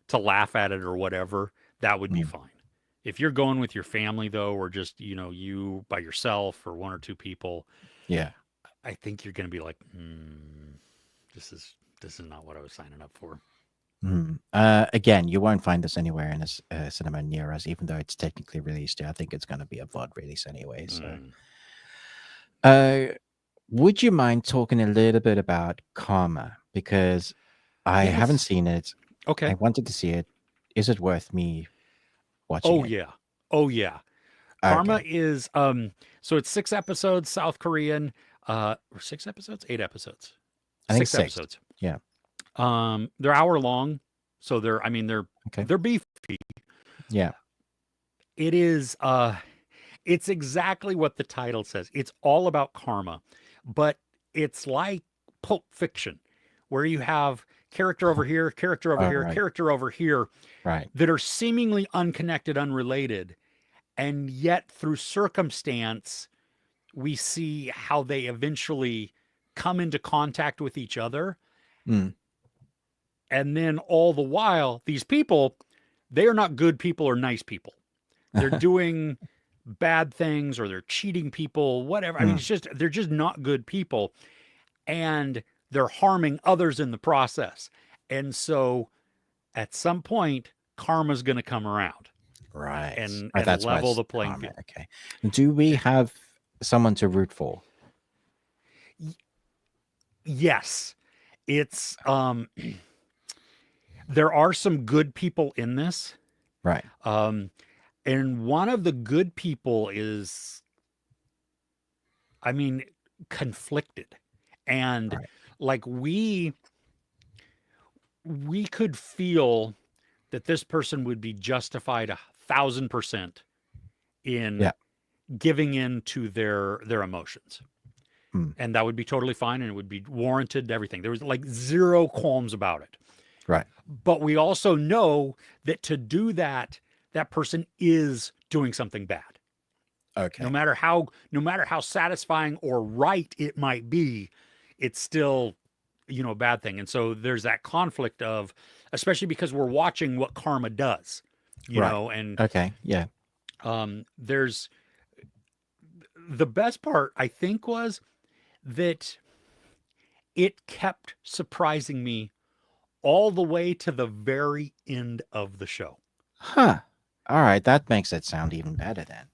to laugh at it or whatever. That would be Mm, fine. If you're going with your family though, or just you by yourself or one or two people, yeah. I think you're going to be like, this is not what I was signing up for. Mm. Again, you won't find this anywhere in a cinema near us, even though it's technically released here. I think it's going to be a VOD release anyway. So, Mm. uh, would you mind talking a little bit about Karma? Because I haven't Yes. seen it. I Okay. wanted to see it. Is it worth me watching Oh it? yeah. Oh yeah. Karma Okay. is so it's 6 episodes, South Korean, or 6 episodes, 8 episodes, I think six six. episodes. Yeah. They're hour long, so they're I mean Okay. they're beefy. Yeah. It is it's exactly what the title says. It's all about karma, but it's like Pulp Fiction, where you have character over here, character over Oh, here, right. character over here Right. that are seemingly unconnected, unrelated, and yet through circumstance we see how they eventually come into contact with each other. Mm. And then all the while, these people, they are not good people or nice people. They're doing bad things or they're cheating people, whatever. I mean, Mm. it's just, they're just not good people. And they're harming others in the process. And so at some point, karma's going to come around Right. and Right. That's why level it's the playing Karma. field. Okay. Do we have someone to root for? Yes. It's there are some good people in this. Right. Um, and one of the good people is, I mean, conflicted. And Right. like we could feel that this person would be justified 1,000% in Yeah. giving in to their emotions. Mm. And that would be totally fine and it would be warranted, everything. There was like zero qualms about it. Right. But we also know that to do that, that person is doing something bad. Okay. No matter how satisfying or right it might be, it's still a bad thing. And so there's that conflict of, especially because we're watching what karma does, Right. and Okay. Yeah. there's the best part I think was that it kept surprising me all the way to the very end of the show. Huh. All right. That makes it sound even better then.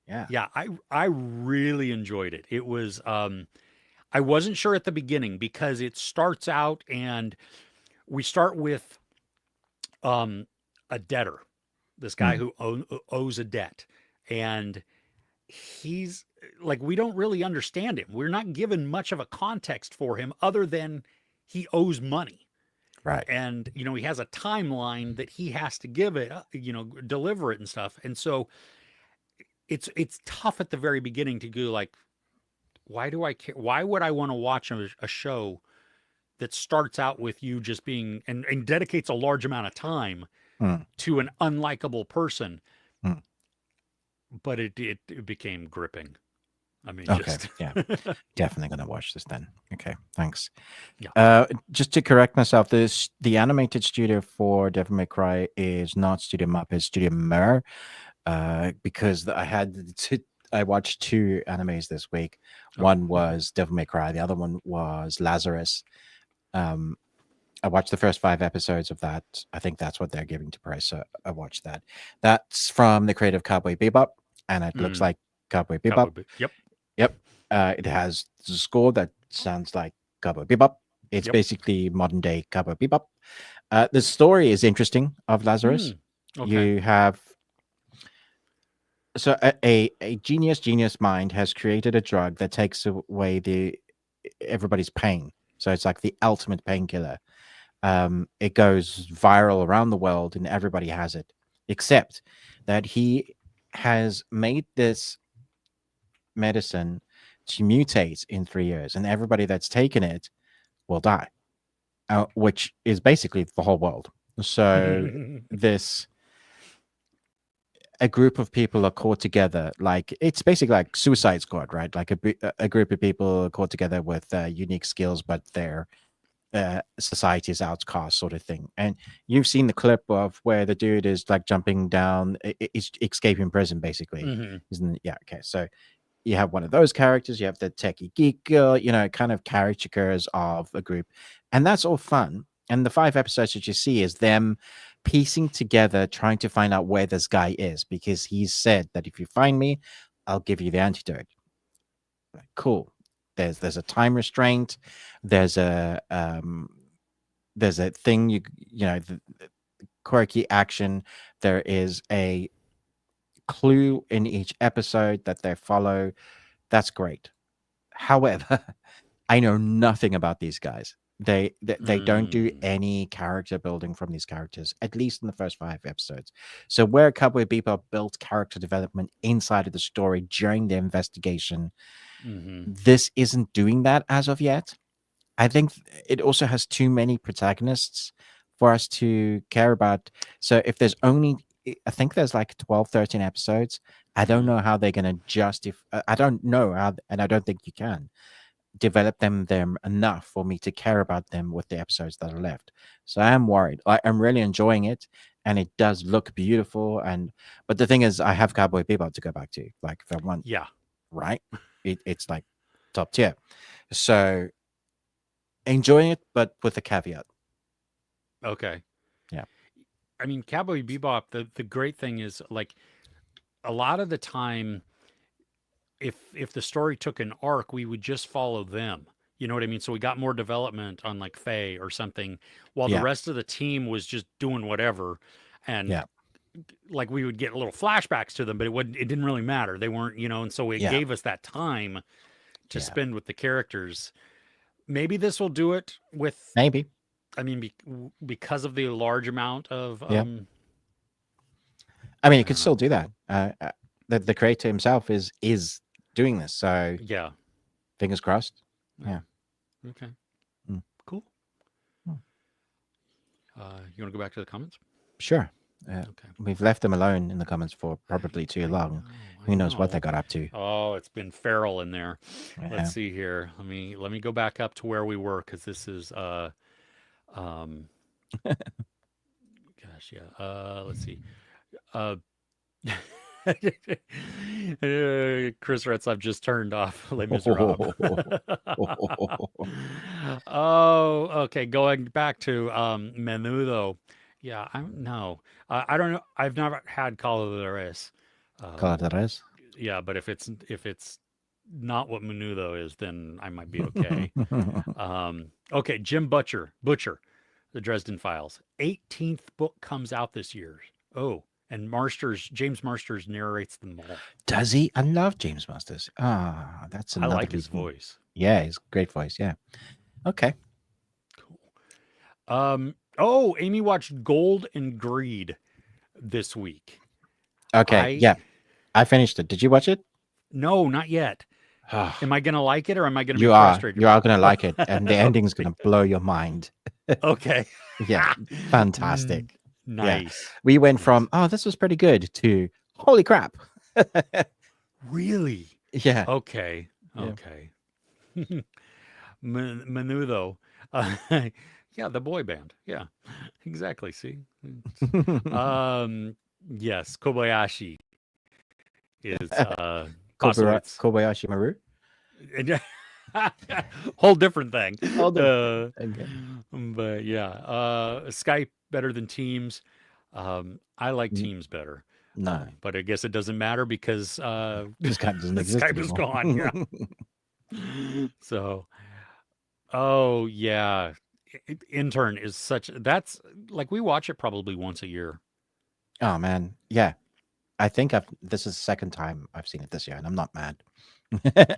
Yeah. Yeah, I really enjoyed it. It was I wasn't sure at the beginning because it starts out and we start with um a debtor, this guy Mm. who owes a debt, and he's like, we don't really understand him. We're not given much of a context for him other than he owes money. Right. And he has a timeline that he has to give it, deliver it and stuff. And so it's tough at the very beginning to go like, why do I care? Why would I want to watch a show that starts out with you just being and dedicates a large amount of time Mm. to an unlikable person? Mm. But it became gripping. I mean, Okay. just Yeah. Definitely gonna watch this then. Okay. Thanks. yeah. Just to correct myself, the animated studio for Devil May Cry is not Studio Muppet, it's Studio Mir. Because I watched two animes this week. Oh, One okay. was Devil May Cry, the other one was Lazarus. I watched the first 5 episodes of that. I think that's what they're giving to price. So I watched that. That's from the creative Cowboy Bebop, and it looks Mm, like Cowboy Bebop. Yep. Yep. It has the score that sounds like Cowboy Bebop. It's Yep. basically modern day Cowboy Bebop. The story is interesting of Lazarus. Okay. You have a genius mind has created a drug that takes away everybody's pain. So it's like the ultimate painkiller. It goes viral around the world and everybody has it, except that he has made this medicine to mutate in 3 years, and everybody that's taken it will die, which is basically the whole world. So this a group of people are caught together. Like it's basically like Suicide Squad, right? Like a group of people are caught together with unique skills, but their society is outcast, sort of thing. And you've seen the clip of where the dude is like jumping down, is escaping prison, basically, Hmm. isn't it? Yeah. Okay. So you have one of those characters. You have the techie geek girl. You know, kind of caricatures of a group, and that's all fun. And the 5 episodes that you see is them piecing together, trying to find out where this guy is, because he's said that if you find me, I'll give you the antidote. Cool. There's a time restraint. There's a thing the quirky action. There is a clue in each episode that they follow. That's great. However, I know nothing about these guys. They don't do any character building from these characters, at least in the first 5 episodes. So where Cowboy Bebop built character development inside of the story during the investigation, this isn't doing that as of yet. I think it also has too many protagonists for us to care about. So if there's only, I think there's like 12, 13 episodes. I don't know how they're going to I don't know how, and I don't think you can develop them enough for me to care about them with the episodes that are left. So I am worried. I'm really enjoying it, and it does look beautiful. But the thing is, I have Cowboy Bebop to go back to. Like if I want, Yeah. right, it's like top tier. So enjoying it, but with a caveat. Okay. Yeah. I mean, Cowboy Bebop, the great thing is like a lot of the time, if the story took an arc, we would just follow them. You know what I mean? So we got more development on like Faye or something, while the Yeah. rest of the team was just doing whatever. And Yeah. like we would get little flashbacks to them, but it didn't really matter. They weren't, and so it Yeah. gave us that time to Yeah. spend with the characters. Maybe this will do it with, Maybe. I mean, because of the large amount of, Yeah. I mean, you could don't still know. do that. The creator himself is doing this, so Yeah. fingers crossed. Yeah. Okay. Mm. Cool. Mm. You want to go back to the comments? Sure. Okay. We've left them alone in the comments for probably too long. Who knows what they got up to? Oh, it's been feral in there. Yeah. Let's see here. Let me go back up to where we were, because this is gosh, yeah. Let's see. Chris Retz, I've just turned off Les Miserables. Oh, okay. Going back to Menudo. Yeah, I don't know. I've never had Calamares. Calamares. Yeah, but if it's not what Menudo is, then I might be okay. Okay, Jim Butcher, The Dresden Files. 18th book comes out this year. Oh, and James Marsters narrates them all. Does he? I love James Marsters. Ah, that's another. I like his voice. Yeah, he's great voice. Yeah. Okay. Cool. Oh, Amy watched Gold and Greed this week. Okay. Yeah, I finished it. Did you watch it? No, not yet. Am I gonna like it, or am I gonna be frustrated? You are gonna like it, and the ending's gonna blow your mind. Okay. Yeah, fantastic. Nice. Yeah. We went from this was pretty good to holy crap. Really? Yeah. Okay. Okay. Yeah. Menudo. Yeah, the boy band. Yeah, exactly. See. Yes, Kobayashi is Kobayashi Maru. Whole different thing. Okay. But yeah, Skype better than Teams. I like Teams better. No, but I guess it doesn't matter because Skype doesn't exist. Skype is gone. Yeah. So, oh yeah, Intern is that's like we watch it probably once a year. Oh man, yeah. I think this is the second time I've seen it this year, and I'm not mad.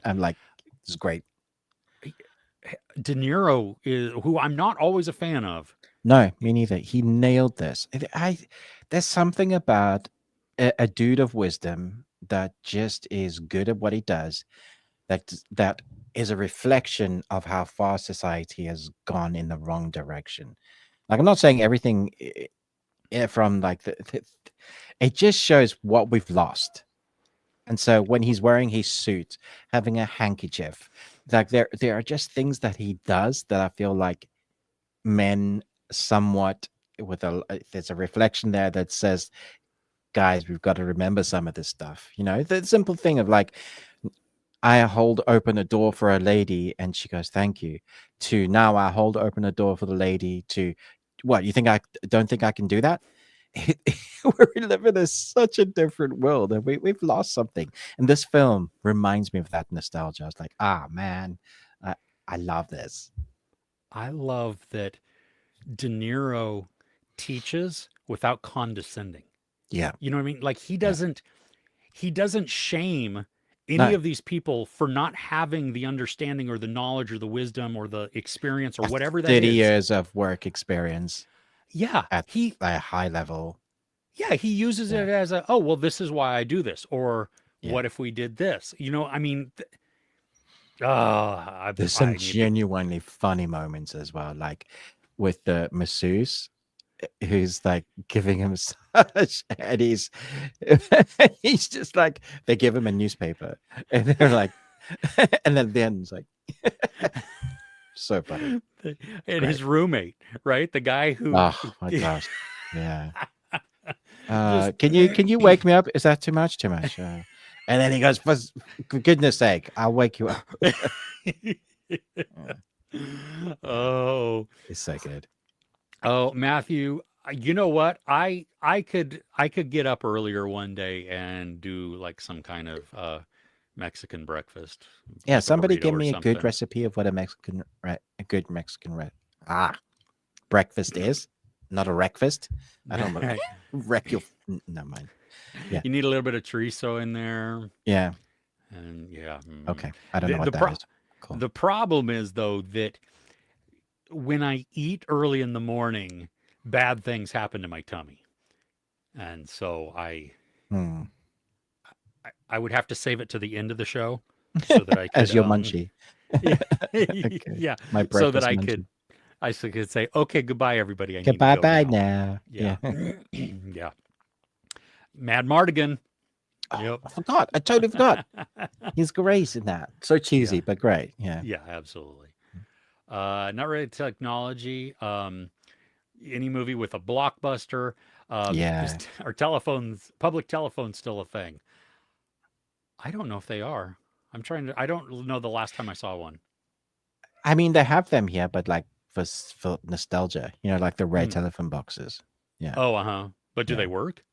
I'm like, this is great. De Niro is who I'm not always a fan of. No, me neither. He nailed this. There's something about a dude of wisdom that just is good at what he does. That is a reflection of how far society has gone in the wrong direction. Like, I'm not saying everything from like it just shows what we've lost. And so when he's wearing his suit, having a handkerchief, like there are just things that he does that I feel like men somewhat there's a reflection there that says, guys, we've got to remember some of this stuff. The simple thing of like, I hold open a door for a lady and she goes, thank you, to now I hold open a door for the lady to, what, you think I don't think I can do that? We live in such a different world, and we've lost something. And this film reminds me of that nostalgia. I was like, man, I love this. I love that De Niro teaches without condescending. Yeah. You know what I mean? Like he Yeah. doesn't shame any No. of these people for not having the understanding or the knowledge or the wisdom or the experience or whatever that 30 is. years of work experience Yeah. at a high level. Yeah, he uses it as a, oh, well, this is why I do this. Or Yeah. what if we did this? I mean, There's some genuinely funny moments as well, like with the masseuse who's like giving him massage, and he's just like, they give him a newspaper and they're like, and then the end's like, so funny. And Great. his roommate, right? The guy who, oh my gosh, yeah. Can you wake me up? Is that too much? And then he goes, for goodness sake, I'll wake you up. Oh, it's so good. Oh, Matthew, you know what? I could get up earlier one day and do like some kind of Mexican breakfast. Yeah, like somebody give burrito or me a good something. recipe of what a good Mexican breakfast is. Not a breakfast. I don't know. Wreck your. Never mind. Yeah. You need a little bit of chorizo in there. Yeah. And yeah. Okay. I don't know what that is. Cool. The problem is though that when I eat early in the morning, bad things happen to my tummy, and so I would have to save it to the end of the show so that I could, as your munchie. Okay. Yeah. My breakfast so that munchie. I could say, okay, goodbye, everybody. I goodbye, need to go bye now. Yeah. Yeah. Mad Mardigan. Yep. I forgot. I totally forgot. He's great in that. So cheesy, but great. Yeah. Yeah, absolutely. Not really technology. Any movie with a blockbuster. Are public telephones still a thing? I don't know if they are. I don't know the last time I saw one. I mean, they have them here, but like for nostalgia, like the red telephone boxes. Yeah. Oh, But do they work?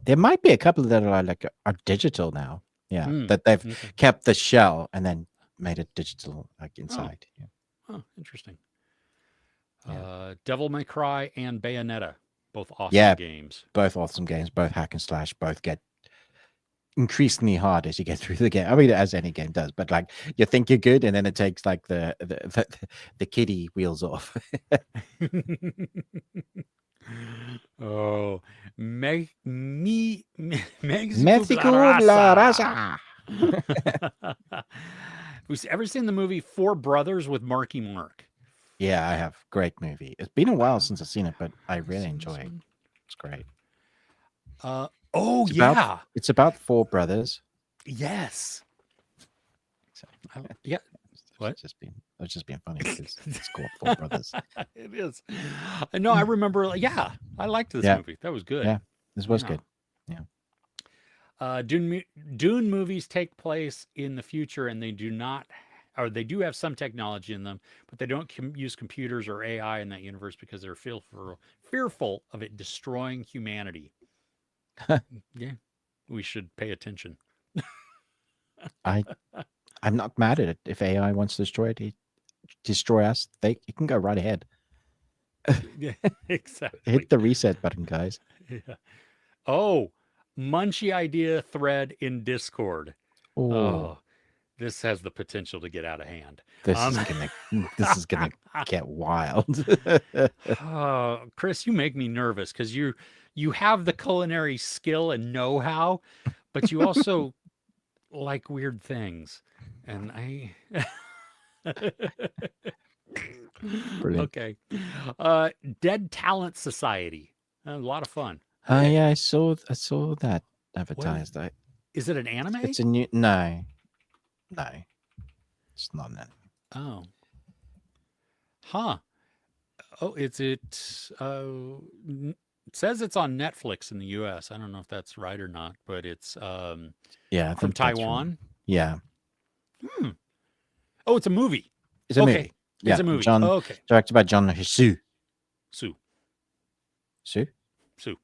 There might be a couple that are digital now. Yeah. That they've kept the shell and then made it digital inside. Oh. Yeah. Interesting. Devil May Cry and Bayonetta, both awesome games. Both awesome games, both hack and slash, both get increasingly hard as you get through the game. I mean, as any game does, but like you think you're good, and then it takes like the kiddie wheels off. Oh, Mexico la raza. Who's ever seen the movie Four Brothers with Marky Mark? Yeah, I have. Great movie. It's been a while since I've seen it, but I really enjoy it. It's great. It's about four brothers. Yes. Yeah. What? It's just being funny because it's called Four Brothers. It is. No, I remember. Yeah, I liked this movie. That was good. Yeah, this was good. Yeah. Dune movies take place in the future, and they do have some technology in them, but they don't use computers or AI in that universe because they're fearful of it destroying humanity. Yeah, we should pay attention. I'm not mad at it. If AI wants to destroy us, it can go right ahead. Yeah, exactly. Hit the reset button, guys. Yeah. Oh, Munchie idea thread in Discord. Oh, this has the potential to get out of hand. This is gonna get wild. Chris, you make me nervous because you have the culinary skill and know-how, but you also like weird things, and I. Brilliant. Okay. Dead Talent Society. A lot of fun. Oh Eh, yeah, I saw that What advertised. is it? An anime? It's a new no, no, it's not an anime. Oh, huh. Oh, it says it's on Netflix in the U.S. I don't know if that's right or not, but it's Yeah, I from think that's from. Taiwan. Yeah, Hmm. Oh, it's a movie. it's a movie. Okay, it's Yeah, a movie. John Okay, directed by John Hisu. Sue, Sue, Sue.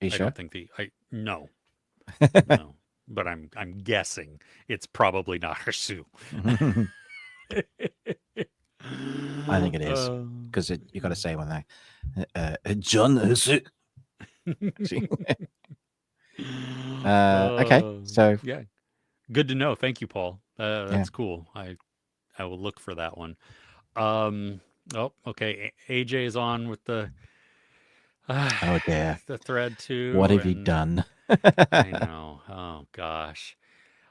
are you I sure? don't think the I no no, but I'm guessing it's probably not her Sue. I think it is Uh, because you got to say when they John Hisu. See? Okay, uh, so yeah, good to know. Thank you, Paul. yeah. That's cool. I will look for that one. Um. Oh, okay. AJ is on with uh, Oh dear, the thread what too, have you and done? I know. Oh gosh.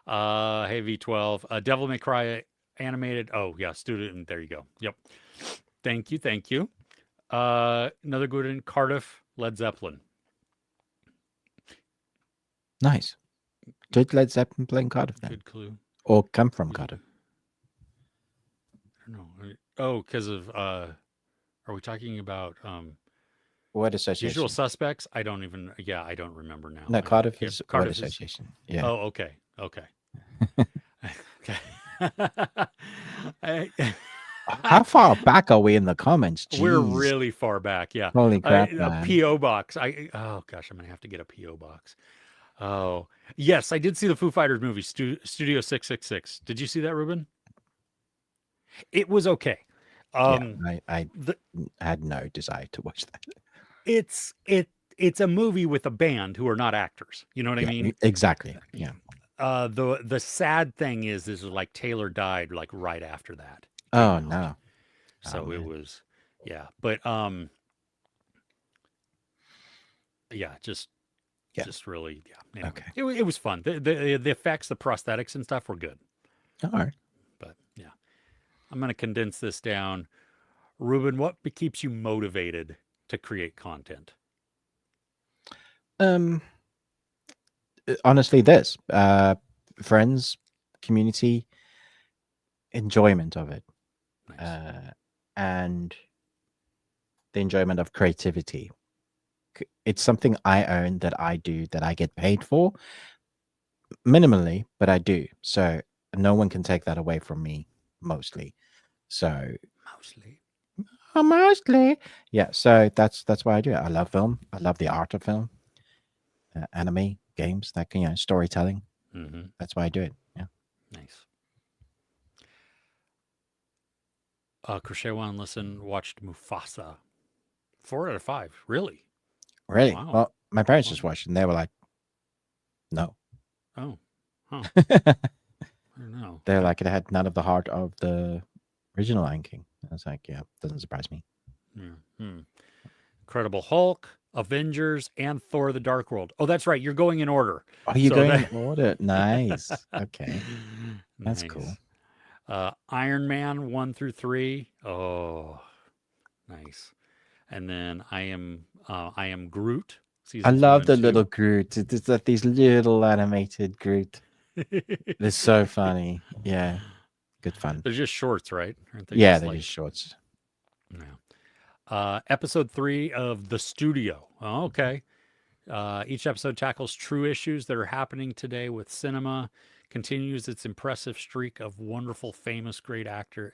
Hey V12. Devil May Cry animated. Oh yeah, student. There you go. Yep. Thank you. Thank you. Another good in Cardiff. Led Zeppelin. Nice. Did Led Zeppelin play in Cardiff then, Good clue. or come from You, Cardiff? I don't know. Oh, because of are we talking about Word Usual association. Suspects? I don't even. Yeah, I don't remember now. No, Cardiff Yeah, is word Cardiff is. association. Yeah. Oh, okay, okay, okay. I, How far back are we in the comments? we're Jeez. really far back. Yeah, Holy crap, a man. PO box. Oh gosh, I'm gonna have to get a PO box. Oh yes, I did see the Foo Fighters movie, Studio 666. Did you see that, Ruben? It was okay. Yeah, Um, I the had no desire to watch that. it's it it's a movie with a band who are not actors. You know what I Yeah, mean? exactly. Yeah. The sad thing is like Taylor died like right after that came Oh out. no. Oh So it man. was yeah, but yeah, Yeah. just really yeah. Anyway, Okay. it was fun. The effects, the prosthetics and stuff were good. All right. But yeah, I'm gonna condense this down. Ruben, what keeps you motivated to create content? Um. Honestly, this friends, community, enjoyment of it, Nice. and the enjoyment of creativity. It's something I own that I do that I get paid for minimally, but I do. So no one can take that away from me mostly. So Mostly. mostly, yeah. So that's why I do it. I love film. I love the art of film, anime, games, that storytelling. Mm-hmm. That's why I do it. Yeah. Nice. Crochet One Listen watched Mufasa. 4 out of 5. Really? Really? Wow. Well, my parents Wow. just watched it and they were like, no. Oh. Huh. I don't know. They're like, it had none of the heart of the original Lion King. I was like, yeah, doesn't surprise me. Yeah. Hmm. Incredible Hulk, Avengers, and Thor: The Dark World. Oh, that's right. You're going in order. Are you So going in that order? Nice. Okay. That's cool. nice. Iron Man 1 through 3. Oh, nice. And then I am Groot I seasons one love and the little two. Groot. It's like these little animated Groot. It's so funny. Yeah. Good fun. They're just shorts, right? Aren't they Yeah, just they're just like shorts. yeah. Episode 3 of The Studio. Oh, okay. Each episode tackles true issues that are happening today with cinema, continues its impressive streak of wonderful, famous, great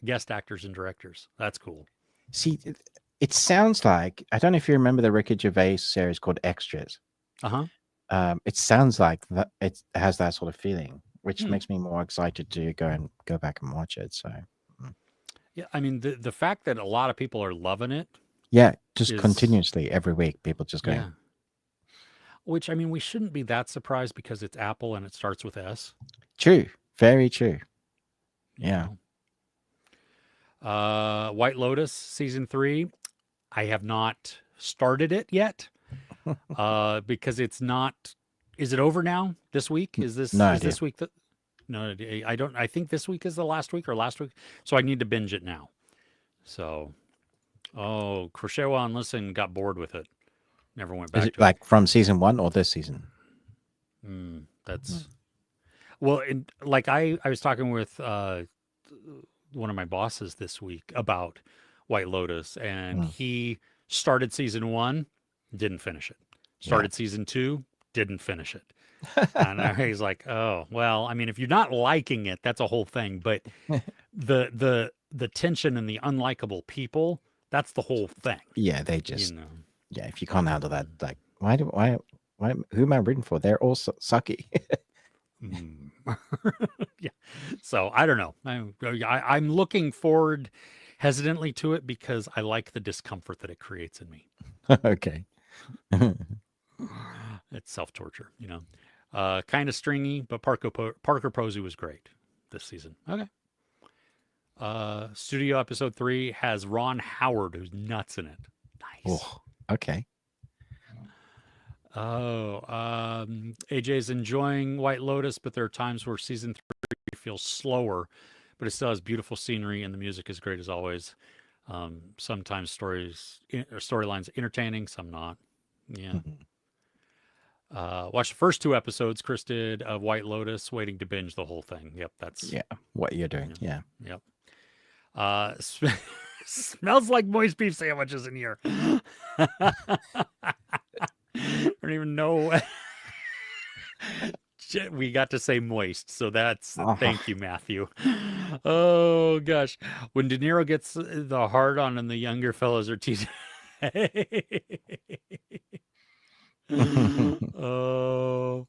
guest actors and directors. That's cool. See, it sounds like, I don't know if you remember the Ricky Gervais series called Extras. Uh huh. It sounds like that it has that sort of feeling, which Hmm. makes me more excited to go back and watch it. So Yeah, I mean the fact that a lot of people are loving it yeah, just is continuously every week, people just going, yeah. Which I mean we shouldn't be that surprised because it's Apple and it starts with S. true, very true. You Yeah. know. White Lotus season 3. I have not started it yet. Because it's not. Is it over now? This week? No Is idea. this week? No, I don't. I think this week is the last week or last week. So I need to binge it now. So, oh, Crochet and Listen got bored with it. Never went Is back it to it. like from season 1 or this season? That's well, like I was talking with one of my bosses this week about White Lotus, and Mm. he started season 1, didn't finish it. Started season 2, didn't finish it. And he's like, "Oh, well, I mean, if you're not liking it, that's a whole thing. But the tension and the unlikable people, that's the whole thing. Yeah, they You just know." if you can't handle that, like why who am I rooting for? They're all sucky. Mm. Yeah. So I don't know. I'm looking forward hesitantly to it because I like the discomfort that it creates in me. Okay. It's self-torture, you know. Kind of stringy, but Parker Posey was great this season. Okay. Studio episode 3 has Ron Howard, who's nuts in it. Nice. Oh, okay. Oh, AJ's enjoying White Lotus, but there are times where season 3 feels slower, but it still has beautiful scenery and the music is great as always. Sometimes storylines entertaining, some not. Yeah. Watched the first 2 episodes Chris did of White Lotus, waiting to binge the whole thing. Yep, that's what you're doing. Yeah. Yep. Smells like moist beef sandwiches in here. I don't even know. We got to say moist, so that's thank you, Matthew. Oh gosh, when De Niro gets the hard on and the younger fellows are teasing. Oh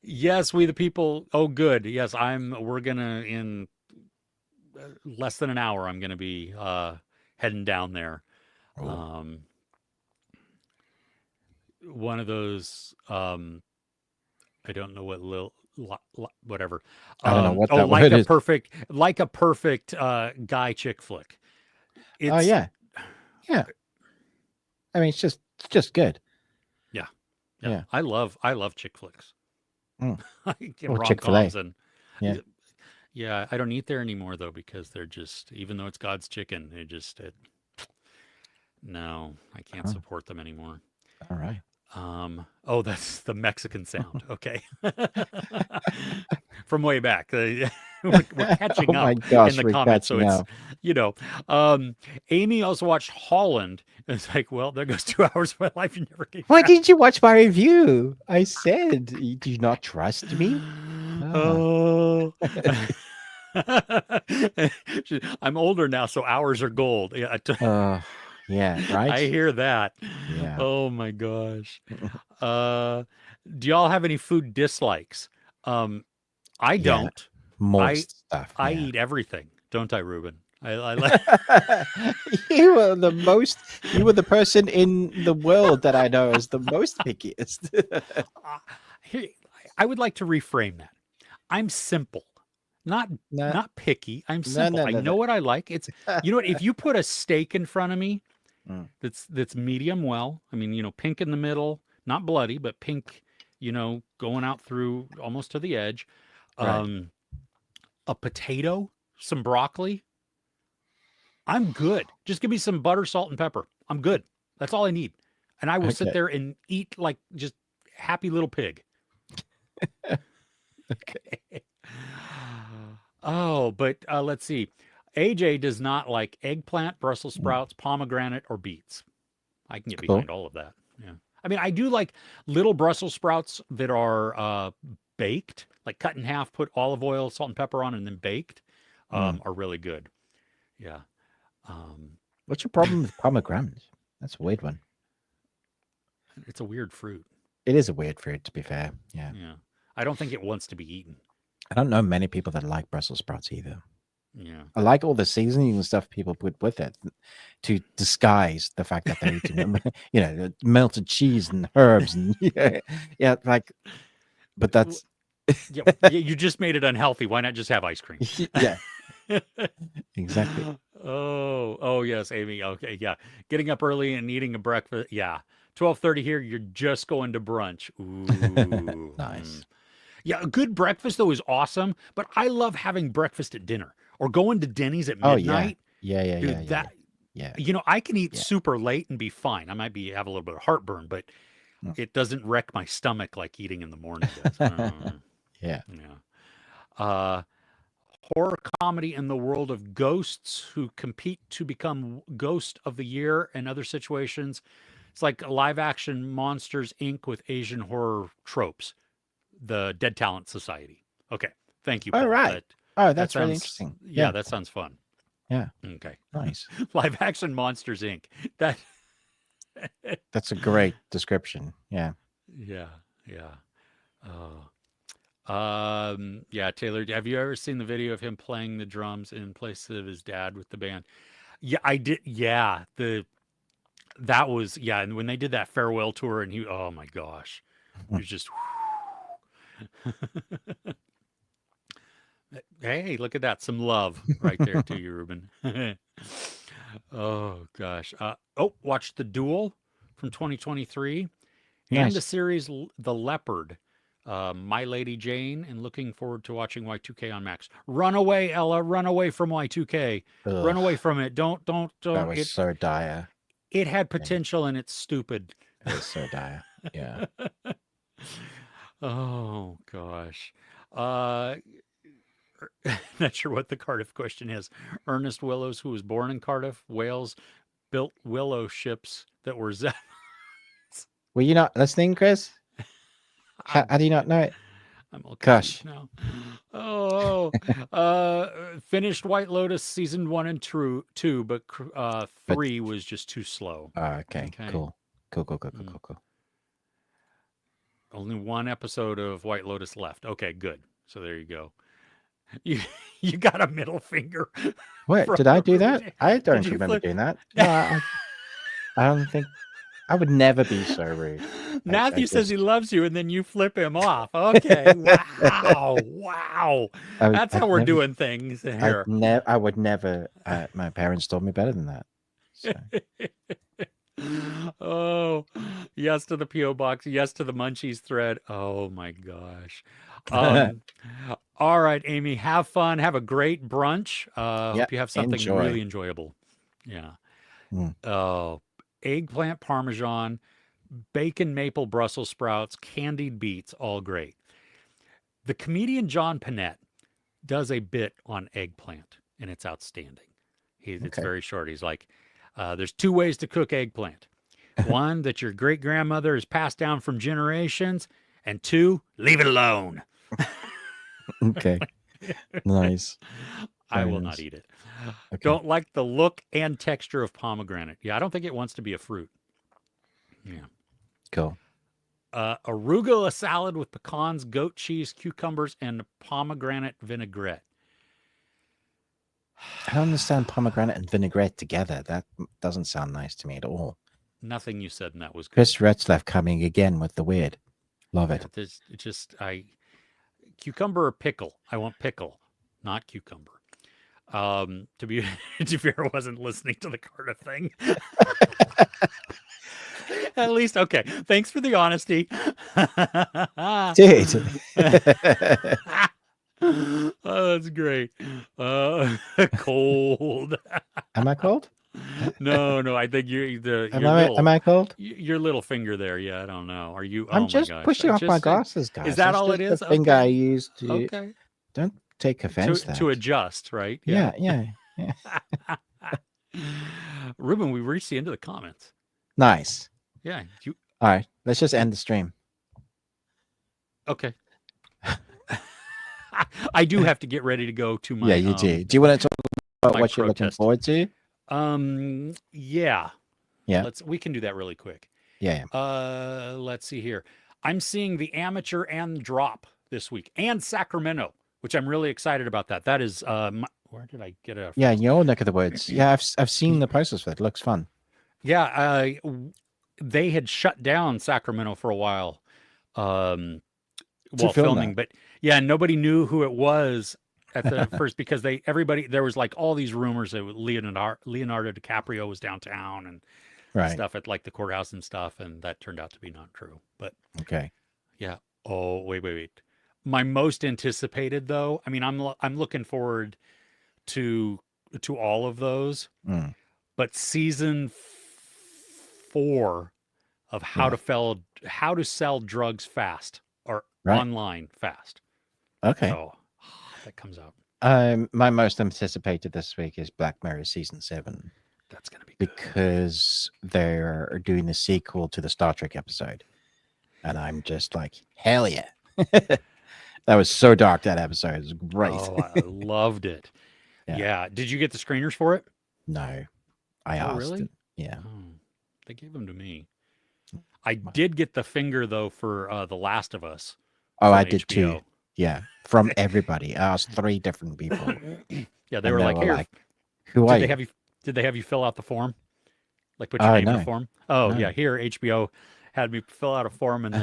yes, we the people. Oh good, yes, we're gonna in less than an hour. I'm gonna be heading down there. One of those I don't know what whatever. I don't know what that like word a is. like a perfect guy chick flick. Oh yeah. I mean, it's just good. Yeah. I love chick flicks. Or Rom-coms and yeah. I don't eat there anymore though because they're just, even though it's God's chicken, no, I can't support them anymore. All right. Oh, that's the Mexican sound. Okay. From way back. We're catching up in the comments. So it's, you know, Amy also watched Holland. It's like, well, there goes 2 hours of my life. You never came Why back. didn't you watch my review? I said, do you not trust me? Oh. I'm older now, so hours are gold. Yeah. Yeah, right. I hear that. Yeah. Oh my gosh. Do y'all have any food dislikes? I don't. Most stuff. I eat everything, don't I, Ruben? I like. You were the person in the world that I know is the most pickiest. I would like to reframe that. I'm simple. Not picky. I'm simple. I know what I like. It's, you know what, if you put a steak in front of me that's medium well, I mean, you know, pink in the middle, not bloody, but pink, you know, going out through almost to the edge. Right. A potato, some broccoli. I'm good. Just give me some butter, salt, and pepper. I'm good. That's all I need. And I will sit there and eat like just happy little pig. Okay. Oh, but let's see. AJ does not like eggplant, Brussels sprouts, pomegranate, or beets. I can get behind all of that. Yeah. I mean, I do like little Brussels sprouts that are baked, like cut in half, put olive oil, salt, and pepper on, and then baked, are really good. Yeah. What's your problem with pomegranates? That's a weird one. It's a weird fruit. It is a weird fruit, to be fair. Yeah. Yeah. I don't think it wants to be eaten. I don't know many people that like Brussels sprouts either. Yeah. I like all the seasoning and stuff people put with it to disguise the fact that they're eating, you know, melted cheese and herbs and like, but that's you just made it unhealthy. Why not just have ice cream? Yeah. Exactly. Oh yes, Amy. Okay, yeah. Getting up early and eating a breakfast. Yeah. 12:30 here, you're just going to brunch. Ooh. Nice. Yeah, a good breakfast though is awesome, but I love having breakfast at dinner or going to Denny's at midnight. Yeah. Dude, Yeah. I can eat Yeah. super late and be fine. I might have a little bit of heartburn, but Mm. it doesn't wreck my stomach like eating in the morning does. Yeah. Yeah. Uh, horror comedy in the world of ghosts who compete to become ghost of the year and other situations. It's like live action Monsters Inc. with Asian horror tropes. The Dead Talent Society. Okay. Thank you, All Paul. right. Oh, That that's really sounds interesting. yeah, Yeah. that sounds fun. Yeah. Okay. Nice. Live action Monsters Inc. That That's a great description. Yeah. yeah, yeah. Oh. Yeah, Taylor, have you ever seen the video of him playing the drums in place of his dad with the band? Yeah, I did. Yeah, that was yeah, and when they did that farewell tour and oh my gosh. He was just Hey, look at that. Some love right there to you, Ruben. Oh gosh. Watched The Duel from 2023 and the Nice. series The Leopard. My Lady Jane, and looking forward to watching Y2K on Max. Run away, Ella. Run away from Y2K. Run away Ugh, from it. Don't. that was It so dire. it had Yeah, potential and it's stupid. it was so dire. Yeah. Oh gosh. Uh, not sure what the Cardiff question is. Ernest Willows, who was born in Cardiff, Wales, built willow ships that were Were you not listening, Chris? How I'm do you not know it? I'm all Gosh. confused now. Oh, finished White Lotus season 1 and 2, but But 3 was just too slow. okay, Okay. cool. Cool. Only one episode of White Lotus left. Okay, good. So there you go. You you got a middle finger. What from did I the do that? Ruben. I Did don't you remember flip? doing that. No, I don't think I would never be so rude. Matthew says just he loves you, and then you flip him off. Okay, wow, wow. That's how I'd we're never doing things here. I would never my parents told me better than that. So Oh, yes to the P.O. box. Yes to the Munchies thread. Oh my gosh. Um, all right, Amy, have fun. Have a great brunch. yeah, Hope you have something enjoy. really enjoyable. Yeah. Mm. Oh, eggplant parmesan, bacon maple Brussels sprouts, candied beets, all great. The comedian John Panette does a bit on eggplant, and it's outstanding. It's Okay. very short. He's like, there's 2 ways to cook eggplant. One, that your great grandmother has passed down from generations, and 2, leave it alone. Okay. Nice. I Very will nice. not eat it. Okay. Don't like the look and texture of pomegranate. Yeah, I don't think it wants to be a fruit. Yeah. Cool. Arugula salad with pecans, goat cheese, cucumbers, and pomegranate vinaigrette. I don't understand pomegranate and vinaigrette together. That doesn't sound nice to me at all. Nothing you said in that was good. Chris Retzlaff coming again with the weird. Love it. Cucumber or pickle. I want pickle, not cucumber. To be fair, I wasn't listening to the Cardiff thing. At least, okay. Thanks for the honesty. Dude. Oh, that's great. Cold. Am I cold? No. I think Am I cold? your little finger there. Yeah, I don't know. Are you? I'm Oh my just gosh! pushing off my glasses, guys. Is that That's all it just is? the finger I Okay. used to. Okay. Don't take offense. To adjust, right? Yeah. Ruben, we reached the end of the comments. Nice. Yeah. All right. Let's just end the stream. Okay. I do have to get ready to go to my. Yeah, you do. Do you want to talk about my what you're looking protest. forward to? Yeah. Yeah. We can do that really quick. Yeah. Let's see here. I'm seeing The Amateur and Drop this week, and Sacramento, which I'm really excited about. That is where did I get a? Yeah, in your neck of the woods. Yeah, I've seen the posters for it. It looks fun. Yeah, they had shut down Sacramento for a while, while filming, but yeah, nobody knew who it was at the first because there was like all these rumors that Leonardo DiCaprio was downtown and stuff at like the courthouse and stuff, and that turned out to be not true. But okay, yeah. Oh, wait. My most anticipated though, I mean, I'm looking forward to all of those. Mm. but season 4 of Yeah. how to sell drugs fast or Right. online fast. Okay. So that comes out. My most anticipated this week is Black Mirror season 7 That's gonna be good. because they're doing the sequel to the Star Trek episode, and I'm just like, hell yeah! That was so dark. That episode it was great. Oh, I loved it. Yeah. Yeah. Did you get the screeners for it? No, I Oh, asked. really? Yeah. Oh, they gave them to me. I did get the finger though for The Last of Us. Oh, I from did too. HBO. Yeah, from everybody. I asked 3 different people, Yeah, they and were they like, were "Here, like, "Who are did they you?" have you? Did they have you fill out the form? Like put your Oh name in a no, form?" Oh no. yeah, here HBO had me fill out a form, and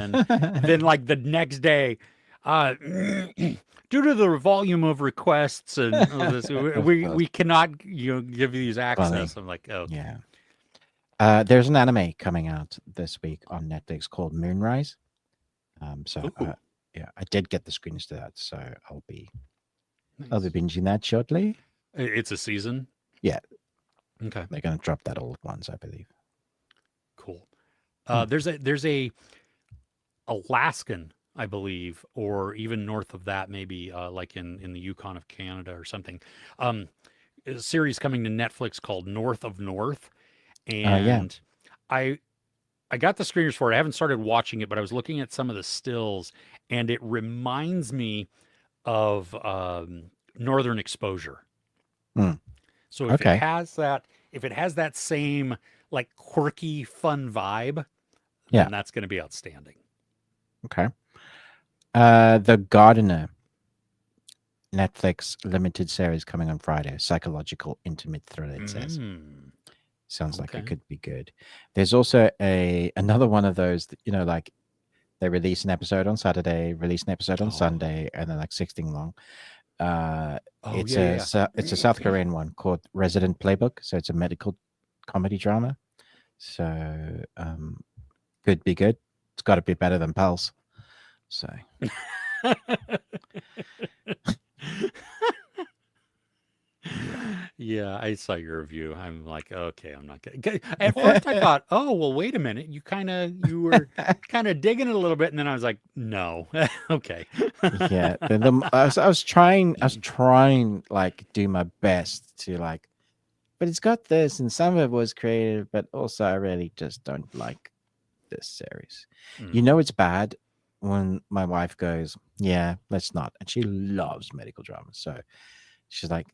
then like the next day, due to the volume of requests and all this, Of we course. we cannot give you these Funny. access. I'm like, oh, Yeah. There's an anime coming out this week on Netflix called Moonrise. So ooh, yeah, I did get the screens to that, so I'll be nice. binging that shortly. It's a season. Yeah. Okay. They're gonna drop that all at once, I believe. Cool. Hmm. There's a Alaskan, I believe, or even north of that, maybe like in the Yukon of Canada or something. A series coming to Netflix called North of North, Yeah. and I got the screeners for it. I haven't started watching it, but I was looking at some of the stills, and it reminds me of Northern Exposure. Hmm. So if it Okay. has that same like quirky, fun vibe, Yeah. then that's going to be outstanding. Okay. The Gardener Netflix limited series coming on Friday. Psychological intimate thriller, it says. Mm, Sounds like it okay. could be good. There's also another one of those that, like they release an episode on Saturday, release an episode on Oh. Sunday, and then like 16 long. Oh It's yeah. it's a South Korean one called Resident Playbook. So it's a medical comedy drama. So could be good. It's got to be better than Pulse. So Yeah, I saw your review. I'm like, okay, I'm not gonna. At first, I thought, oh, well, wait a minute. You were kind of digging it a little bit, and then I was like, no, okay. yeah, I was trying like do my best to like, but it's got this, and some of it was creative, but also I really just don't like this series. You Mm. know, it's bad when my wife goes, "Yeah, let's not," and she loves medical drama, so she's like,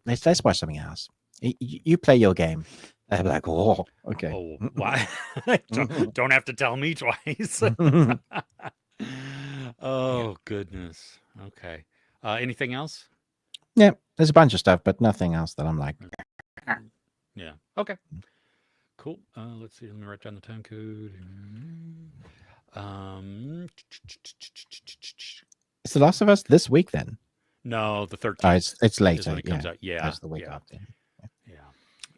let's watch something else. You play your game." I'm like, "Oh, okay." Oh, why? Don't have to tell me twice. Oh goodness. Okay. Anything else? Yeah, there's a bunch of stuff, but nothing else that I'm like. Yeah. Okay. Cool. Let's see. Let me write down the time code. It's The Last of Us this week, then. No, the 13th. Oh, it's is later. when it comes out. Yeah. That's the week Yeah. after. Yeah.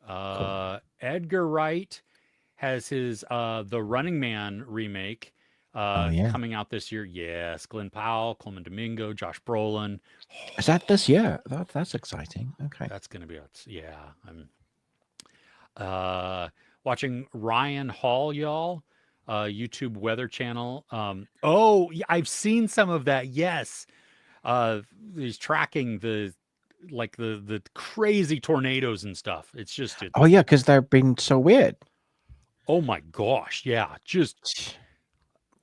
Cool. Edgar Wright has his The Running Man remake yeah. coming out this year. Yes, Glenn Powell, Coleman Domingo, Josh Brolin. Is that this year? That's exciting. Okay. That's gonna be yeah. I'm watching Ryan Hall, y'all. YouTube Weather Channel. Oh, yeah, I've seen some of that. Yes. He's tracking the crazy tornadoes and stuff. It's just Oh yeah, because they've been so weird. oh my gosh, yeah, just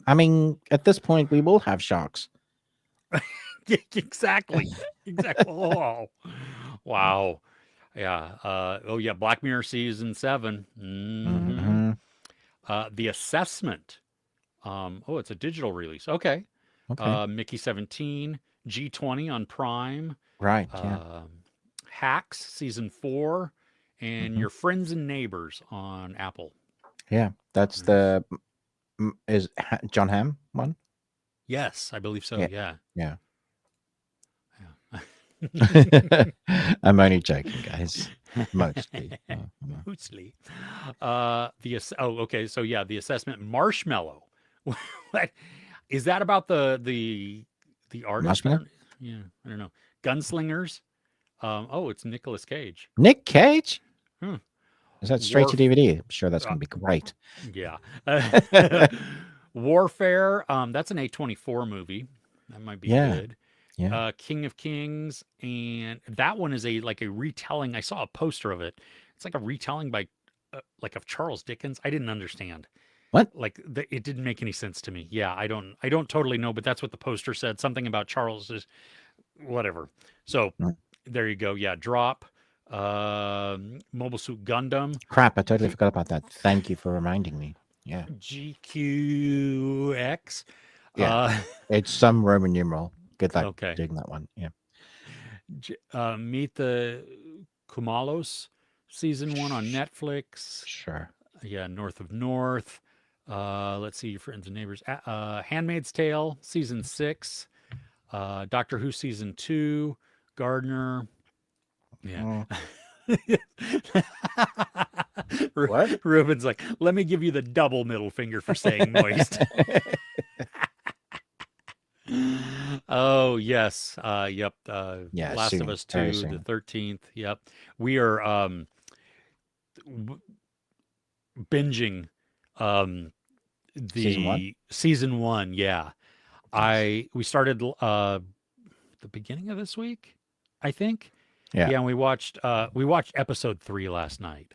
I mean, at this point, we will have sharks. exactly. Oh, wow. Yeah. Oh yeah, Black Mirror season 7. Mhm. The Assessment. Oh, it's a digital release. Okay. Okay. Mickey 17, G20 on Prime. Right. Yeah. Hacks season 4, and Mhm. Your Friends and Neighbors on Apple. Yeah. That's the is John Hamm one? Yes, I believe so. Yeah. Yeah. I'm only joking, guys. Mostly. Mostly. Okay. So yeah, The Assessment. Marshmallow. What is that about? The artist? Marshmallow? I don't know. Gunslingers. Oh, it's Nicolas Cage. Nick Cage? Is that straight to Warf DVD? I'm sure that's uh, going to be great. yeah. Warfare, that's an A24 movie. That might be Yeah, good. yeah. King of Kings, and that one is a retelling. I saw a poster of it. It's like a retelling by like of Charles Dickens. I didn't understand. What? Like it didn't make any sense to me. Yeah, I don't totally know, but that's what the poster said. Something about Charles's whatever. So Mm. there you go. Yeah, Drop, Mobile Suit Gundam, Crap, I totally forgot about that. Thank you for reminding me. Yeah, GQX. yeah. Uh, It's some Roman numeral. Good luck okay. doing that one. Yeah. Meet the Kumalos, season 1 on Netflix. Sure. Yeah, North of North. Let's see, Your Friends and Neighbors. Handmaid's Tale, season 6. Doctor Who, season 2. Gardener. Yeah. Mm. What? Ruben's like, let me give you the double middle finger for saying moist. Oh, yes. Yep. Yeah, Last of soon. Us Very 2, the soon. 13th. Yep. We are binging Season 1? the season 1. Yeah. Nice. We started the beginning of this week, I think. Yeah. Yeah, and we watched episode 3 last night.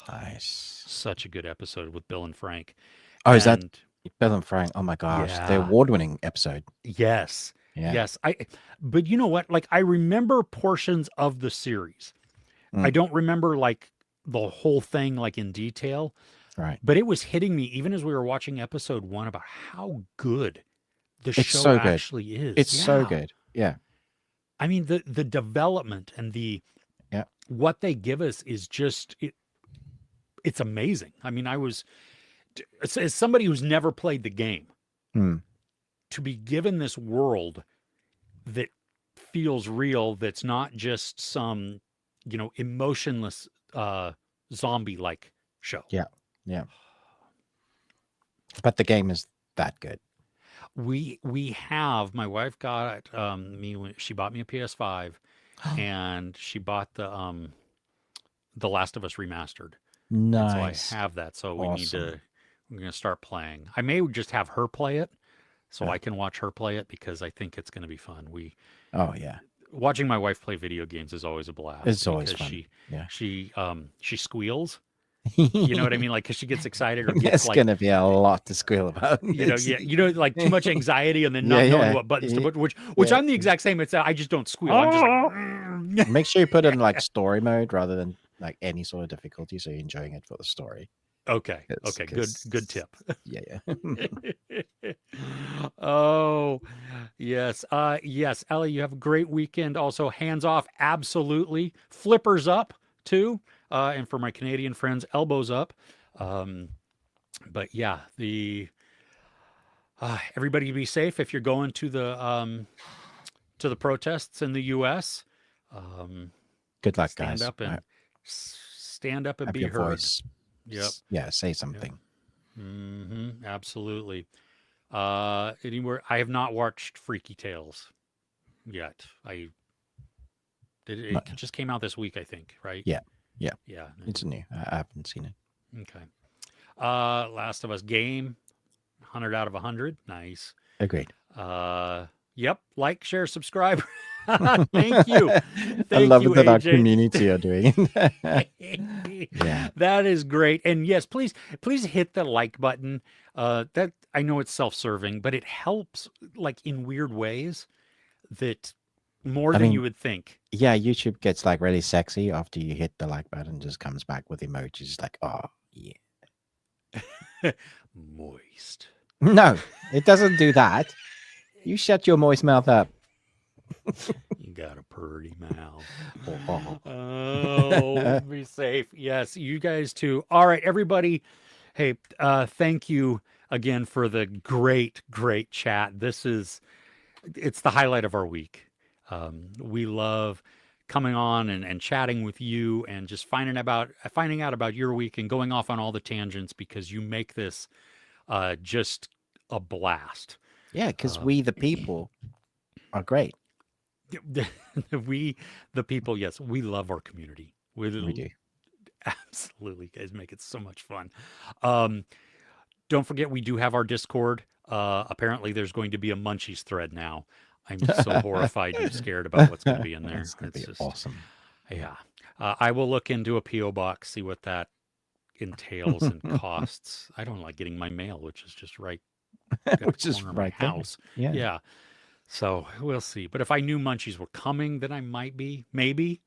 Nice. Such a good episode with Bill and Frank. Oh, is that And Bill and Frank? Oh my gosh, the yeah, award-winning episode. yes. Yeah. Yes. But you know what? Like I remember portions of the series. I Mm, don't remember like the whole thing like in detail, right. but it was hitting me even as we were watching episode 1 about how good the It's show so good. actually is. It's so Yeah. good. Yeah. I mean the development and Yeah. what they give us is just it's amazing. I mean, as somebody who's never played the game, Hmm. to be given this world that feels real, that's not just some, emotionless zombie like show. Yeah. Yeah. But the game is that good. We have my wife got me when she bought me a PS5 and she bought the Last of Us remastered. And so I Nice. have that. So Awesome. we're going to start playing. I may just have her play it so Yeah. I can watch her play it because I think it's going to be fun. Oh yeah. Watching my wife play video games is always a blast It's always because fun. Yeah. she squeals. You know what I mean? Like, cause she gets excited or gets There's like, gonna be a lot to squeal about. like too much anxiety and then Yeah, not knowing yeah. what buttons to Yeah. put, which Yeah. I'm the exact same. It's I just don't squeal. I'm just like, Make sure you put it in like story mode rather than like any sort of difficulty, so you're enjoying it for the story. okay. It's- Okay. Good tip. Yeah, yeah. Oh, yes. Yes. Ellie, you have a great weekend. Also, hands off. Absolutely. Flippers up too. And for my Canadian friends, elbows up. But yeah, everybody be safe if you're going to the protests in the U.S. Um, Good luck, stand guys. up and stand up and Have be your heard. voice. Yep. Yeah, say something. Absolutely. Anywhere I have not watched Freaky Tales yet. It But- just came out this week, I think, right? Yeah, yeah. Yeah. It's new. I haven't seen it. Okay. Last of Us game, 100 out of 100. Nice. Agreed. Yep. Like, share, subscribe. Thank you. I Thank love you, it that our AJ. community are doing. Yeah. That is great. And yes, please hit the like button. That I know it's self-serving, but it helps like in weird ways that more I than mean, you would think. Yeah, YouTube gets like really sexy after you hit the like button, just comes back with emojis like, oh yeah. Moist. No, it doesn't do that. You shut your moist mouth up. You got a pretty mouth. Oh. Oh, be safe. Yes, you guys too. All right, everybody. Hey, thank you again for the great chat. It's the highlight of our week. We love coming on and chatting with you and just finding out about your week and going off on all the tangents because you make this just a blast. Yeah, because we the people are great. We, the people, yes, we love our community. We do. Absolutely, guys, make it so much fun. Um, don't forget, we do have our Discord. Apparently, there's going to be a Munchies thread now. I'm so horrified and scared about what's going to be in there. That's gonna It's be just, awesome. yeah. I will look into a PO box, see what that entails and costs. I don't like getting my mail, which is just right at the Which is corner of my right there. house. Yeah. Yeah. So we'll see. But if I knew Munchies were coming, then I might be. Maybe.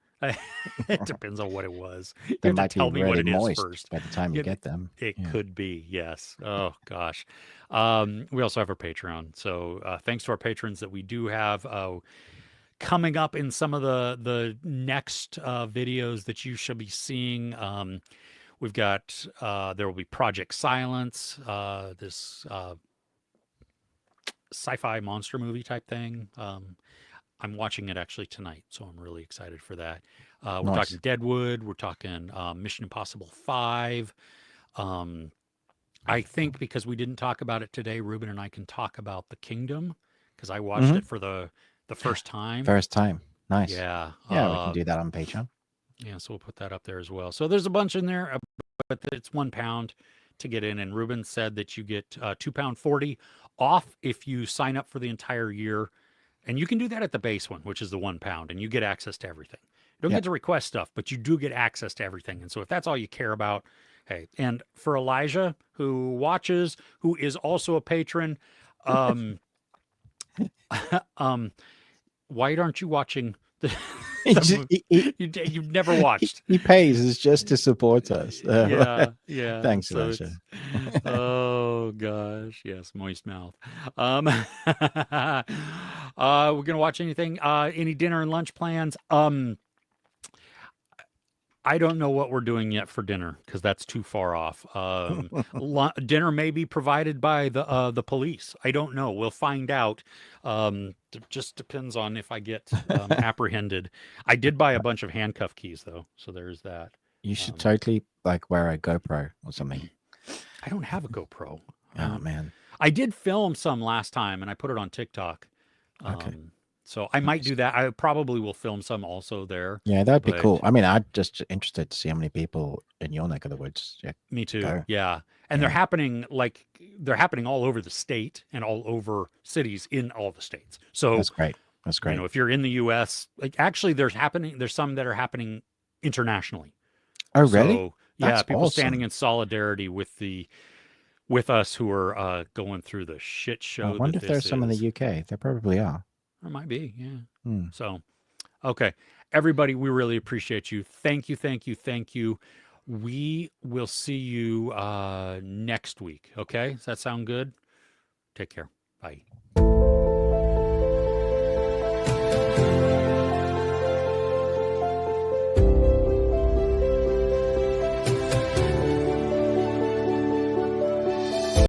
It depends on what it was. You They have to might be tell me what really it is moist first. by the time you It, get them. it Yeah. could be, yes. Oh, gosh. We also have our Patreon. So thanks to our patrons that we do have coming up in some of the next videos that you shall be seeing. We've got, there will be Project Silence, this sci-fi monster movie type thing. I'm watching it actually tonight, so I'm really excited for that. We're Nice. talking Deadwood. We're talking Mission Impossible 5. I think because we didn't talk about it today, Ruben and I can talk about The Kingdom because I watched Hmm. it for the first time. First time. Nice. Yeah. Yeah, we can do that on Patreon. Yeah, so we'll put that up there as well. So there's a bunch in there, but it's £1 to get in. And Ruben said that you get £2.40 off if you sign up for the entire year. And you can do that at the base one, which is the £1, and you get access to everything. You don't Yep. get to request stuff, but you do get access to everything. And so if that's all you care about, hey. And for Elijah, who watches, who is also a patron, um, why aren't you watching He just- you've never watched? he pays is just to support us. Yeah. Thanks, So Elijah. oh gosh, yes, moist mouth. We're gonna watch anything? Any dinner and lunch plans? I don't know what we're doing yet for dinner because that's too far off. Dinner may be provided by the police. I don't know. We'll find out. It just depends on if I get apprehended. I did buy a bunch of handcuff keys though, so there's that. You should Um, totally like wear a GoPro or something. I don't have a GoPro. Oh man. I did film some last time and I put it on TikTok. Okay. So I might Nice. do that. I probably will film some also there. Yeah, that'd be But cool. I mean, I'm just interested to see how many people in your neck of the woods. Yeah. me too. Go. Yeah. And Yeah. they're happening all over the state and all over cities in all the states. So, That's great. That's great. you know, if you're in the US, like actually there's some that are happening internationally. Oh, really? So, yeah, That's people standing awesome. in solidarity with us who are going through the shit I show wonder that if there's this some in the is. UK. There probably are. There might be, yeah. Hmm. So, okay. Everybody, we really appreciate you. Thank you, thank you, thank you. We will see you next week. Okay? Does that sound good? Take care. Bye.